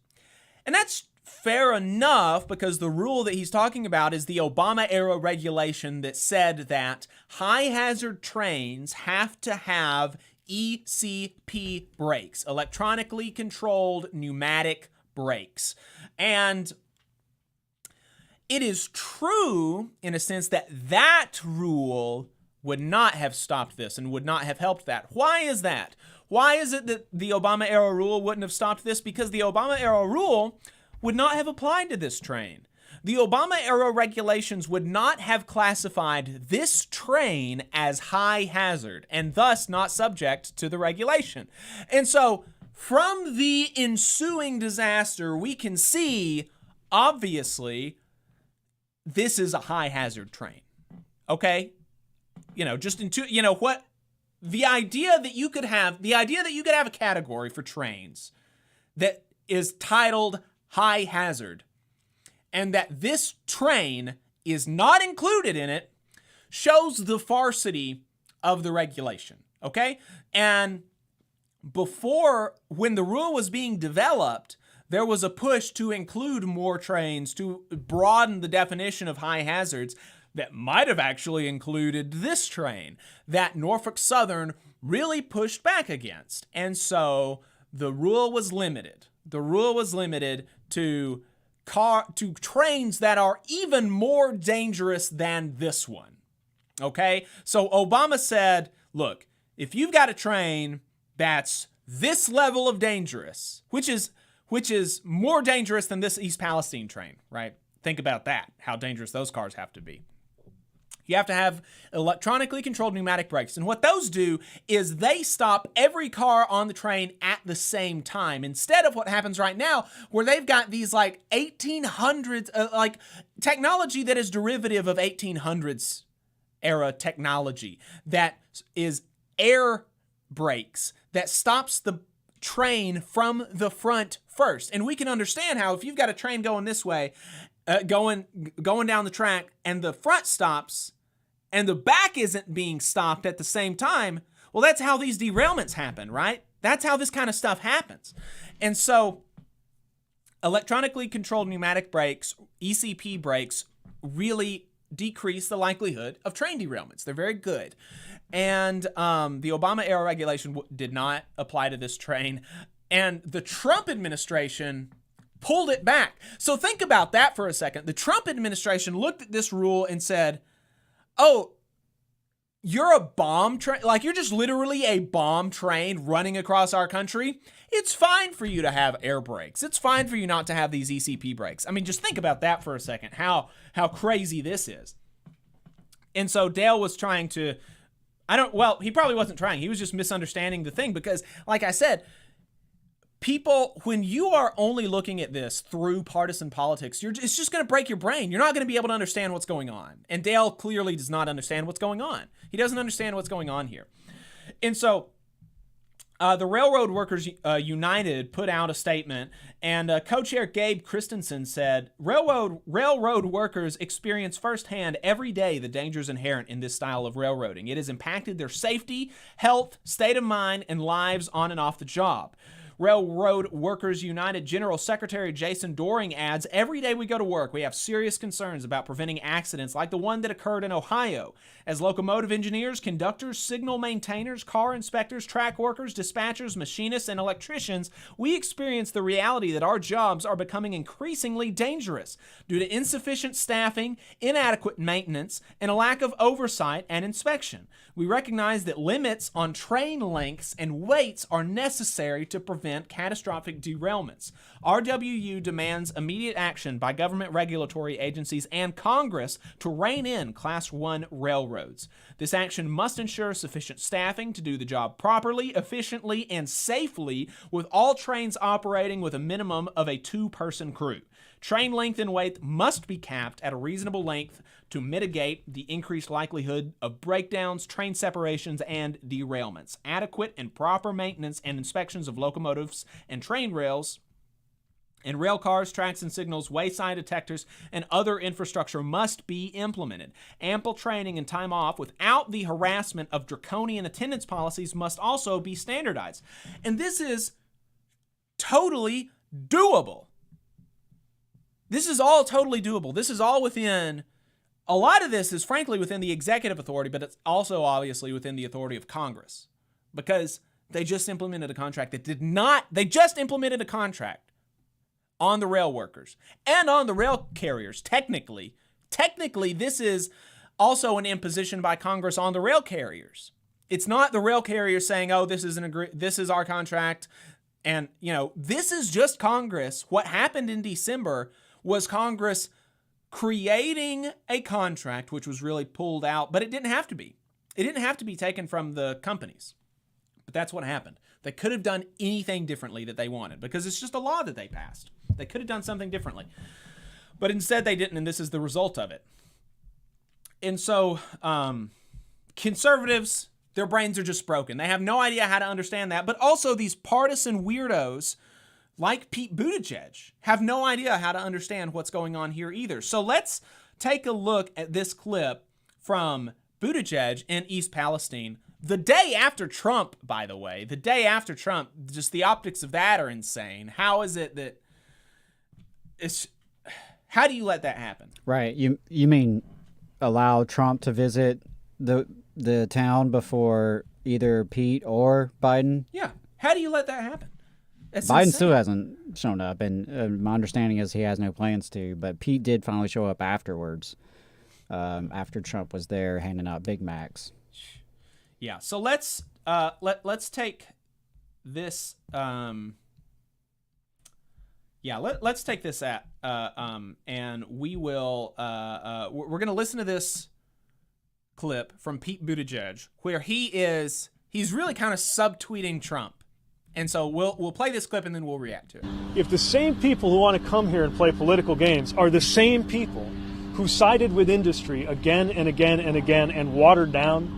Speaker 9: And that's fair enough, because the rule that he's talking about is the Obama-era regulation that said that high-hazard trains have to have ECP brakes, electronically controlled pneumatic brakes. And it is true, in a sense, that that rule would not have stopped this and would not have helped that. Why is that? Why is it that the Obama-era rule wouldn't have stopped this? Because the Obama-era rule would not have applied to this train. The Obama-era regulations would not have classified this train as high hazard and thus not subject to the regulation. And so from the ensuing disaster, we can see, obviously, this is a high hazard train. Okay? Just what the idea that you could have a category for trains that is titled high hazard, and that this train is not included in it, shows the falsity of the regulation, okay? And before, when the rule was being developed, there was a push to include more trains, to broaden the definition of high hazards that might have actually included this train that Norfolk Southern really pushed back against. And so the rule was limited. The rule was limited to trains that are even more dangerous than this one. Okay? So Obama said, look, if you've got a train that's this level of dangerous, which is more dangerous than this East Palestine train, right? Think about that, how dangerous those cars have to be. You have to have electronically controlled pneumatic brakes. And what those do is they stop every car on the train at the same time, instead of what happens right now, where they've got these 1800s, technology that is derivative of 1800s era technology that is air brakes that stops the train from the front first. And we can understand how if you've got a train going this way, going down the track, and the front stops and the back isn't being stopped at the same time, well, that's how these derailments happen, right? That's how this kind of stuff happens. And so electronically controlled pneumatic brakes, ECP brakes, really decrease the likelihood of train derailments. They're very good. And the Obama-era regulation did not apply to this train. And the Trump administration pulled it back. So think about that for a second. The Trump administration looked at this rule and said, oh, you're a bomb train, you're just literally a bomb train running across our country. It's fine for you to have air brakes. It's fine for you not to have these ECP brakes. I mean, just think about that for a second, how crazy this is. And so Dale was trying to, he probably wasn't trying. He was just misunderstanding the thing because, like I said, people, when you are only looking at this through partisan politics, it's just going to break your brain. You're not going to be able to understand what's going on. And Dale clearly does not understand what's going on. He doesn't understand what's going on here. And so the Railroad Workers United put out a statement, and co-chair Gabe Christensen said, Railroad workers experience firsthand every day the dangers inherent in this style of railroading. It has impacted their safety, health, state of mind, and lives on and off the job. Railroad Workers United General Secretary Jason Doring adds, every day we go to work, we have serious concerns about preventing accidents like the one that occurred in Ohio. As locomotive engineers, conductors, signal maintainers, car inspectors, track workers, dispatchers, machinists, and electricians, we experience the reality that our jobs are becoming increasingly dangerous due to insufficient staffing, inadequate maintenance, and a lack of oversight and inspection. We recognize that limits on train lengths and weights are necessary to prevent catastrophic derailments. RWU demands immediate action by government regulatory agencies and Congress to rein in Class 1 railroads. This action must ensure sufficient staffing to do the job properly, efficiently, and safely, with all trains operating with a minimum of a 2-person crew. Train length and weight must be capped at a reasonable length to mitigate the increased likelihood of breakdowns, train separations, and derailments. Adequate and proper maintenance and inspections of locomotives and train rails and rail cars, tracks and signals, wayside detectors, and other infrastructure must be implemented. Ample training and time off without the harassment of draconian attendance policies must also be standardized. And this is totally doable. This is all totally doable. This is all within, a lot of this is frankly within the executive authority, but it's also obviously within the authority of Congress, because they just implemented a contract they just implemented a contract on the rail workers and on the rail carriers. Technically, this is also an imposition by Congress on the rail carriers. It's not the rail carriers saying, oh, this is our contract. And, this is just Congress. What happened in December was Congress creating a contract, which was really pulled out, but it didn't have to be. It didn't have to be taken from the companies. But that's what happened. They could have done anything differently that they wanted, because it's just a law that they passed. They could have done something differently. But instead they didn't, and this is the result of it. And so conservatives, their brains are just broken. They have no idea how to understand that. But also these partisan weirdos like Pete Buttigieg have no idea how to understand what's going on here either. So let's take a look at this clip from Buttigieg in East Palestine. The day after Trump, by the way, just the optics of that are insane. How is it that how do you let that happen?
Speaker 10: Right. You mean allow Trump to visit the town before either Pete or Biden?
Speaker 9: Yeah. How do you let that happen?
Speaker 10: Biden still hasn't shown up, and my understanding is he has no plans to, but Pete did finally show up afterwards, after Trump was there handing out Big Macs.
Speaker 9: Yeah, so let's take this. Let's take this and we will. We're gonna listen to this clip from Pete Buttigieg where he's really kind of subtweeting Trump, and so we'll play this clip and then we'll react to it.
Speaker 18: If the same people who want to come here and play political games are the same people who sided with industry again and again and again and watered down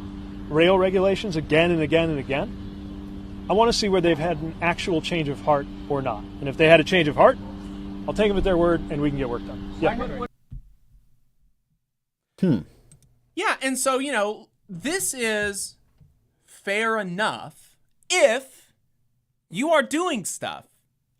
Speaker 18: rail regulations again and again and again, I want to see where they've had an actual change of heart or not. And if they had a change of heart, I'll take them at their word and we can get work done. Yeah.
Speaker 9: Yeah, and so, this is fair enough if you are doing stuff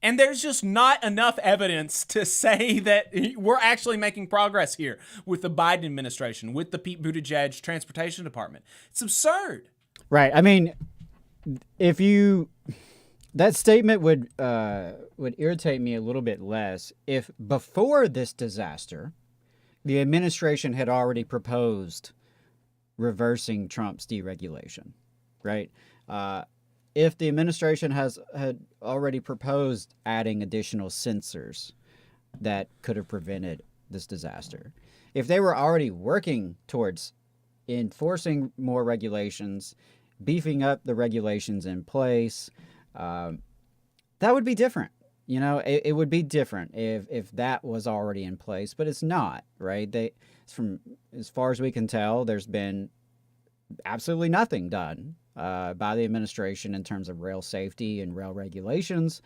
Speaker 9: and there's just not enough evidence to say that we're actually making progress here with the Biden administration, with the Pete Buttigieg Transportation Department. It's absurd.
Speaker 10: Right. I mean, that statement would irritate me a little bit less if before this disaster, the administration had already proposed reversing Trump's deregulation, right? If the administration had already proposed adding additional censors that could have prevented this disaster, if they were already working towards enforcing more regulations, beefing up the regulations in place, that would be different. It would be different if that was already in place, but it's not, right? From as far as we can tell, there's been absolutely nothing done by the administration in terms of rail safety and rail regulations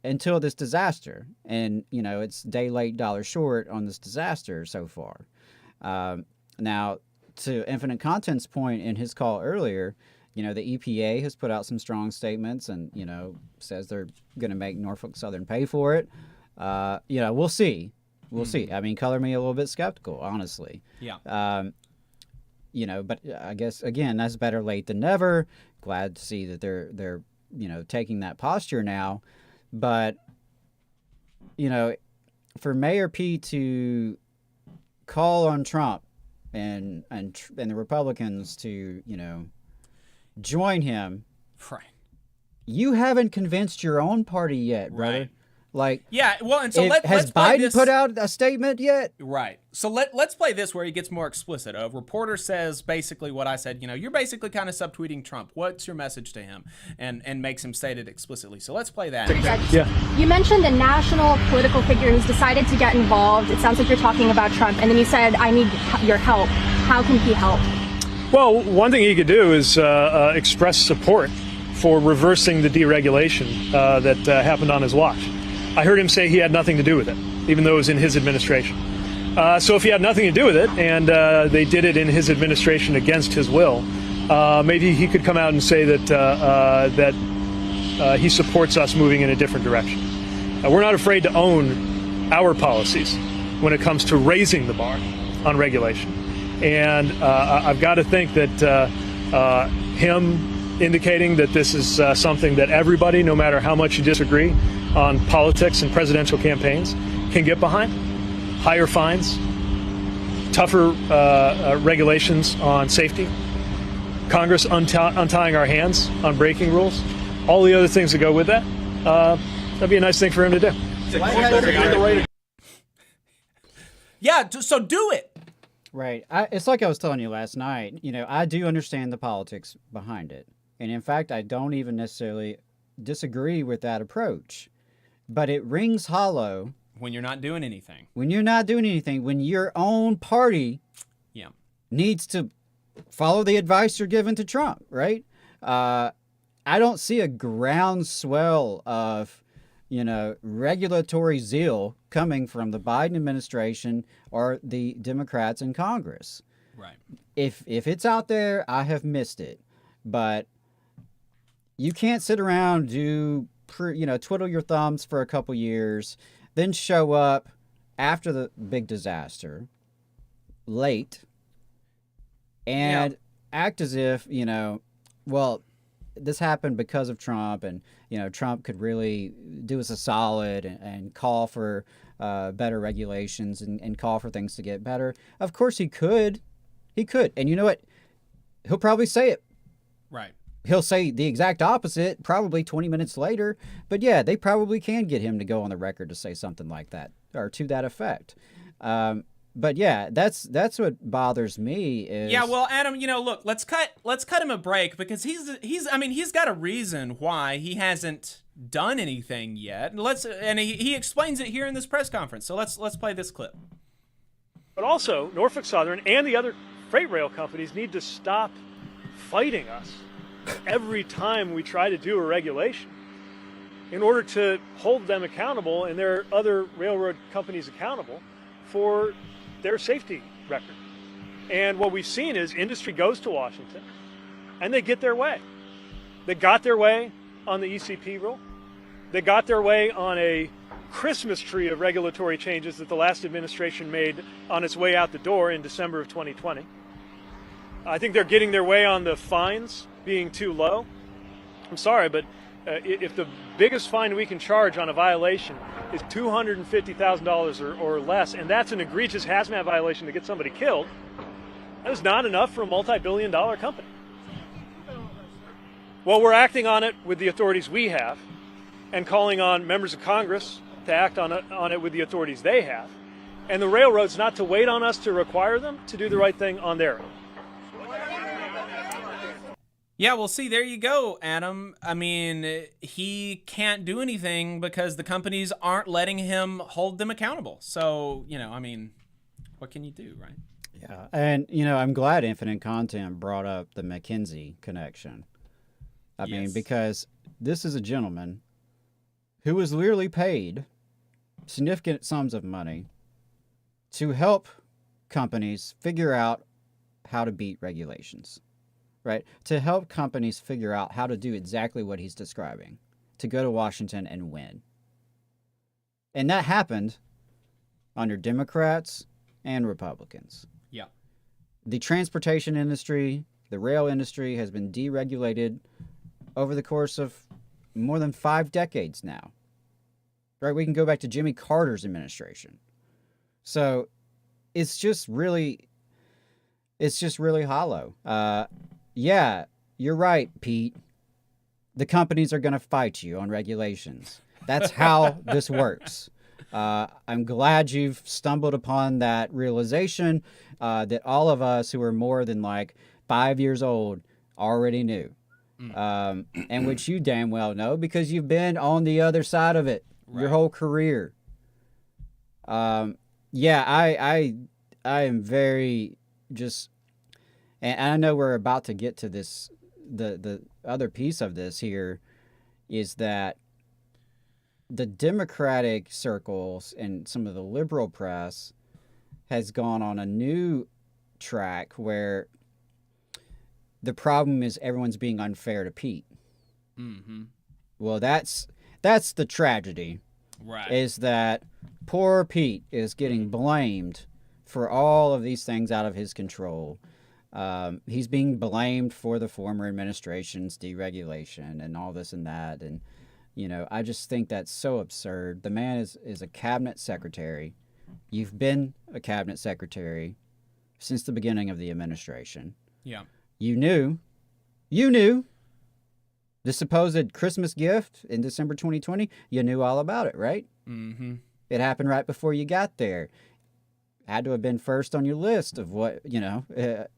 Speaker 10: until this disaster. And, it's day late, dollar short on this disaster so far. Now, to Infinite Content's point in his call earlier, the EPA has put out some strong statements and, says they're going to make Norfolk Southern pay for it. We'll see. We'll see. I mean, color me a little bit skeptical, honestly.
Speaker 9: Yeah.
Speaker 10: But I guess, again, that's better late than never. Glad to see that they're taking that posture now. But, for Mayor Pete to call on Trump and the Republicans to, join him,
Speaker 9: right?
Speaker 10: You haven't convinced your own party yet, brother.
Speaker 9: Right.
Speaker 10: Like,
Speaker 9: yeah, well, and so
Speaker 10: has Biden put out a statement yet?
Speaker 9: Right. So let's play this where he gets more explicit. A reporter says basically what I said. You're basically kind of subtweeting Trump. What's your message to him? And makes him state it explicitly. So let's play that.
Speaker 18: Yeah.
Speaker 19: You mentioned a national political figure who's decided to get involved. It sounds like you're talking about Trump, and then you said, "I need your help." How can he help?
Speaker 18: Well, one thing he could do is express support for reversing the deregulation that happened on his watch. I heard him say he had nothing to do with it, even though it was in his administration. So if he had nothing to do with it, and they did it in his administration against his will, maybe he could come out and say that he supports us moving in a different direction. We're not afraid to own our policies when it comes to raising the bar on regulation. And I've got to think that him indicating that this is something that everybody, no matter how much you disagree on politics and presidential campaigns, can get behind. Higher fines, tougher regulations on safety, Congress untying our hands on braking rules, all the other things that go with that. That'd be a nice thing for him to do.
Speaker 9: Yeah, so do it.
Speaker 10: Right. It's like I was telling you last night. I do understand the politics behind it. And in fact, I don't even necessarily disagree with that approach. But it rings hollow.
Speaker 9: When you're not doing anything.
Speaker 10: When your own party needs to follow the advice you're giving to Trump, right? I don't see a groundswell of regulatory zeal coming from the Biden administration or the Democrats in Congress.
Speaker 9: Right.
Speaker 10: If it's out there, I have missed it. But you can't sit around, twiddle your thumbs for a couple years, then show up after the big disaster, late, and act as if, this happened because of Trump, and Trump could really do us a solid and call for better regulations and call for things to get better. Of course he could. And you know what? He'll probably say it.
Speaker 9: Right.
Speaker 10: He'll say the exact opposite probably 20 minutes later. But yeah, they probably can get him to go on the record to say something like that or to that effect. But yeah, that's what bothers me is.
Speaker 9: Yeah, well, Adam, look, let's cut him a break because he's got a reason why he hasn't done anything yet. And he explains it here in this press conference. So let's play this clip.
Speaker 18: But also, Norfolk Southern and the other freight rail companies need to stop fighting us every time we try to do a regulation in order to hold them accountable and their other railroad companies accountable for their safety record. And what we've seen is industry goes to Washington and they get their way. They got their way on the ECP rule. They got their way on a Christmas tree of regulatory changes that the last administration made on its way out the door in December of 2020. I think they're getting their way on the fines being too low. I'm sorry, but if the biggest fine we can charge on a violation is $250,000 or less, and that's an egregious hazmat violation to get somebody killed, that is not enough for a multi-billion-dollar company. Well, we're acting on it with the authorities we have and calling on members of Congress to act on it with the authorities they have, and the railroads not to wait on us to require them to do the right thing on their own.
Speaker 9: Yeah, well, see, there you go, Adam. I mean, he can't do anything because the companies aren't letting him hold them accountable. So, what can you do, right?
Speaker 10: Yeah, and, I'm glad Infinite Content brought up the McKinsey connection. I mean, because this is a gentleman who was literally paid significant sums of money to help companies figure out how to beat regulations. Right? To help companies figure out how to do exactly what he's describing, to go to Washington and win. And that happened under Democrats and Republicans.
Speaker 9: Yeah.
Speaker 10: The transportation industry, the rail industry has been deregulated over the course of more than 5 decades now. Right? We can go back to Jimmy Carter's administration. So it's just really hollow. Yeah, you're right, Pete. The companies are going to fight you on regulations. That's how this works. I'm glad you've stumbled upon that realization that all of us who are more than 5 years old already knew. And which you damn well know because you've been on the other side of it your whole career. Yeah, I am very just... And I know we're about to get to this. The other piece of this here is that the Democratic circles and some of the liberal press has gone on a new track where the problem is everyone's being unfair to Pete.
Speaker 9: Mm-hmm.
Speaker 10: Well, that's the tragedy. is that poor Pete is getting blamed for all of these things out of his control. He's being blamed for the former administration's deregulation and all this and that. And, I just think that's so absurd. The man is a cabinet secretary. You've been a cabinet secretary since the beginning of the administration.
Speaker 9: Yeah.
Speaker 10: You knew the supposed Christmas gift in December 2020. You knew all about it, right?
Speaker 9: Mm-hmm.
Speaker 10: It happened right before you got there. Had to have been first on your list of what,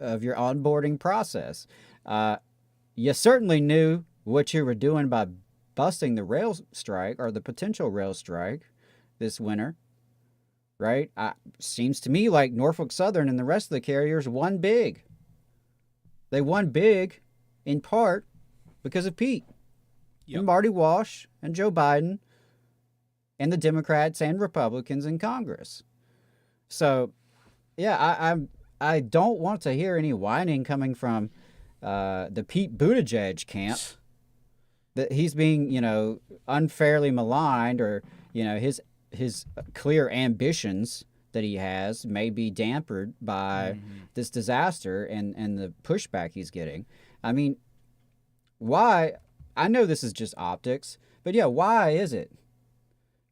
Speaker 10: of your onboarding process. You certainly knew what you were doing by busting the rail strike or the potential rail strike this winter, right? Seems to me like Norfolk Southern and the rest of the carriers won big. They won big in part because of Pete and Marty Walsh and Joe Biden and the Democrats and Republicans in Congress. So, yeah, I don't want to hear any whining coming from the Pete Buttigieg camp that he's being, unfairly maligned, or his clear ambitions that he has may be dampened by this disaster and the pushback he's getting. I mean, why? I know this is just optics, but yeah, why is it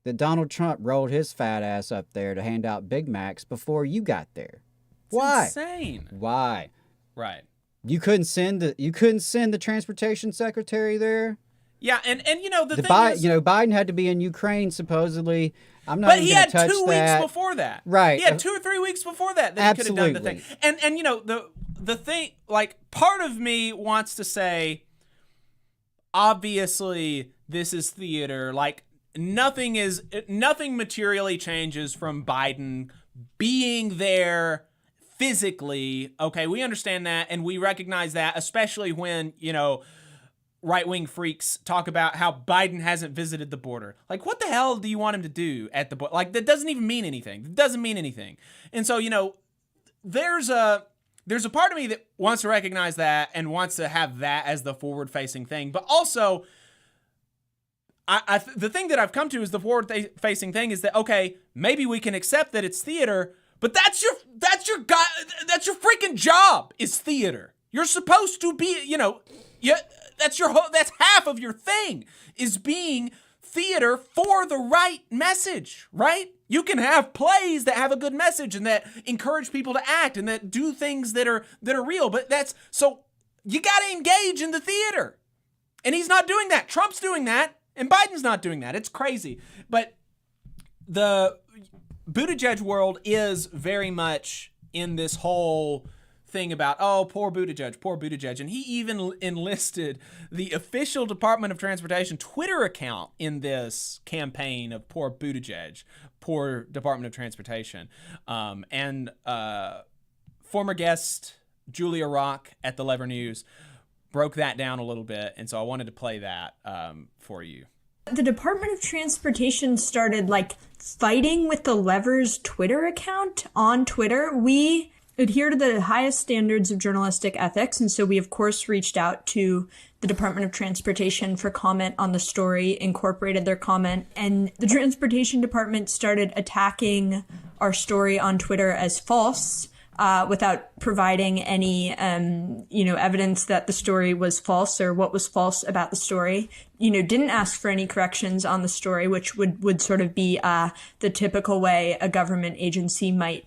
Speaker 10: that Donald Trump rolled his fat ass up there to hand out Big Macs before you got there? Why?
Speaker 9: Insane.
Speaker 10: Why?
Speaker 9: Right.
Speaker 10: You couldn't send the transportation secretary there?
Speaker 9: Yeah, and the thing is,
Speaker 10: Biden had to be in Ukraine supposedly. I'm not.
Speaker 9: But
Speaker 10: even
Speaker 9: he had
Speaker 10: touch
Speaker 9: 2
Speaker 10: that.
Speaker 9: weeks before that.
Speaker 10: Right.
Speaker 9: He had 2 or 3 weeks before that he could have done the thing. And the thing, like, part of me wants to say, obviously this is theater. Like, nothing materially changes from Biden being there physically. Okay, we understand that and we recognize that, especially when, right-wing freaks talk about how Biden hasn't visited the border. Like, what the hell do you want him to do at the border? Like, that doesn't even mean anything. It doesn't mean anything. And so, there's a part of me that wants to recognize that and wants to have that as the forward-facing thing. But also, the thing that I've come to is the forward-facing thing is that, okay, maybe we can accept that it's theater, but that's your freaking job is theater. You're supposed to be, that's half of your thing is being theater for the right message, right? You can have plays that have a good message and that encourage people to act and that do things that are real, but so you got to engage in the theater. And he's not doing that. Trump's doing that and Biden's not doing that. It's crazy. But the Buttigieg world is very much in this whole thing about, oh, poor Buttigieg. And he even enlisted the official Department of Transportation Twitter account in this campaign of poor Buttigieg, poor Department of Transportation. And former guest Julia Rock at the Lever News broke that down a little bit. And so I wanted to play that for you.
Speaker 20: The Department of Transportation started fighting with the Lever's Twitter account on Twitter. We adhere to the highest standards of journalistic ethics, and so we of course reached out to the Department of Transportation for comment on the story, incorporated their comment, and the Transportation Department started attacking our story on Twitter as false, without providing any evidence that the story was false or what was false about the story. Didn't ask for any corrections on the story, which would sort of be the typical way a government agency might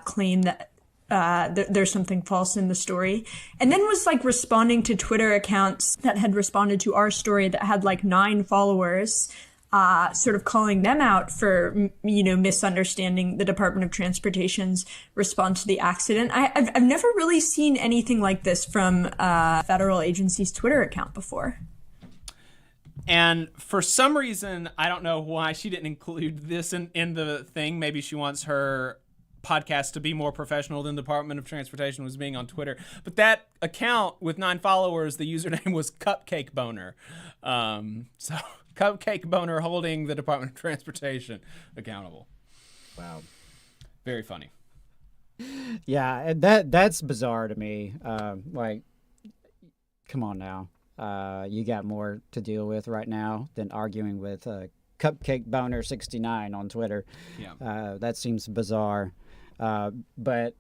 Speaker 20: claim that there's something false in the story. And then was responding to Twitter accounts that had responded to our story that had 9 followers, sort of calling them out for, misunderstanding the Department of Transportation's response to the accident. I've never really seen anything like this from a federal agency's Twitter account before.
Speaker 9: And for some reason, I don't know why she didn't include this in the thing. Maybe she wants her podcast to be more professional than the Department of Transportation was being on Twitter. But that account with 9 followers, the username was Cupcake Boner. So Cupcake Boner holding the Department of Transportation accountable.
Speaker 10: Wow.
Speaker 9: Very funny.
Speaker 10: Yeah, that's bizarre to me. Come on now. You got more to deal with right now than arguing with Cupcake Boner 69 on Twitter.
Speaker 9: Yeah.
Speaker 10: That seems bizarre. But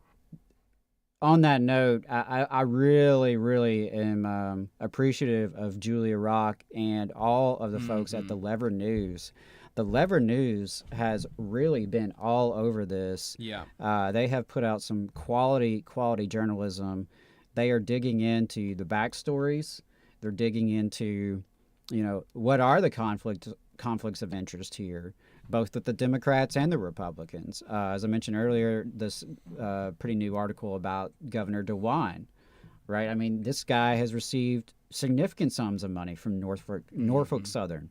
Speaker 10: on that note, I really, really am appreciative of Julia Rock and all of the folks at the Lever News. The Lever News has really been all over this.
Speaker 9: Yeah.
Speaker 10: They have put out some quality journalism. They are digging into the backstories. They're digging into, what are the conflicts of interest here, both with the Democrats and the Republicans. As I mentioned earlier, this pretty new article about Governor DeWine, right? I mean, this guy has received significant sums of money from Norfolk Southern.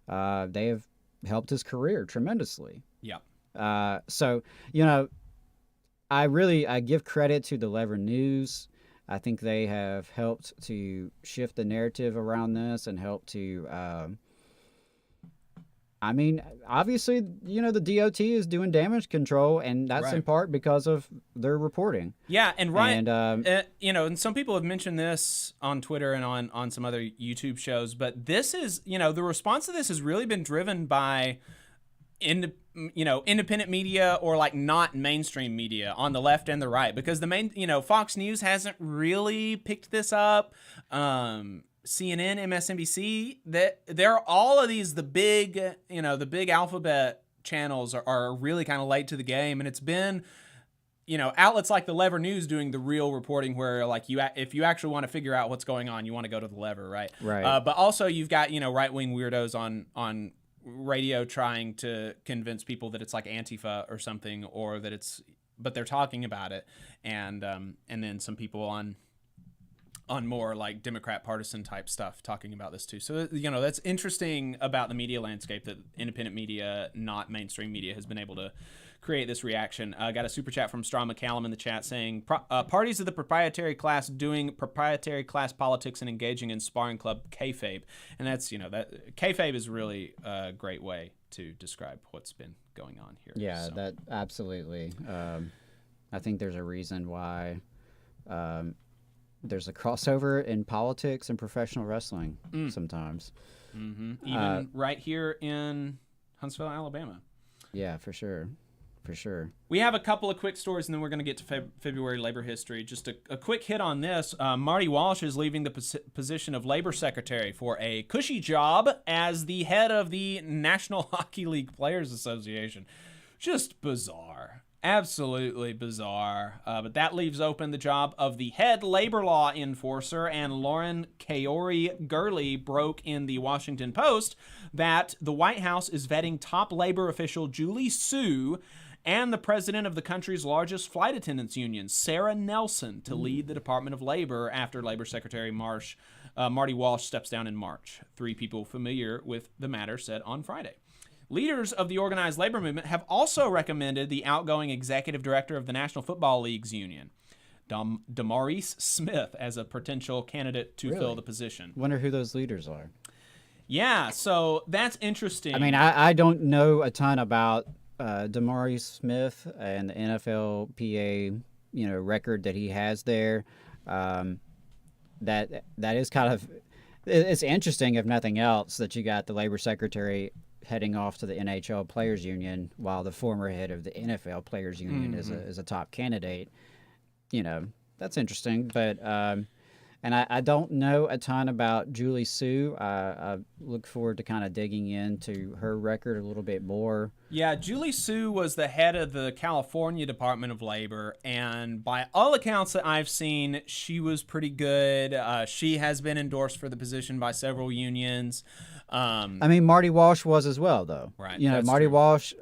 Speaker 10: They have helped his career tremendously.
Speaker 9: Yeah.
Speaker 10: So, I give credit to the Lever News. I think they have helped to shift the narrative around this and helped to, obviously, the DOT is doing damage control, and that's in part because of their reporting.
Speaker 9: Yeah, and and some people have mentioned this on Twitter and on some other YouTube shows, but this is, the response to this has really been driven by independent media or like not mainstream media on the left and the right, because the main, Fox News hasn't really picked this up. CNN, MSNBC, that they're all of these, the big alphabet channels are really kind of late to the game. And it's been, outlets like the Lever News doing the real reporting where like if you actually want to figure out what's going on, you want to go to the Lever, right?
Speaker 10: Right.
Speaker 9: But also you've got, right-wing weirdos on radio trying to convince people that it's like Antifa or something, or that but they're talking about it. And then some people on more like Democrat partisan type stuff talking about this too. So, that's interesting about the media landscape, that independent media, not mainstream media, has been able to create this reaction. Got a super chat from Straw McCallum in the chat saying, parties of the proprietary class doing proprietary class politics and engaging in sparring club kayfabe. And that's, that kayfabe is really a great way to describe what's been going on here.
Speaker 10: Yeah, that absolutely. I think there's a reason why there's a crossover in politics and professional wrestling sometimes.
Speaker 9: Mm-hmm. Even right here in Huntsville, Alabama.
Speaker 10: Yeah, for sure. For sure.
Speaker 9: We have a couple of quick stories, and then we're going to get to February labor history. Just a quick hit on this. Marty Walsh is leaving the position of labor secretary for a cushy job as the head of the National Hockey League Players Association. Just bizarre. Absolutely bizarre. But that leaves open the job of the head labor law enforcer, and Lauren Kaori Gurley broke in the Washington Post that the White House is vetting top labor official Julie Su and the president of the country's largest flight attendants union, Sarah Nelson, to lead the Department of Labor after Labor Secretary Marty Walsh steps down in March. 3 people familiar with the matter said on Friday. Leaders of the organized labor movement have also recommended the outgoing executive director of the National Football League's union, DeMaurice Smith, as a potential candidate to fill the position.
Speaker 10: Wonder who those leaders are.
Speaker 9: Yeah, so that's interesting.
Speaker 10: I mean, I don't know a ton about DeMaurice Smith and the NFLPA, record that he has there. That is kind of, it's interesting, if nothing else, that you got the labor secretary heading off to the NHL Players Union while the former head of the NFL Players Union is a top candidate. That's interesting. But and I don't know a ton about Julie Su. I look forward to kind of digging into her record a little bit more.
Speaker 9: Yeah, Julie Su was the head of the California Department of Labor, and by all accounts that I've seen, she was pretty good. She has been endorsed for the position by several unions.
Speaker 10: I mean, Marty Walsh was as well, though.
Speaker 9: Right.
Speaker 10: Marty Walsh,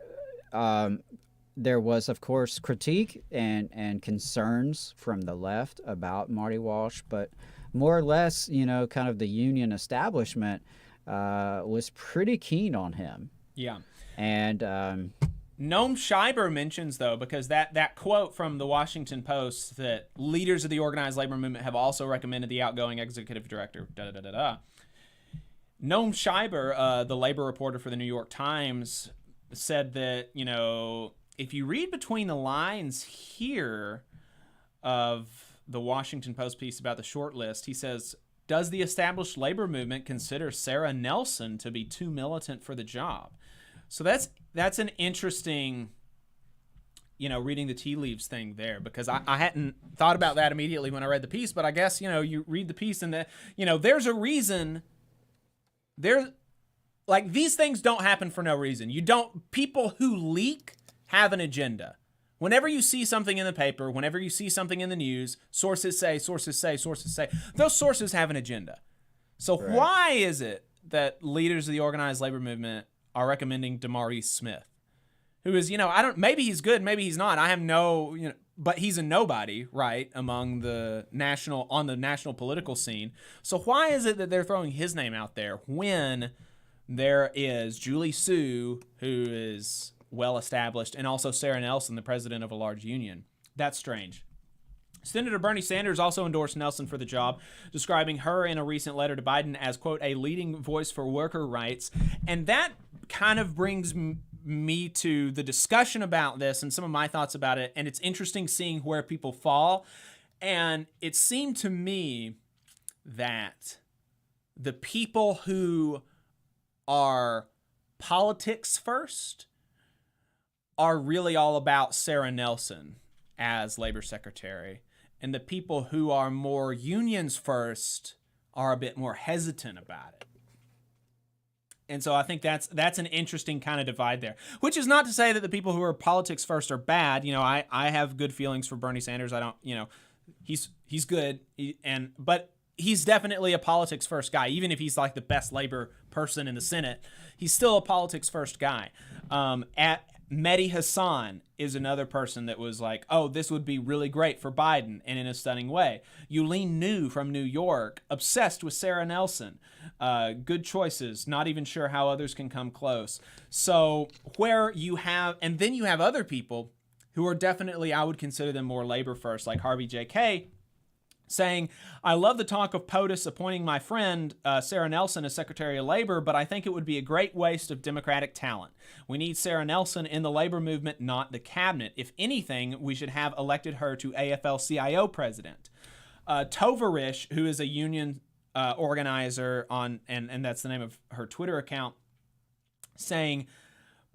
Speaker 10: there was, of course, critique and concerns from the left about Marty Walsh, but more or less, kind of the union establishment was pretty keen on him.
Speaker 9: Yeah.
Speaker 10: And
Speaker 9: Noam Scheiber mentions, though, because that quote from the Washington Post that leaders of the organized labor movement have also recommended the outgoing executive director, Noam Scheiber, the labor reporter for the New York Times, said that, if you read between the lines here of the Washington Post piece about the short list, he says, does the established labor movement consider Sarah Nelson to be too militant for the job? So that's an interesting, reading the tea leaves thing there, because I hadn't thought about that immediately when I read the piece, but I guess, you read the piece and there's a reason. Like, these things don't happen for no reason. People who leak have an agenda. Whenever you see something in the paper, whenever you see something in the news, sources say, those sources have an agenda. So why is it that leaders of the organized labor movement are recommending DeMaurice Smith, who is, maybe he's good, maybe he's not. I have no, but he's a nobody, right, on the national political scene. So why is it that they're throwing his name out there when there is Julie Sue, who is well established, and also Sarah Nelson, the president of a large union? That's strange. Senator Bernie Sanders also endorsed Nelson for the job, describing her in a recent letter to Biden as, quote, a leading voice for worker rights. And that kind of brings me to the discussion about this and some of my thoughts about it. And it's interesting seeing where people fall. And it seemed to me that the people who are politics first are really all about Sarah Nelson as labor secretary, and the people who are more unions first are a bit more hesitant about it. And so I think that's an interesting kind of divide there, which is not to say that the people who are politics first are bad. I have good feelings for Bernie Sanders. I don't, he's good, but he's definitely a politics first guy. Even if he's like the best labor person in the Senate, he's still a politics first guy. Mehdi Hassan is another person that was like, oh, this would be really great for Biden, and in a stunning way. Yuleen New from New York, obsessed with Sarah Nelson. Good choices, not even sure how others can come close. So and then you have other people who are definitely, I would consider them more labor first, like Harvey J.K., saying, I love the talk of POTUS appointing my friend Sarah Nelson as Secretary of Labor, but I think it would be a great waste of Democratic talent. We need Sarah Nelson in the labor movement, not the cabinet. If anything, we should have elected her to AFL-CIO president. Tovarish, who is a union organizer and that's the name of her Twitter account, saying,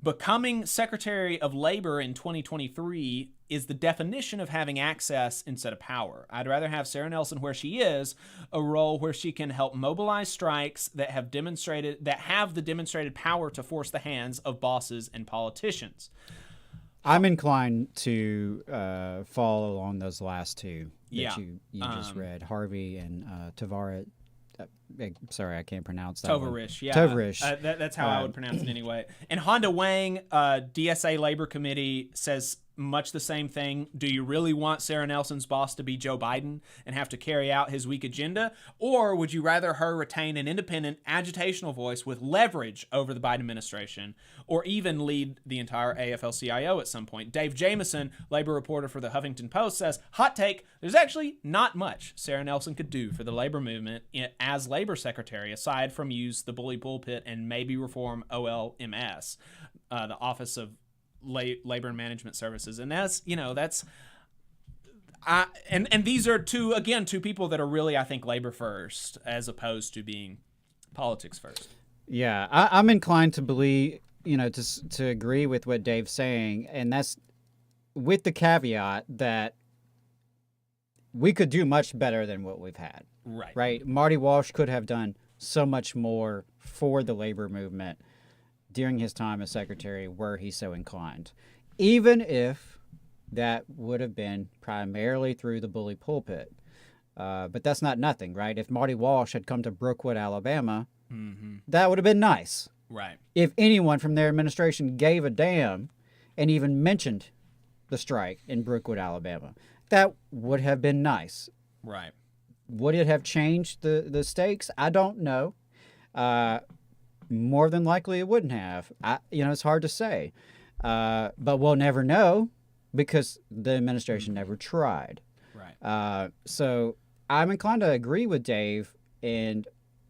Speaker 9: becoming Secretary of Labor in 2023 is the definition of having access instead of power. I'd rather have Sarah Nelson where she is, a role where she can help mobilize strikes that have the demonstrated power to force the hands of bosses and politicians.
Speaker 10: I'm inclined to follow along those last two that you just read, Harvey and Tavares. Sorry, I can't pronounce that.
Speaker 9: Tovarish, yeah.
Speaker 10: Tovarish.
Speaker 9: That's how I would pronounce it anyway. And Honda Wang, DSA Labor Committee, says much the same thing. Do you really want Sarah Nelson's boss to be Joe Biden and have to carry out his weak agenda? Or would you rather her retain an independent, agitational voice with leverage over the Biden administration, or even lead the entire AFL-CIO at some point? Dave Jameson, labor reporter for the Huffington Post, says, hot take, there's actually not much Sarah Nelson could do for the labor movement as labor secretary, aside from use the bully pulpit and maybe reform OLMS, the Office of Labor and Management Services. And and these are two people that are really, I think, labor first as opposed to being politics first.
Speaker 10: Yeah, I'm inclined to believe, to agree with what Dave's saying, and that's with the caveat that we could do much better than what we've had. Right. Marty Walsh could have done so much more for the labor movement during his time as secretary were he so inclined, even if that would have been primarily through the bully pulpit. But that's not nothing, right? If Marty Walsh had come to Brookwood, Alabama, that would have been nice.
Speaker 9: Right.
Speaker 10: If anyone from their administration gave a damn and even mentioned the strike in Brookwood, Alabama, that would have been nice.
Speaker 9: Right.
Speaker 10: Would it have changed the stakes? I don't know. More than likely it wouldn't have. It's hard to say. But we'll never know because the administration never tried.
Speaker 9: Right.
Speaker 10: So I'm inclined to agree with Dave, and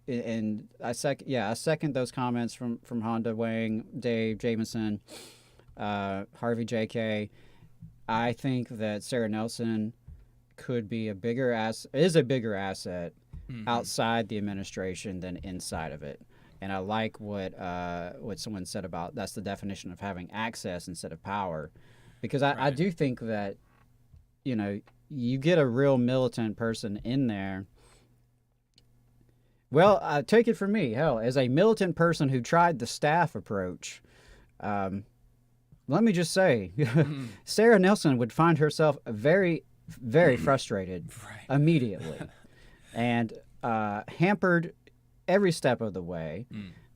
Speaker 10: I second those comments from Honda Wang, Dave Jameson, Harvey J.K. I think that Sarah Nelson could be is a bigger asset outside the administration than inside of it. And I like what someone said about that's the definition of having access instead of power, because I do think that, you know, you get a real militant person in there. Well, take it from me. Hell, as a militant person who tried the staff approach, let me just say, Sarah Nelson would find herself very, very frustrated immediately and hampered every step of the way.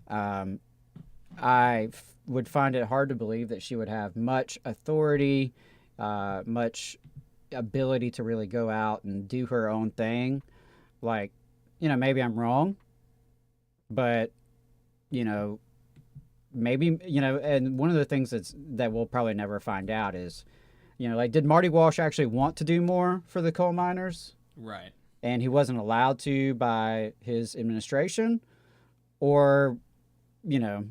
Speaker 10: I would find it hard to believe that she would have much authority, much ability to really go out and do her own thing. Like, you know, maybe I'm wrong, but, you know, maybe, you know, and one of the things that we'll probably never find out is, you know, like, did Marty Walsh actually want to do more for the coal miners?
Speaker 9: Right.
Speaker 10: And he wasn't allowed to by his administration, or, you know,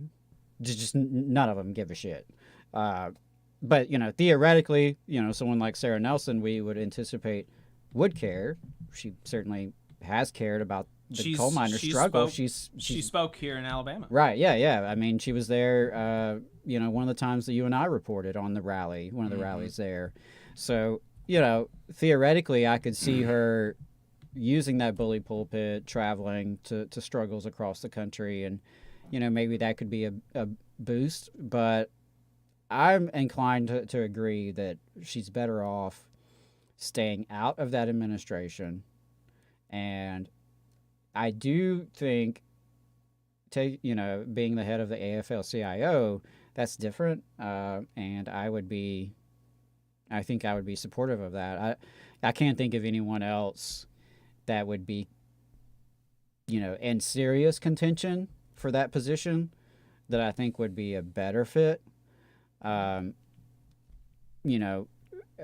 Speaker 10: just none of them give a shit. But, you know, theoretically, you know, someone like Sarah Nelson, we would anticipate would care. She certainly has cared about the coal miner struggle. She
Speaker 9: spoke here in Alabama.
Speaker 10: Right. Yeah. I mean, she was there, you know, one of the times that you and I reported on the rally, one of the rallies there. So, you know, theoretically, I could see her using that bully pulpit, traveling to struggles across the country, and, you know, maybe that could be a boost. But I'm inclined to agree that she's better off staying out of that administration. And I do think, you know, being the head of the AFL-CIO, that's different. And I think I would be supportive of that. I can't think of anyone else that would be, you know, in serious contention for that position that I think would be a better fit. You know,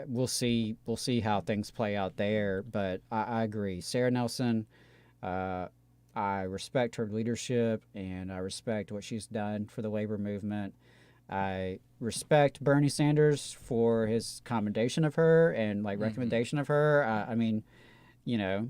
Speaker 10: we'll see how things play out there, but I agree. Sarah Nelson, I respect her leadership, and I respect what she's done for the labor movement. I respect Bernie Sanders for his commendation of her and, like, recommendation of her. I mean, you know,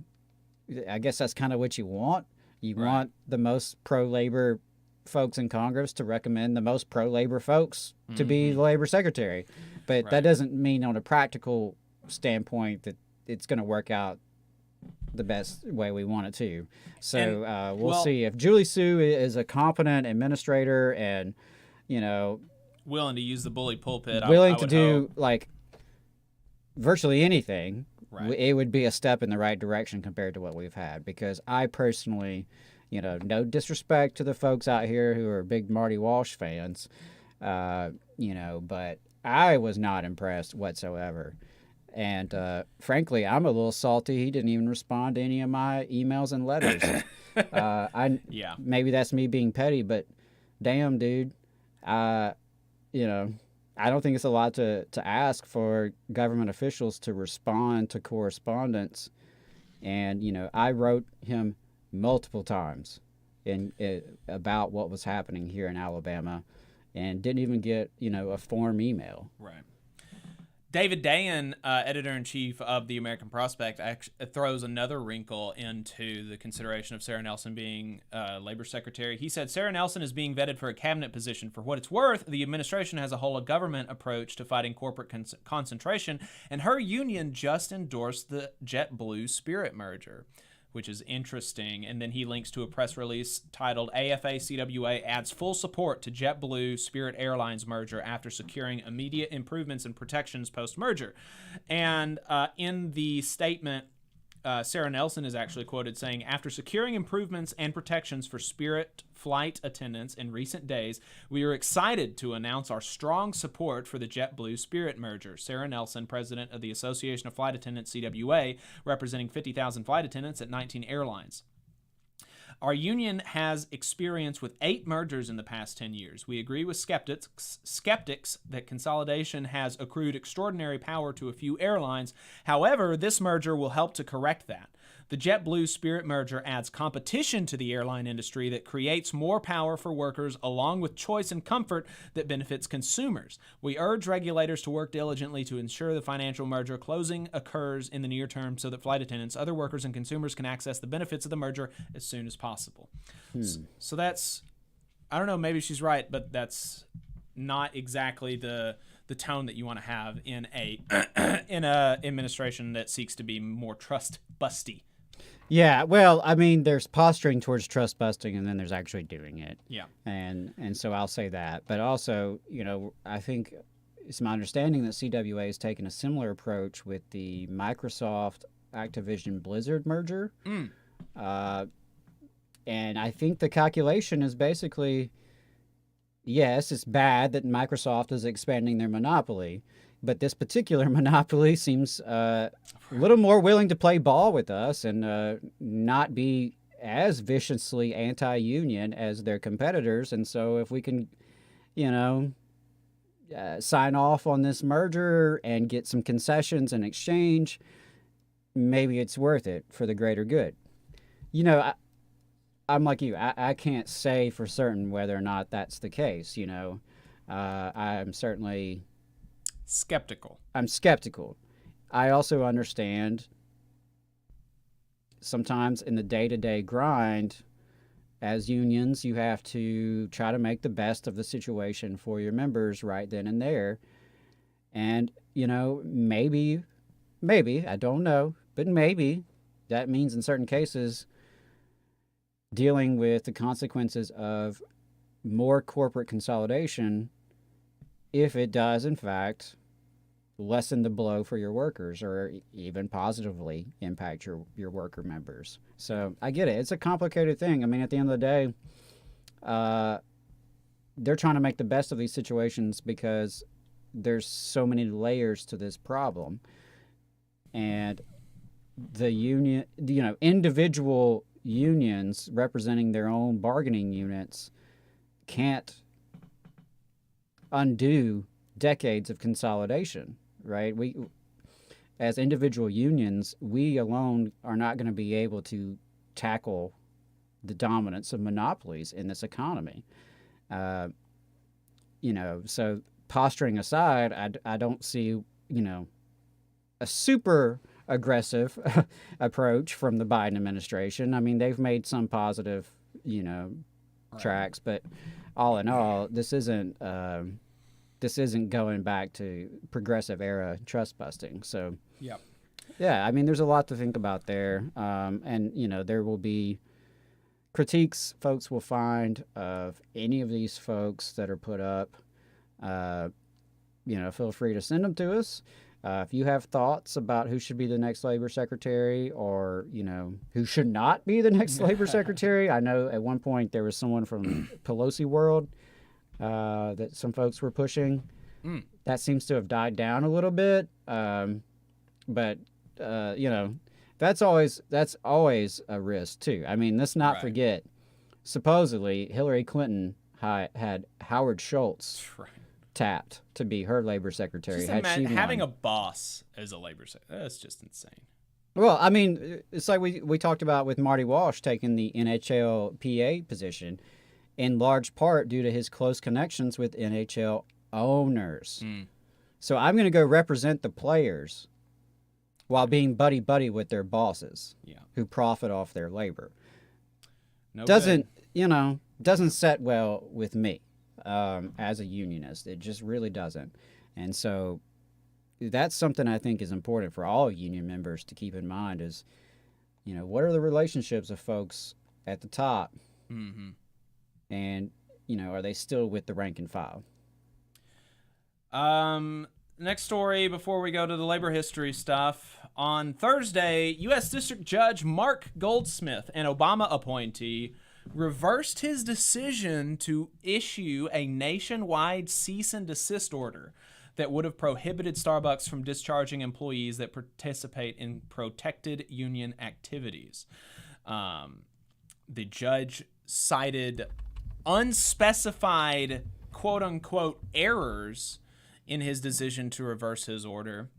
Speaker 10: I guess that's kind of what you want. You want the most pro-labor folks in Congress to recommend the most pro-labor folks to be the labor secretary. But that doesn't mean on a practical standpoint that it's going to work out the best way we want it to. So we'll see. If Julie Sue is a competent administrator and, you know,
Speaker 9: willing to use the bully pulpit,
Speaker 10: willing
Speaker 9: I
Speaker 10: to
Speaker 9: would
Speaker 10: do
Speaker 9: hope.
Speaker 10: like virtually anything, it would be a step in the right direction compared to what we've had. Because I personally, you know, no disrespect to the folks out here who are big Marty Walsh fans, you know, but I was not impressed whatsoever. And frankly, I'm a little salty. He didn't even respond to any of my emails and letters. Maybe that's me being petty, but damn, dude, you know, I don't think it's a lot to ask for government officials to respond to correspondence. And, you know, I wrote him multiple times about what was happening here in Alabama, and didn't even get, you know, a form email.
Speaker 9: Right. David Dayen, editor-in-chief of the American Prospect, throws another wrinkle into the consideration of Sarah Nelson being labor secretary. He said, Sarah Nelson is being vetted for a cabinet position. For what it's worth, the administration has a whole-of-government approach to fighting corporate concentration, and her union just endorsed the JetBlue Spirit merger, which is interesting. And then he links to a press release titled AFA-CWA adds full support to JetBlue Spirit Airlines merger after securing immediate improvements and protections post-merger. And in the statement, Sarah Nelson is actually quoted saying, after securing improvements and protections for Spirit flight attendants in recent days, we are excited to announce our strong support for the JetBlue Spirit merger. Sarah Nelson, president of the Association of Flight Attendants, CWA, representing 50,000 flight attendants at 19 airlines. Our union has experience with 8 mergers in the past 10 years. We agree with skeptics that consolidation has accrued extraordinary power to a few airlines. However, this merger will help to correct that. The JetBlue-Spirit merger adds competition to the airline industry that creates more power for workers along with choice and comfort that benefits consumers. We urge regulators to work diligently to ensure the financial merger closing occurs in the near term so that flight attendants, other workers, and consumers can access the benefits of the merger as soon as possible. So that's, I don't know, maybe she's right, but that's not exactly the tone that you want to have in a administration that seeks to be more trust-busty.
Speaker 10: Yeah, well, I mean, there's posturing towards trust busting, and then there's actually doing it.
Speaker 9: Yeah.
Speaker 10: And so I'll say that. But also, I think it's my understanding that CWA has taken a similar approach with the Microsoft Activision Blizzard merger. And I think the calculation is basically, yes, it's bad that Microsoft is expanding their monopoly, but this particular monopoly seems a little more willing to play ball with us and not be as viciously anti-union as their competitors. And so if we can, sign off on this merger and get some concessions in exchange, maybe it's worth it for the greater good. I'm like you. I can't say for certain whether or not that's the case. I'm certainly
Speaker 9: skeptical.
Speaker 10: I'm skeptical. I also understand sometimes in the day-to-day grind, as unions, you have to try to make the best of the situation for your members right then and there. And, maybe, I don't know, but maybe that means in certain cases dealing with the consequences of more corporate consolidation, if it does, in fact, lessen the blow for your workers or even positively impact your worker members. So I get it. It's a complicated thing. I mean, at the end of the day, they're trying to make the best of these situations because there's so many layers to this problem. And the union, individual unions representing their own bargaining units can't undo decades of consolidation, right? We, as individual unions, we alone are not going to be able to tackle the dominance of monopolies in this economy. So posturing aside, I don't see, a super aggressive approach from the Biden administration. I mean, they've made some positive, tracks, but all in all, this isn't going back to progressive era trust busting. So, yeah, I mean, there's a lot to think about there, and there will be critiques folks will find of any of these folks that are put up. Feel free to send them to us. If you have thoughts about who should be the next labor secretary or, who should not be the next labor secretary. I know at one point there was someone from Pelosi world that some folks were pushing. That seems to have died down a little bit. But that's always a risk too. I mean, let's not forget, supposedly Hillary Clinton had Howard Schultz tapped to be her labor secretary.
Speaker 9: Having a boss as a labor secretary, that's just insane.
Speaker 10: Well, I mean, it's like we talked about with Marty Walsh taking the NHL PA position, in large part due to his close connections with NHL owners. So I'm going to go represent the players while being buddy-buddy with their bosses who profit off their labor. Doesn't set well with me. As a unionist, it just really doesn't. And so that's something I think is important for all union members to keep in mind is, what are the relationships of folks at the top? And, are they still with the rank and file?
Speaker 9: Next story before we go to the labor history stuff. On Thursday, U.S. District Judge Mark Goldsmith, an Obama appointee, reversed his decision to issue a nationwide cease and desist order that would have prohibited Starbucks from discharging employees that participate in protected union activities. The judge cited unspecified quote-unquote errors in his decision to reverse his order.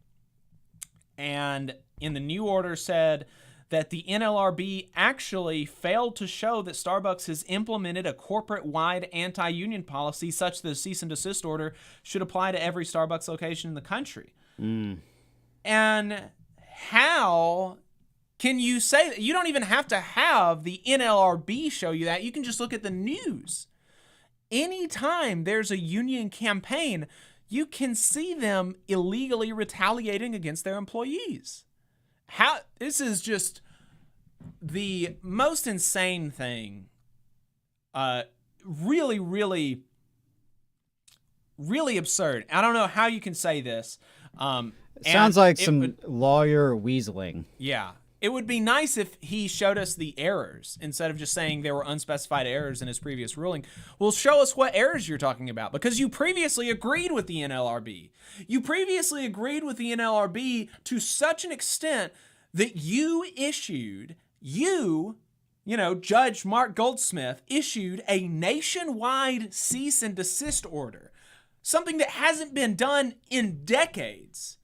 Speaker 9: And in the new order said that the NLRB actually failed to show that Starbucks has implemented a corporate-wide anti-union policy such that a cease and desist order should apply to every Starbucks location in the country. And how can you say that? You don't even have to have the NLRB show you that. You can just look at the news. Anytime there's a union campaign, you can see them illegally retaliating against their employees. This is just the most insane thing. Really, really, really absurd. I don't know how you can say this.
Speaker 10: Sounds like some lawyer weaseling.
Speaker 9: Yeah. It would be nice if he showed us the errors instead of just saying there were unspecified errors in his previous ruling. Well, show us what errors you're talking about, because you previously agreed with the NLRB. You previously agreed with the NLRB to such an extent that Judge Mark Goldsmith issued a nationwide cease and desist order, something that hasn't been done in decades.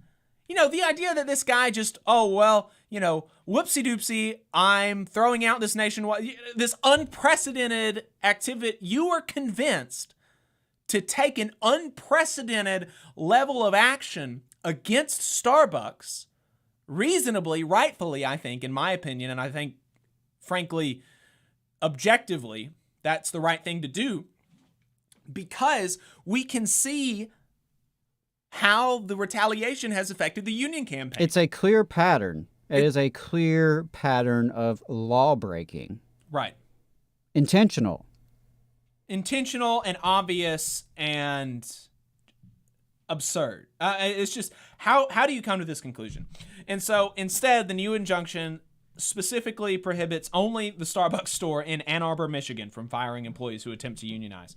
Speaker 9: The idea that this guy just, whoopsie-doopsie, I'm throwing out this nationwide, this unprecedented activity. You are convinced to take an unprecedented level of action against Starbucks, reasonably, rightfully, I think, in my opinion, and I think, frankly, objectively, that's the right thing to do, because we can see how the retaliation has affected the union campaign.
Speaker 10: It's a clear pattern. It is a clear pattern of law breaking.
Speaker 9: Right.
Speaker 10: Intentional and obvious and
Speaker 9: absurd. It's just, how do you come to this conclusion? And so instead, the new injunction specifically prohibits only the Starbucks store in Ann Arbor, Michigan from firing employees who attempt to unionize.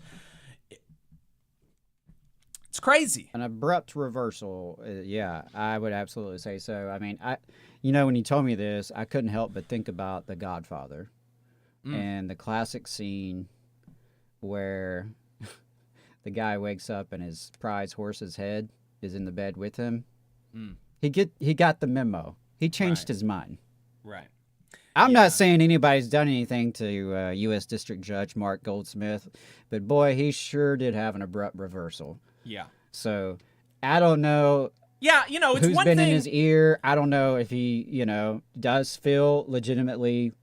Speaker 9: It's crazy.
Speaker 10: An abrupt reversal. Yeah, I would absolutely say so. I mean, when you told me this, I couldn't help but think about The Godfather and the classic scene where the guy wakes up and his prize horse's head is in the bed with him. He got the memo. He changed his mind.
Speaker 9: Right.
Speaker 10: I'm not saying anybody's done anything to U.S. District Judge Mark Goldsmith, but boy, he sure did have an abrupt reversal.
Speaker 9: Yeah.
Speaker 10: So I don't know.
Speaker 9: Yeah, it's
Speaker 10: who's
Speaker 9: one
Speaker 10: been
Speaker 9: thing
Speaker 10: in his ear. I don't know if he, does feel legitimately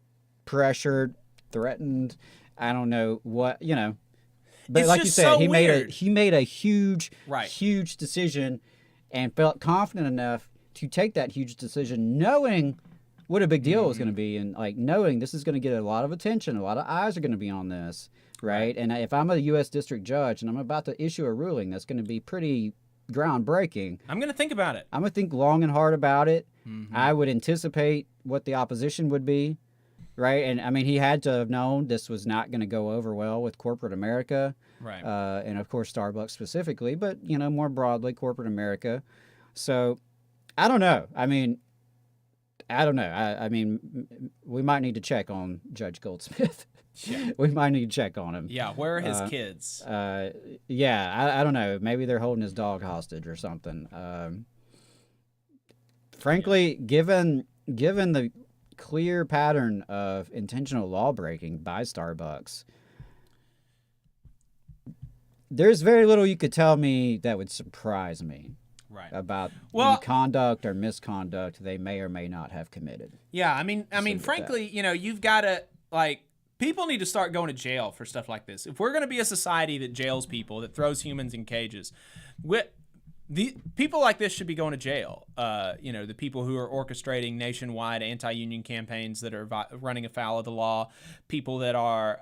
Speaker 10: pressured, threatened. I don't know what, But
Speaker 9: it's
Speaker 10: like you
Speaker 9: just
Speaker 10: said,
Speaker 9: so
Speaker 10: he
Speaker 9: weird.
Speaker 10: made a huge,
Speaker 9: Right.
Speaker 10: huge decision, and felt confident enough to take that huge decision, knowing what a big deal it was going to be, and knowing this is going to get a lot of attention, a lot of eyes are going to be on this. Right. And if I'm a U.S. District Judge and I'm about to issue a ruling that's going to be pretty groundbreaking,
Speaker 9: I'm going to think about it.
Speaker 10: I'm going to think long and hard about it. I would anticipate what the opposition would be. Right. And I mean, he had to have known this was not going to go over well with corporate America.
Speaker 9: Right.
Speaker 10: And of course, Starbucks specifically, but, more broadly, corporate America. So I don't know. I mean, we might need to check on Judge Goldsmith. Yeah. We might need to check on him.
Speaker 9: Yeah, where are his kids?
Speaker 10: I don't know. Maybe they're holding his dog hostage or something. Frankly, given the clear pattern of intentional law breaking by Starbucks, there's very little you could tell me that would surprise me.
Speaker 9: Right.
Speaker 10: About any conduct or misconduct they may or may not have committed.
Speaker 9: Yeah, I mean, frankly, you've got to, people need to start going to jail for stuff like this. If we're going to be a society that jails people, that throws humans in cages, the people like this should be going to jail. The people who are orchestrating nationwide anti-union campaigns that are running afoul of the law, people that are,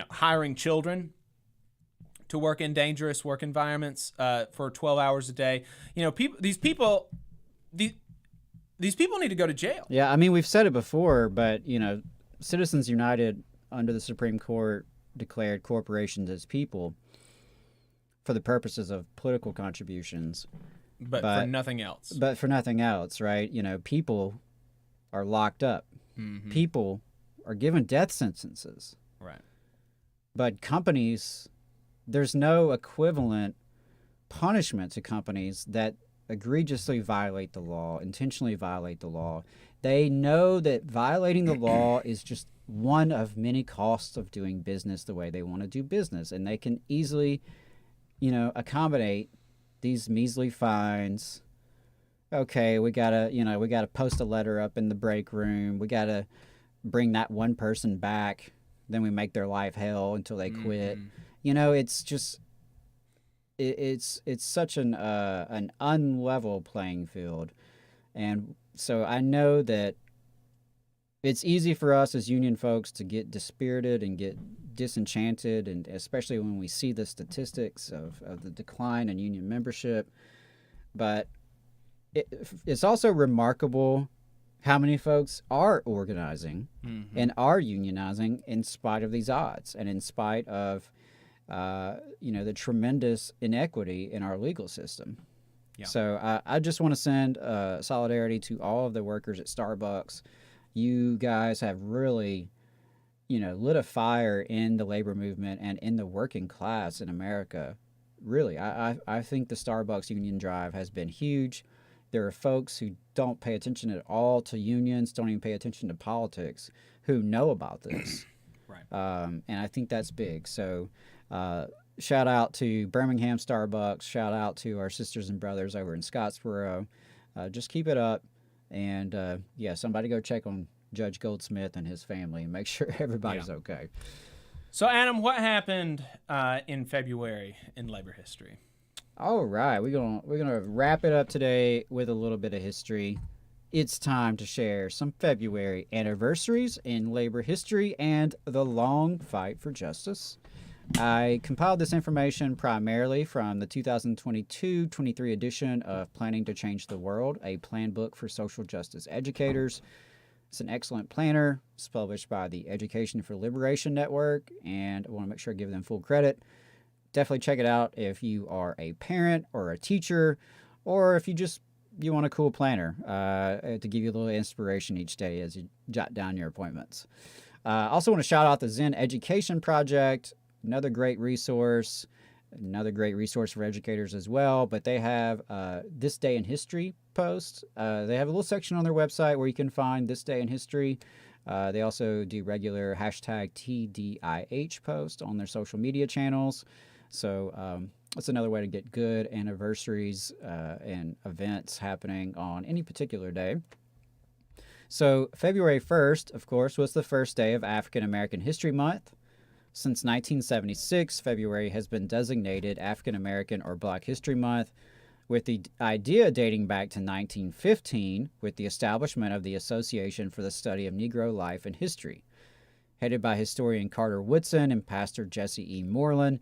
Speaker 9: hiring children to work in dangerous work environments for 12 hours a day. These people need to go to jail.
Speaker 10: Yeah, I mean, we've said it before, but, Citizens United under the Supreme Court declared corporations as people for the purposes of political contributions.
Speaker 9: But for nothing else.
Speaker 10: But for nothing else, right? People are locked up. Mm-hmm. People are given death sentences.
Speaker 9: Right.
Speaker 10: But companies, there's no equivalent punishment to companies that egregiously violate the law, intentionally violate the law. They know that violating the law is just one of many costs of doing business the way they want to do business, and they can easily, accommodate these measly fines. Okay, we gotta post a letter up in the break room. We gotta bring that one person back. Then we make their life hell until they quit. It's just it's such an unlevel playing field, and so I know that it's easy for us as union folks to get dispirited and get disenchanted, and especially when we see the statistics of the decline in union membership. But it's also remarkable how many folks are organizing and are unionizing in spite of these odds and in spite of the tremendous inequity in our legal system. Yeah. So I just want to send solidarity to all of the workers at Starbucks. You guys have really, lit a fire in the labor movement and in the working class in America. Really, I think the Starbucks union drive has been huge. There are folks who don't pay attention at all to unions, don't even pay attention to politics, who know about this.
Speaker 9: Right.
Speaker 10: And I think that's big. So shout out to Birmingham Starbucks. Shout out to our sisters and brothers over in Scottsboro. Just keep it up. And, somebody go check on Judge Goldsmith and his family and make sure everybody's okay.
Speaker 9: So, Adam, what happened in February in labor history?
Speaker 10: All right, we're gonna wrap it up today with a little bit of history. It's time to share some February anniversaries in labor history and the long fight for justice. I compiled this information primarily from the 2022-23 edition of Planning to Change the World, a plan book for social justice educators. It's an excellent planner. It's published by the Education for Liberation Network, and I want to make sure I give them full credit. Definitely check it out if you are a parent or a teacher, or if you want a cool planner to give you a little inspiration each day as you jot down your appointments. I also want to shout out the Zen Education Project, another great resource for educators as well. But they have This Day in History posts. They have a little section on their website where you can find This Day in History. They also do regular #TDIH posts on their social media channels. So that's another way to get good anniversaries and events happening on any particular day. So February 1st, of course, was the first day of African American History Month. Since 1976, February has been designated African American or Black History Month, with the idea dating back to 1915 with the establishment of the Association for the Study of Negro Life and History. Headed by historian Carter Woodson and pastor Jesse E. Moreland,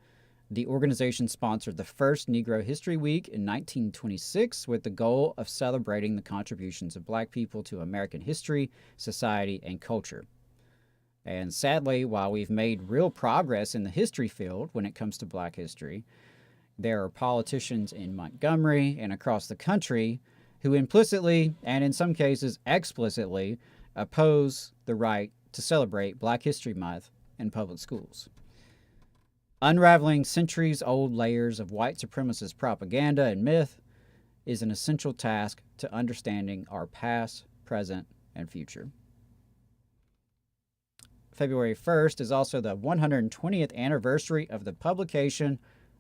Speaker 10: the organization sponsored the first Negro History Week in 1926 with the goal of celebrating the contributions of Black people to American history, society, and culture. And sadly, while we've made real progress in the history field when it comes to Black history, there are politicians in Montgomery and across the country who implicitly, and in some cases explicitly, oppose the right to celebrate Black History Month in public schools. Unraveling centuries-old layers of white supremacist propaganda and myth is an essential task to understanding our past, present, and future. February 1st is also the 120th anniversary of the publication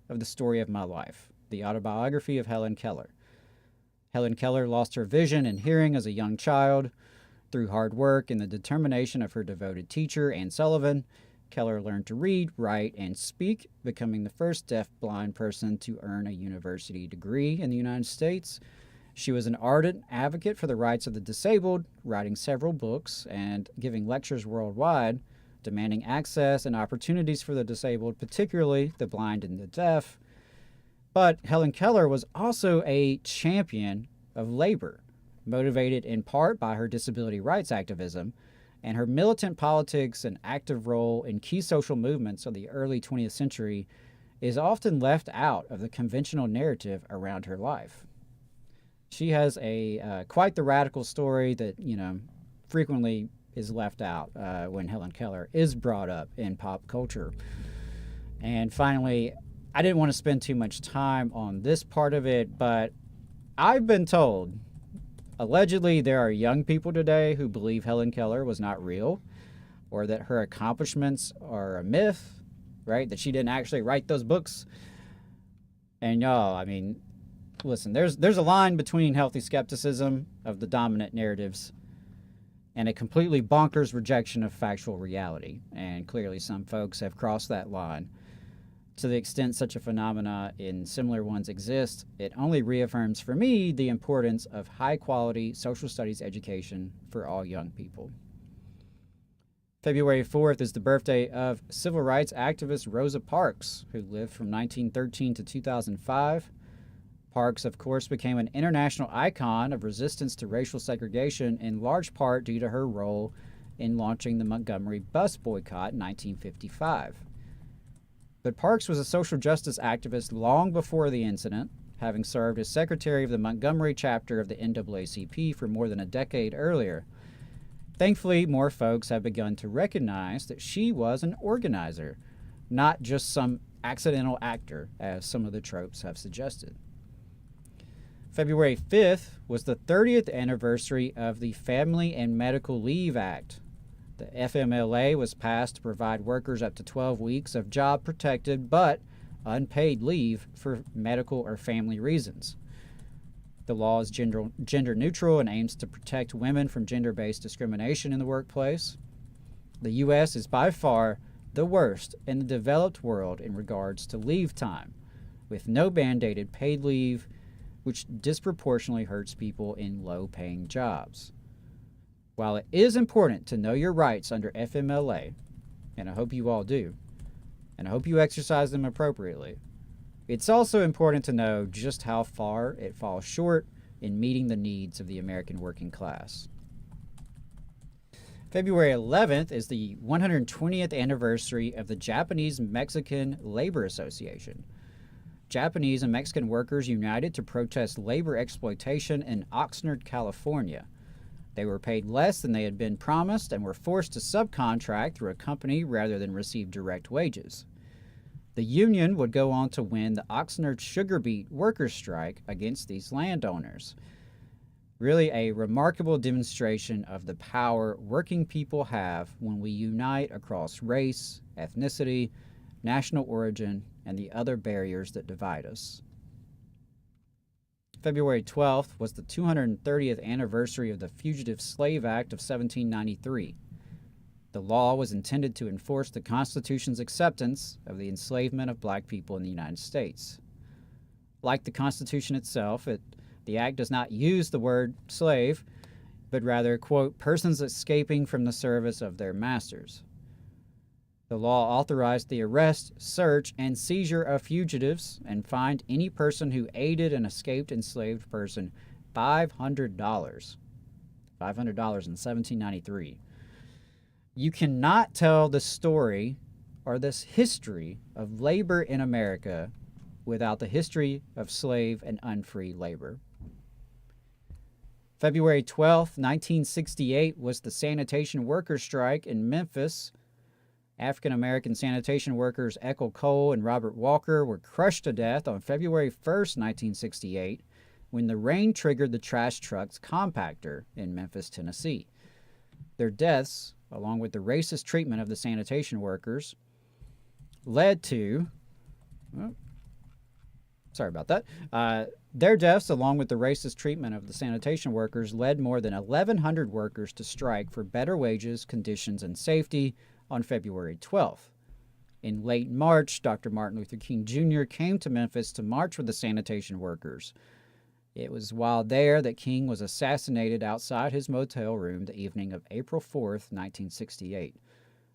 Speaker 10: of The Story of My Life, the autobiography of Helen Keller. Helen Keller lost her vision and hearing as a young child. Through hard work and the determination of her devoted teacher, Anne Sullivan, Keller learned to read, write, and speak, becoming the first deaf-blind person to earn a university degree in the United States. She was an ardent advocate for the rights of the disabled, writing several books and giving lectures worldwide, demanding access and opportunities for the disabled, particularly the blind and the deaf. But Helen Keller was also a champion of labor, motivated in part by her disability rights activism, and her militant politics and active role in key social movements of the early 20th century is often left out of the conventional narrative around her life. She has a quite the radical story that, frequently is left out when Helen Keller is brought up in pop culture. And finally, I didn't want to spend too much time on this part of it, but I've been told, allegedly, there are young people today who believe Helen Keller was not real, or that her accomplishments are a myth, right? That she didn't actually write those books. And y'all, I mean, listen, there's a line between healthy skepticism of the dominant narratives and a completely bonkers rejection of factual reality. And clearly some folks have crossed that line. To the extent such a phenomena in similar ones exist, it only reaffirms for me the importance of high-quality social studies education for all young people. February 4th is the birthday of civil rights activist Rosa Parks, who lived from 1913 to 2005. Parks, of course, became an international icon of resistance to racial segregation in large part due to her role in launching the Montgomery bus boycott in 1955. But Parks was a social justice activist long before the incident, having served as secretary of the Montgomery chapter of the NAACP for more than a decade earlier. Thankfully, more folks have begun to recognize that she was an organizer, not just some accidental actor, as some of the tropes have suggested. February 5th was the 30th anniversary of the Family and Medical Leave Act. The FMLA was passed to provide workers up to 12 weeks of job-protected but unpaid leave for medical or family reasons. The law is gender neutral and aims to protect women from gender-based discrimination in the workplace. The U.S. is by far the worst in the developed world in regards to leave time, with no mandated paid leave, which disproportionately hurts people in low-paying jobs. While it is important to know your rights under FMLA, and I hope you all do, and I hope you exercise them appropriately, it's also important to know just how far it falls short in meeting the needs of the American working class. February 11th is the 120th anniversary of the Japanese-Mexican Labor Association. Japanese and Mexican workers united to protest labor exploitation in Oxnard, California. They were paid less than they had been promised and were forced to subcontract through a company rather than receive direct wages. The union would go on to win the Oxnard sugar beet workers' strike against these landowners. Really a remarkable demonstration of the power working people have when we unite across race, ethnicity, national origin, and the other barriers that divide us. February 12th was the 230th anniversary of the Fugitive Slave Act of 1793. The law was intended to enforce the Constitution's acceptance of the enslavement of black people in the United States. Like the Constitution itself, the act does not use the word slave, but rather, quote, persons escaping from the service of their masters. The law authorized the arrest, search, and seizure of fugitives and fined any person who aided an escaped enslaved person $500. $500 in 1793. You cannot tell the story or this history of labor in America without the history of slave and unfree labor. February 12th, 1968 was the sanitation workers' strike in Memphis. African-American sanitation workers Ethel Cole and Robert Walker were crushed to death on February 1st, 1968, when the rain triggered the trash truck's compactor in Memphis, Tennessee. Their deaths, along with the racist treatment of the sanitation workers, led to... Their deaths, along with the racist treatment of the sanitation workers, led more than 1,100 workers to strike for better wages, conditions, and safety on February 12th. In late March, Dr. Martin Luther King Jr. came to Memphis to march with the sanitation workers. It was while there that King was assassinated outside his motel room the evening of April 4th, 1968,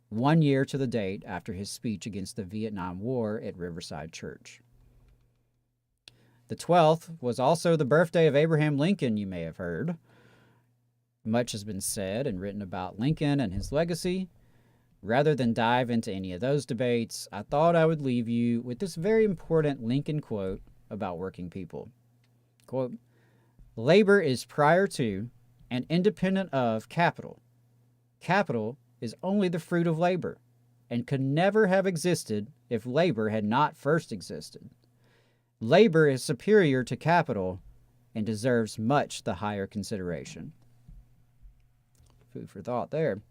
Speaker 10: 1 year to the date after his speech against the Vietnam War at Riverside Church. The 12th was also the birthday of Abraham Lincoln, you may have heard. Much has been said and written about Lincoln and his legacy. Rather than dive into any of those debates, I thought I would leave you with this very important Lincoln quote about working people. Quote, "Labor is prior to and independent of capital. Capital is only the fruit of labor and could never have existed if labor had not first existed. Labor is superior to capital and deserves much the higher consideration. Food for thought there.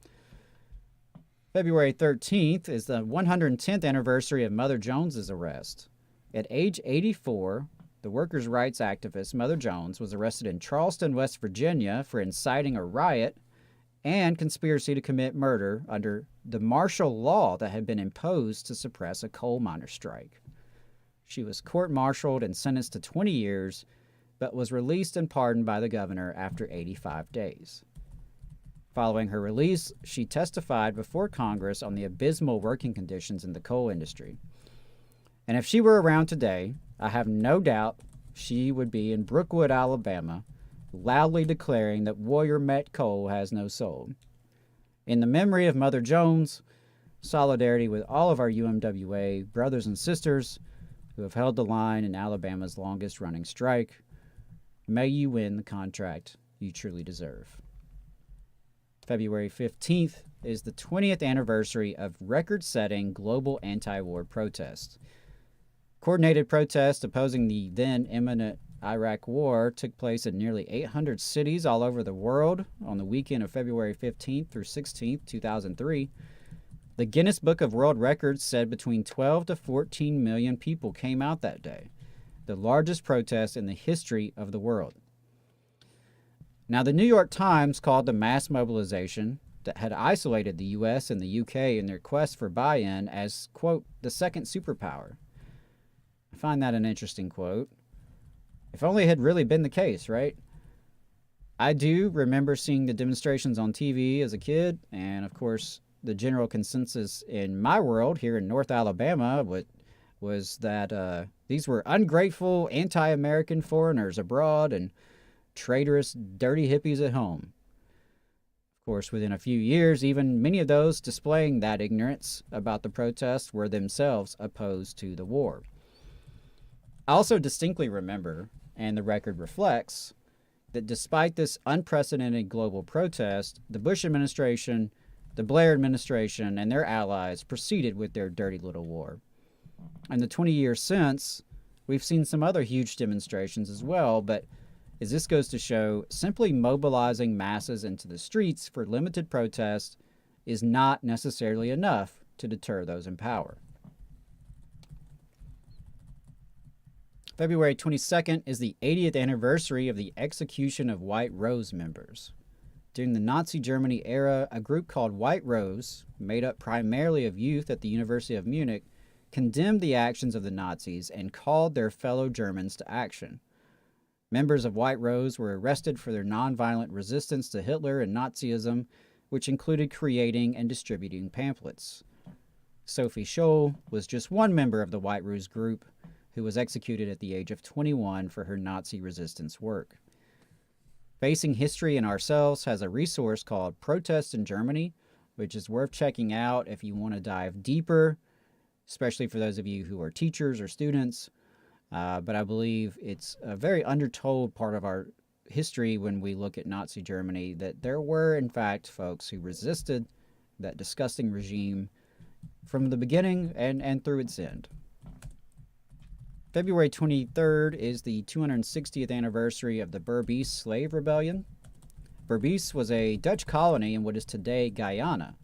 Speaker 10: February 13th is the 110th anniversary of Mother Jones's arrest. At age 84, the workers' rights activist Mother Jones was arrested in Charleston, West Virginia for inciting a riot and conspiracy to commit murder under the martial law that had been imposed to suppress a coal miner strike. She was court-martialed and sentenced to 20 years, but was released and pardoned by the governor after 85 days. Following her release, she testified before Congress on the abysmal working conditions in the coal industry. And if she were around today, I have no doubt she would be in Brookwood, Alabama, loudly declaring that Warrior Met Coal has no soul. In the memory of Mother Jones, solidarity with all of our UMWA brothers and sisters who have held the line in Alabama's longest-running strike, may you win the contract you truly deserve. February 15th is the 20th anniversary of record-setting global anti-war protests. Coordinated protests opposing the then imminent Iraq War took place in nearly 800 cities all over the world on the weekend of February 15th through 16th, 2003. The Guinness Book of World Records said between 12 to 14 million people came out that day, the largest protest in the history of the world. Now, the New York Times called the mass mobilization that had isolated the U.S. and the U.K. in their quest for buy-in as, quote, the second superpower. I find that an interesting quote. If only it had really been the case, right? I do remember seeing the demonstrations on TV as a kid, and of course, the general consensus in my world here in North Alabama was that these were ungrateful, anti-American foreigners abroad and traitorous, dirty hippies at home. Of course, within a few years, even many of those displaying that ignorance about the protests were themselves opposed to the war. I also distinctly remember, and the record reflects, that despite this unprecedented global protest, the Bush administration, the Blair administration, and their allies proceeded with their dirty little war. In the 20 years since, we've seen some other huge demonstrations as well, but as this goes to show, simply mobilizing masses into the streets for limited protest is not necessarily enough to deter those in power. February 22nd is the 80th anniversary of the execution of White Rose members. During the Nazi Germany era, a group called White Rose, made up primarily of youth at the University of Munich, condemned the actions of the Nazis and called their fellow Germans to action. Members of White Rose were arrested for their nonviolent resistance to Hitler and Nazism, which included creating and distributing pamphlets. Sophie Scholl was just one member of the White Rose group who was executed at the age of 21 for her Nazi resistance work. Facing History and Ourselves has a resource called Protests in Germany, which is worth checking out if you want to dive deeper, especially for those of you who are teachers or students. But I believe it's a very undertold part of our history when we look at Nazi Germany, that there were, in fact, folks who resisted that disgusting regime from the beginning and through its end. February 23rd is the 260th anniversary of the Berbice Slave Rebellion. Berbice was a Dutch colony in what is today Guyana.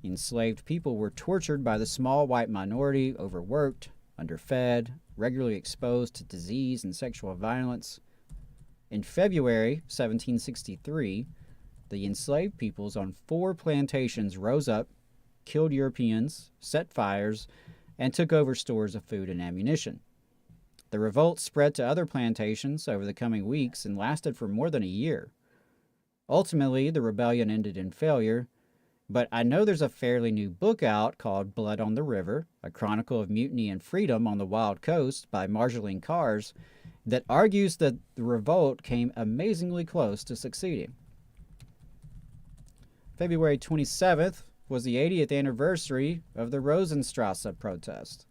Speaker 10: Enslaved people were tortured by the small white minority, overworked, underfed, regularly exposed to disease and sexual violence. In February 1763, the enslaved peoples on 4 plantations rose up, killed Europeans, set fires, and took over stores of food and ammunition. The revolt spread to other plantations over the coming weeks and lasted for more than a year. Ultimately, the rebellion ended in failure, but I know there's a fairly new book out called Blood on the River, a chronicle of mutiny and freedom on the Wild Coast by Marjolaine Cars, that argues that the revolt came amazingly close to succeeding. February 27th was the 80th anniversary of the Rosenstrasse protest.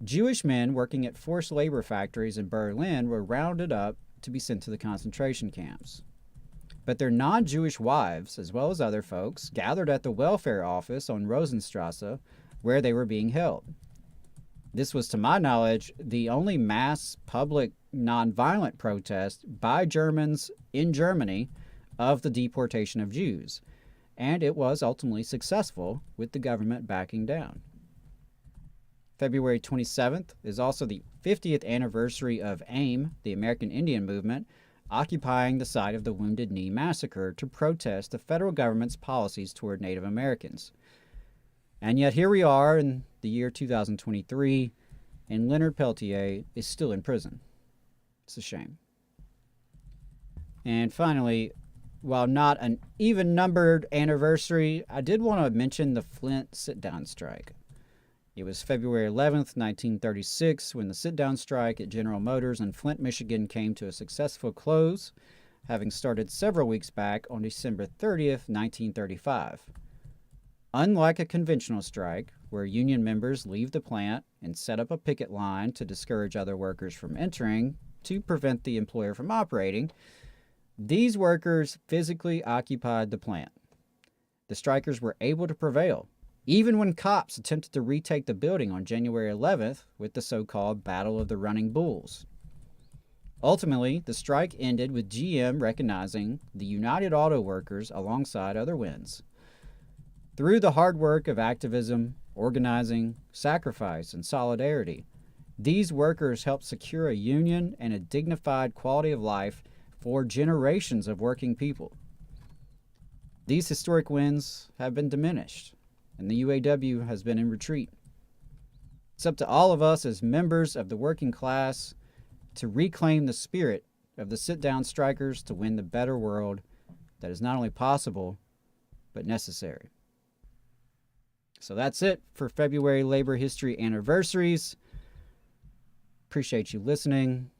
Speaker 10: Jewish men working at forced labor factories in Berlin were rounded up to be sent to the concentration camps. But their non-Jewish wives, as well as other folks, gathered at the welfare office on Rosenstrasse, where they were being held. This was, to my knowledge, the only mass public nonviolent protest by Germans in Germany of the deportation of Jews, and it was ultimately successful with the government backing down. February 27th is also the 50th anniversary of AIM, the American Indian Movement, occupying the site of the Wounded Knee Massacre to protest the federal government's policies toward Native Americans. And yet here we are in the year 2023, and Leonard Peltier is still in prison. It's a shame. And finally, while not an even-numbered anniversary, I did want to mention the Flint sit-down strike. It was February 11th, 1936, when the sit-down strike at General Motors in Flint, Michigan came to a successful close, having started several weeks back on December 30th, 1935. Unlike a conventional strike, where union members leave the plant and set up a picket line to discourage other workers from entering to prevent the employer from operating, these workers physically occupied the plant. The strikers were able to prevail, even when cops attempted to retake the building on January 11th with the so-called Battle of the Running Bulls. Ultimately, the strike ended with GM recognizing the United Auto Workers alongside other wins. Through the hard work of activism, organizing, sacrifice, and solidarity, these workers helped secure a union and a dignified quality of life for generations of working people. These historic wins have been diminished, and the UAW has been in retreat. It's up to all of us as members of the working class to reclaim the spirit of the sit-down strikers to win the better world that is not only possible, but necessary. So that's it for February Labor History Anniversaries. Appreciate you listening.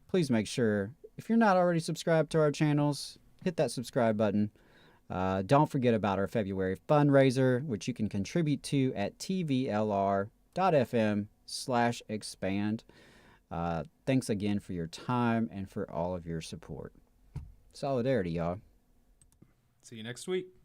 Speaker 10: Please make sure, if you're not already subscribed to our channels, hit that subscribe button. Don't forget about our February fundraiser, which you can contribute to at tvlr.fm/expand. Thanks again for your time and for all of your support. Solidarity, y'all.
Speaker 9: See you next week.